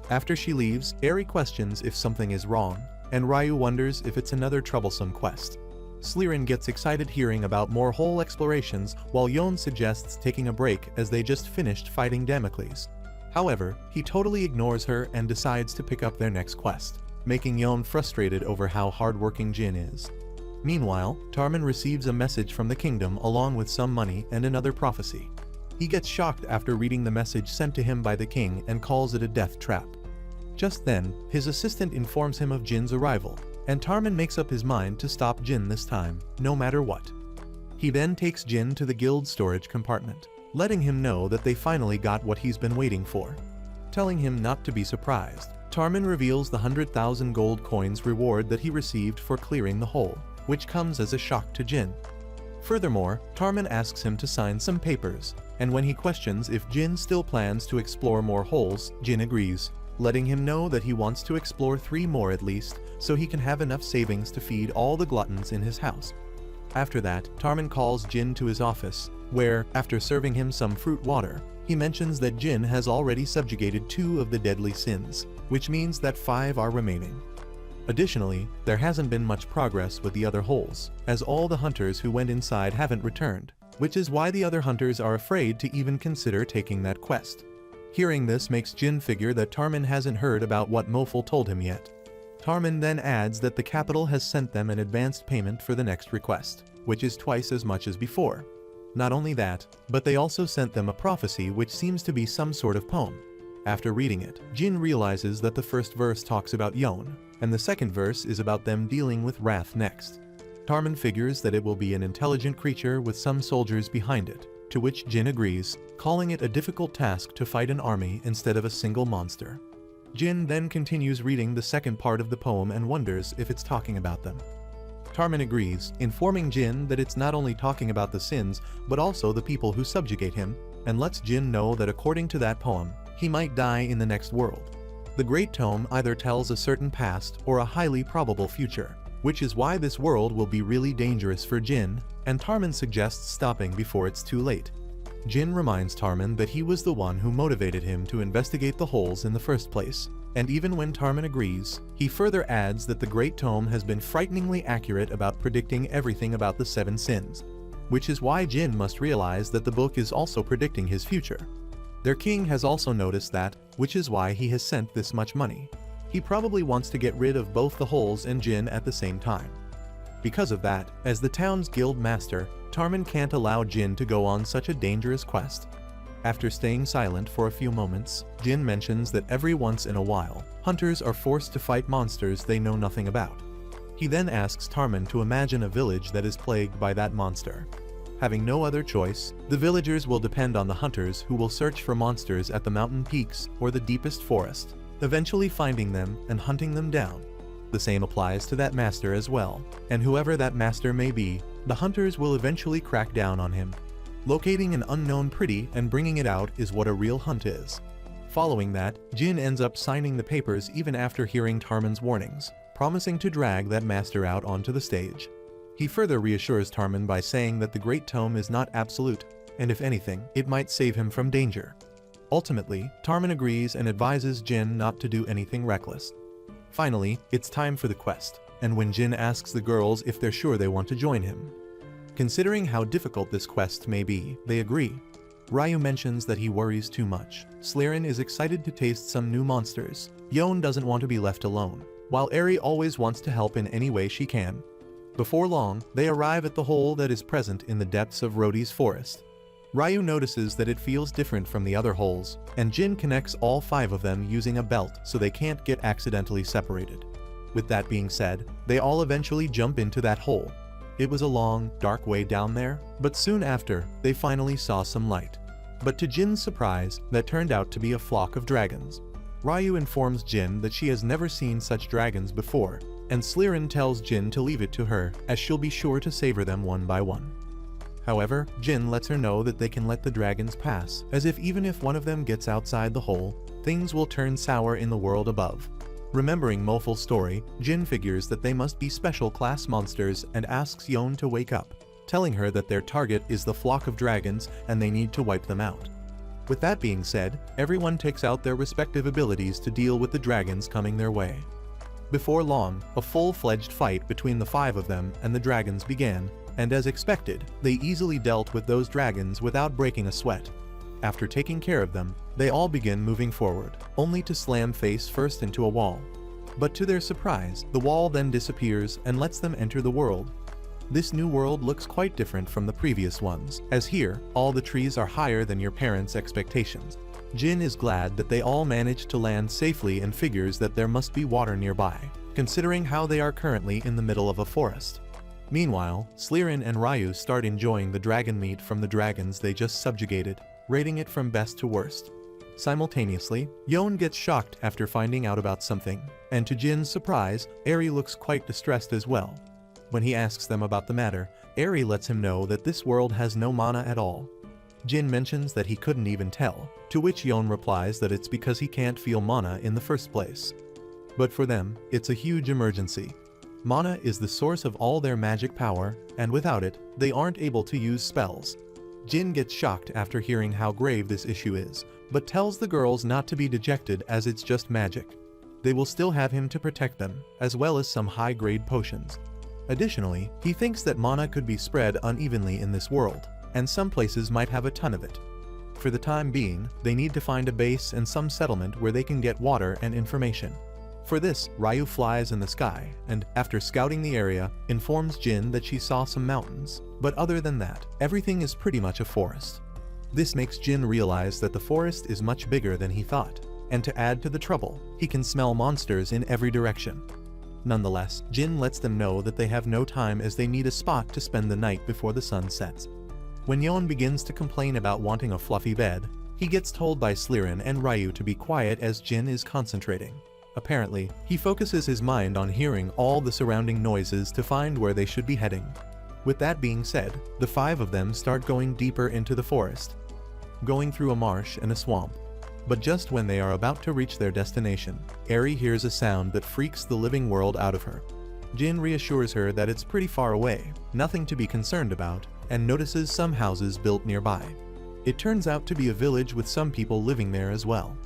After she leaves, Eri questions if something is wrong, and Ryu wonders if it's another troublesome quest. Slirin gets excited hearing about more hole explorations, while Yon suggests taking a break as they just finished fighting Damocles. However, he totally ignores her and decides to pick up their next quest, making Yon frustrated over how hardworking Jin is. Meanwhile, Tarman receives a message from the kingdom along with some money and another prophecy. He gets shocked after reading the message sent to him by the king and calls it a death trap. Just then, his assistant informs him of Jin's arrival, and Tarman makes up his mind to stop Jin this time, no matter what. He then takes Jin to the guild storage compartment, letting him know that they finally got what he's been waiting for. Telling him not to be surprised, Tarman reveals the 100,000 gold coins reward that he received for clearing the hole, which comes as a shock to Jin. Furthermore, Tarman asks him to sign some papers, and when he questions if Jin still plans to explore more holes, Jin agrees, letting him know that he wants to explore 3 more at least, so he can have enough savings to feed all the gluttons in his house. After that, Tarman calls Jin to his office, where, after serving him some fruit water, he mentions that Jin has already subjugated 2 of the deadly sins, which means that 5 are remaining. Additionally, there hasn't been much progress with the other holes, as all the hunters who went inside haven't returned, which is why the other hunters are afraid to even consider taking that quest. Hearing this makes Jin figure that Tarman hasn't heard about what Mofel told him yet. Tarman then adds that the capital has sent them an advanced payment for the next request, which is twice as much as before. Not only that, but they also sent them a prophecy which seems to be some sort of poem. After reading it, Jin realizes that the first verse talks about Yon, and the second verse is about them dealing with wrath next. Tarman figures that it will be an intelligent creature with some soldiers behind it, to which Jin agrees, calling it a difficult task to fight an army instead of a single monster. Jin then continues reading the second part of the poem and wonders if it's talking about them. Tarman agrees, informing Jin that it's not only talking about the sins, but also the people who subjugate him, and lets Jin know that according to that poem, he might die in the next world. The Great Tome either tells a certain past or a highly probable future, which is why this world will be really dangerous for Jin, and Tarman suggests stopping before it's too late. Jin reminds Tarman that he was the one who motivated him to investigate the holes in the first place, and even when Tarman agrees, he further adds that the Great Tome has been frighteningly accurate about predicting everything about the 7 sins, which is why Jin must realize that the book is also predicting his future. Their king has also noticed that, which is why he has sent this much money. He probably wants to get rid of both the holes and Jin at the same time. Because of that, as the town's guild master, Tarman can't allow Jin to go on such a dangerous quest. After staying silent for a few moments, Jin mentions that every once in a while, hunters are forced to fight monsters they know nothing about. He then asks Tarman to imagine a village that is plagued by that monster. Having no other choice, the villagers will depend on the hunters who will search for monsters at the mountain peaks or the deepest forest, eventually finding them and hunting them down. The same applies to that master as well, and whoever that master may be, the hunters will eventually crack down on him. Locating an unknown pretty and bringing it out is what a real hunt is. Following that, Jin ends up signing the papers even after hearing Tarman's warnings, promising to drag that master out onto the stage. He further reassures Tarman by saying that the Great Tome is not absolute, and if anything, it might save him from danger. Ultimately, Tarman agrees and advises Jin not to do anything reckless. Finally, it's time for the quest, and when Jin asks the girls if they're sure they want to join him, Considering how difficult this quest may be, they agree. Ryu mentions that he worries too much. Slirin is excited to taste some new monsters. Yon doesn't want to be left alone, while Eri always wants to help in any way she can. Before long, they arrive at the hole that is present in the depths of Rhodey's forest. Ryu notices that it feels different from the other holes, and Jin connects all 5 of them using a belt so they can't get accidentally separated. With that being said, they all eventually jump into that hole. It was a long, dark way down there, but soon after, they finally saw some light. But to Jin's surprise, that turned out to be a flock of dragons. Ryu informs Jin that she has never seen such dragons before, and Slirin tells Jin to leave it to her, as she'll be sure to savor them one by one. However, Jin lets her know that they can let the dragons pass, as if even if one of them gets outside the hole, things will turn sour in the world above. Remembering Moful's story, Jin figures that they must be special class monsters and asks Yon to wake up, telling her that their target is the flock of dragons and they need to wipe them out. With that being said, everyone takes out their respective abilities to deal with the dragons coming their way. Before long, a full-fledged fight between the 5 of them and the dragons began, and as expected, they easily dealt with those dragons without breaking a sweat. After taking care of them, they all begin moving forward, only to slam face first into a wall. But to their surprise, the wall then disappears and lets them enter the world. This new world looks quite different from the previous ones, as here, all the trees are higher than your parents' expectations. Jin is glad that they all managed to land safely and figures that there must be water nearby, considering how they are currently in the middle of a forest. Meanwhile, Slirin and Ryu start enjoying the dragon meat from the dragons they just subjugated, rating it from best to worst. Simultaneously, Yon gets shocked after finding out about something, and to Jin's surprise, Eri looks quite distressed as well. When he asks them about the matter, Eri lets him know that this world has no mana at all. Jin mentions that he couldn't even tell, to which Yon replies that it's because he can't feel mana in the first place. But for them, it's a huge emergency. Mana is the source of all their magic power, and without it, they aren't able to use spells. Jin gets shocked after hearing how grave this issue is, but tells the girls not to be dejected as it's just magic. They will still have him to protect them, as well as some high-grade potions. Additionally, he thinks that mana could be spread unevenly in this world, and some places might have a ton of it. For the time being, they need to find a base and some settlement where they can get water and information. For this, Ryu flies in the sky, and, after scouting the area, informs Jin that she saw some mountains, but other than that, everything is pretty much a forest. This makes Jin realize that the forest is much bigger than he thought, and to add to the trouble, he can smell monsters in every direction. Nonetheless, Jin lets them know that they have no time as they need a spot to spend the night before the sun sets. When Yon begins to complain about wanting a fluffy bed, he gets told by Slirin and Ryu to be quiet as Jin is concentrating. Apparently, he focuses his mind on hearing all the surrounding noises to find where they should be heading. With that being said, the 5 of them start going deeper into the forest, going through a marsh and a swamp. But just when they are about to reach their destination, Eri hears a sound that freaks the living world out of her. Jin reassures her that it's pretty far away, nothing to be concerned about, and notices some houses built nearby. It turns out to be a village with some people living there as well.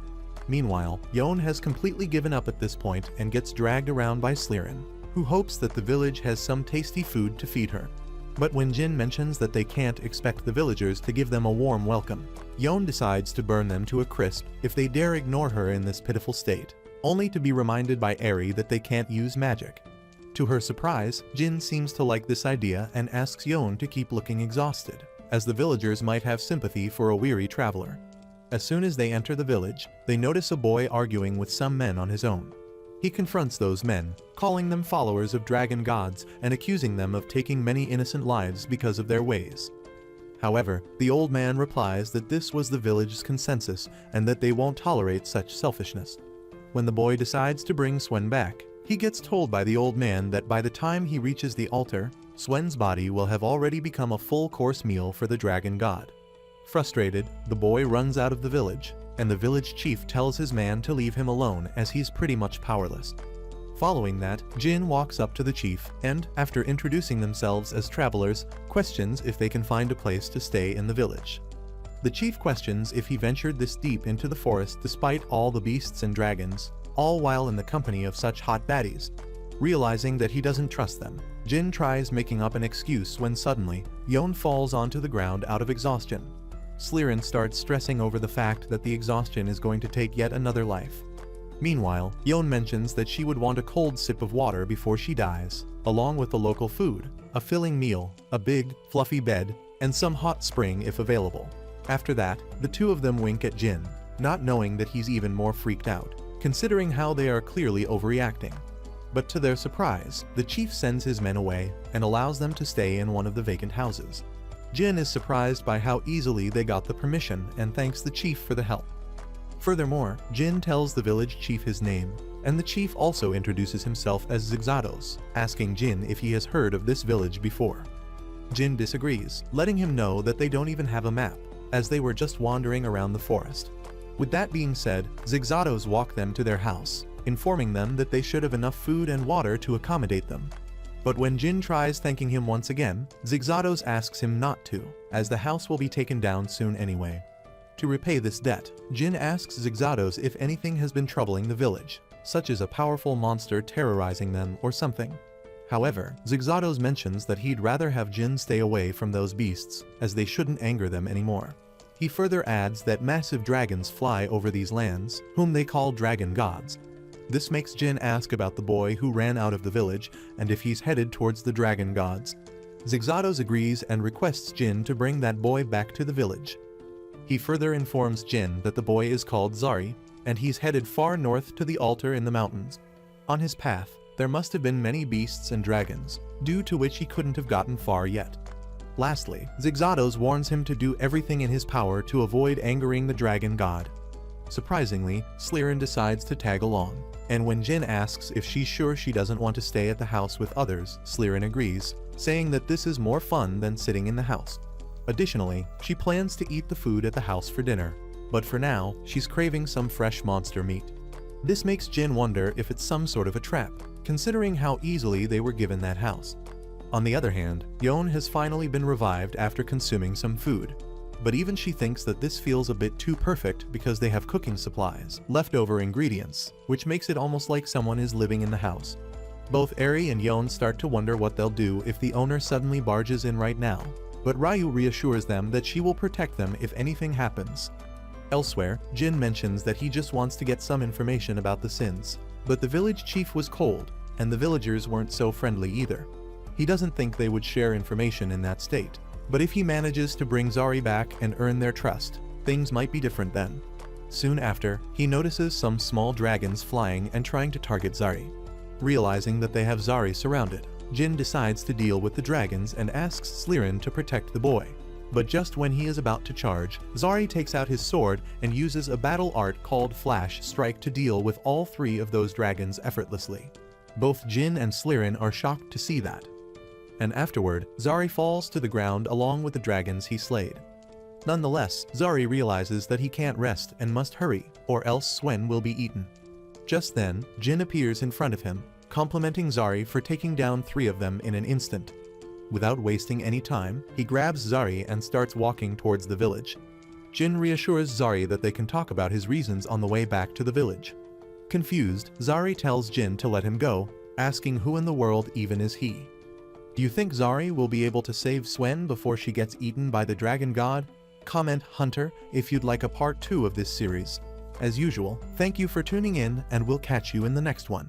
Meanwhile, Yon has completely given up at this point and gets dragged around by Slirin, who hopes that the village has some tasty food to feed her. But when Jin mentions that they can't expect the villagers to give them a warm welcome, Yon decides to burn them to a crisp if they dare ignore her in this pitiful state, only to be reminded by Eri that they can't use magic. To her surprise, Jin seems to like this idea and asks Yon to keep looking exhausted, as the villagers might have sympathy for a weary traveler. As soon as they enter the village, they notice a boy arguing with some men on his own. He confronts those men, calling them followers of dragon gods and accusing them of taking many innocent lives because of their ways. However, the old man replies that this was the village's consensus and that they won't tolerate such selfishness. When the boy decides to bring Swen back, he gets told by the old man that by the time he reaches the altar, Swen's body will have already become a full-course meal for the dragon god. Frustrated, the boy runs out of the village, and the village chief tells his man to leave him alone as he's pretty much powerless. Following that, Jin walks up to the chief and, after introducing themselves as travelers, questions if they can find a place to stay in the village. The chief questions if he ventured this deep into the forest despite all the beasts and dragons, all while in the company of such hot baddies. Realizing that he doesn't trust them, Jin tries making up an excuse when suddenly, Yon falls onto the ground out of exhaustion. Slirin starts stressing over the fact that the exhaustion is going to take yet another life. Meanwhile, Yon mentions that she would want a cold sip of water before she dies, along with the local food, a filling meal, a big, fluffy bed, and some hot spring if available. After that, the two of them wink at Jin, not knowing that he's even more freaked out, considering how they are clearly overreacting. But to their surprise, the chief sends his men away and allows them to stay in one of the vacant houses. Jin is surprised by how easily they got the permission and thanks the chief for the help. Furthermore, Jin tells the village chief his name, and the chief also introduces himself as Zigzados, asking Jin if he has heard of this village before. Jin disagrees, letting him know that they don't even have a map, as they were just wandering around the forest. With that being said, Zigzados walk them to their house, informing them that they should have enough food and water to accommodate them. But when Jin tries thanking him once again, Zigzados asks him not to, as the house will be taken down soon anyway. To repay this debt, Jin asks Zigzados if anything has been troubling the village, such as a powerful monster terrorizing them or something. However, Zigzados mentions that he'd rather have Jin stay away from those beasts, as they shouldn't anger them anymore. He further adds that massive dragons fly over these lands, whom they call dragon gods. This makes Jin ask about the boy who ran out of the village and if he's headed towards the dragon gods. Zigzados agrees and requests Jin to bring that boy back to the village. He further informs Jin that the boy is called Zari, and he's headed far north to the altar in the mountains. On his path, there must have been many beasts and dragons, due to which he couldn't have gotten far yet. Lastly, Zigzados warns him to do everything in his power to avoid angering the dragon god. Surprisingly, Slirin decides to tag along, and when Jin asks if she's sure she doesn't want to stay at the house with others, Slirin agrees, saying that this is more fun than sitting in the house. Additionally, she plans to eat the food at the house for dinner, but for now, she's craving some fresh monster meat. This makes Jin wonder if it's some sort of a trap, considering how easily they were given that house. On the other hand, Yon has finally been revived after consuming some food. But even she thinks that this feels a bit too perfect because they have cooking supplies, leftover ingredients, which makes it almost like someone is living in the house. Both Eri and Yon start to wonder what they'll do if the owner suddenly barges in right now, but Ryu reassures them that she will protect them if anything happens. Elsewhere, Jin mentions that he just wants to get some information about the sins, but the village chief was cold, and the villagers weren't so friendly either. He doesn't think they would share information in that state. But if he manages to bring Zari back and earn their trust, things might be different then. Soon after, he notices some small dragons flying and trying to target Zari. Realizing that they have Zari surrounded, Jin decides to deal with the dragons and asks Slirin to protect the boy. But just when he is about to charge, Zari takes out his sword and uses a battle art called Flash Strike to deal with all three of those dragons effortlessly. Both Jin and Slirin are shocked to see that. And afterward, Zari falls to the ground along with the dragons he slayed. Nonetheless, Zari realizes that he can't rest and must hurry, or else Swen will be eaten. Just then, Jin appears in front of him, complimenting Zari for taking down 3 of them in an instant. Without wasting any time, he grabs Zari and starts walking towards the village. Jin reassures Zari that they can talk about his reasons on the way back to the village. Confused, Zari tells Jin to let him go, asking who in the world even is he. Do you think Zari will be able to save Swen before she gets eaten by the dragon god? Comment Hunter if you'd like a part 2 of this series. As usual, thank you for tuning in and we'll catch you in the next one.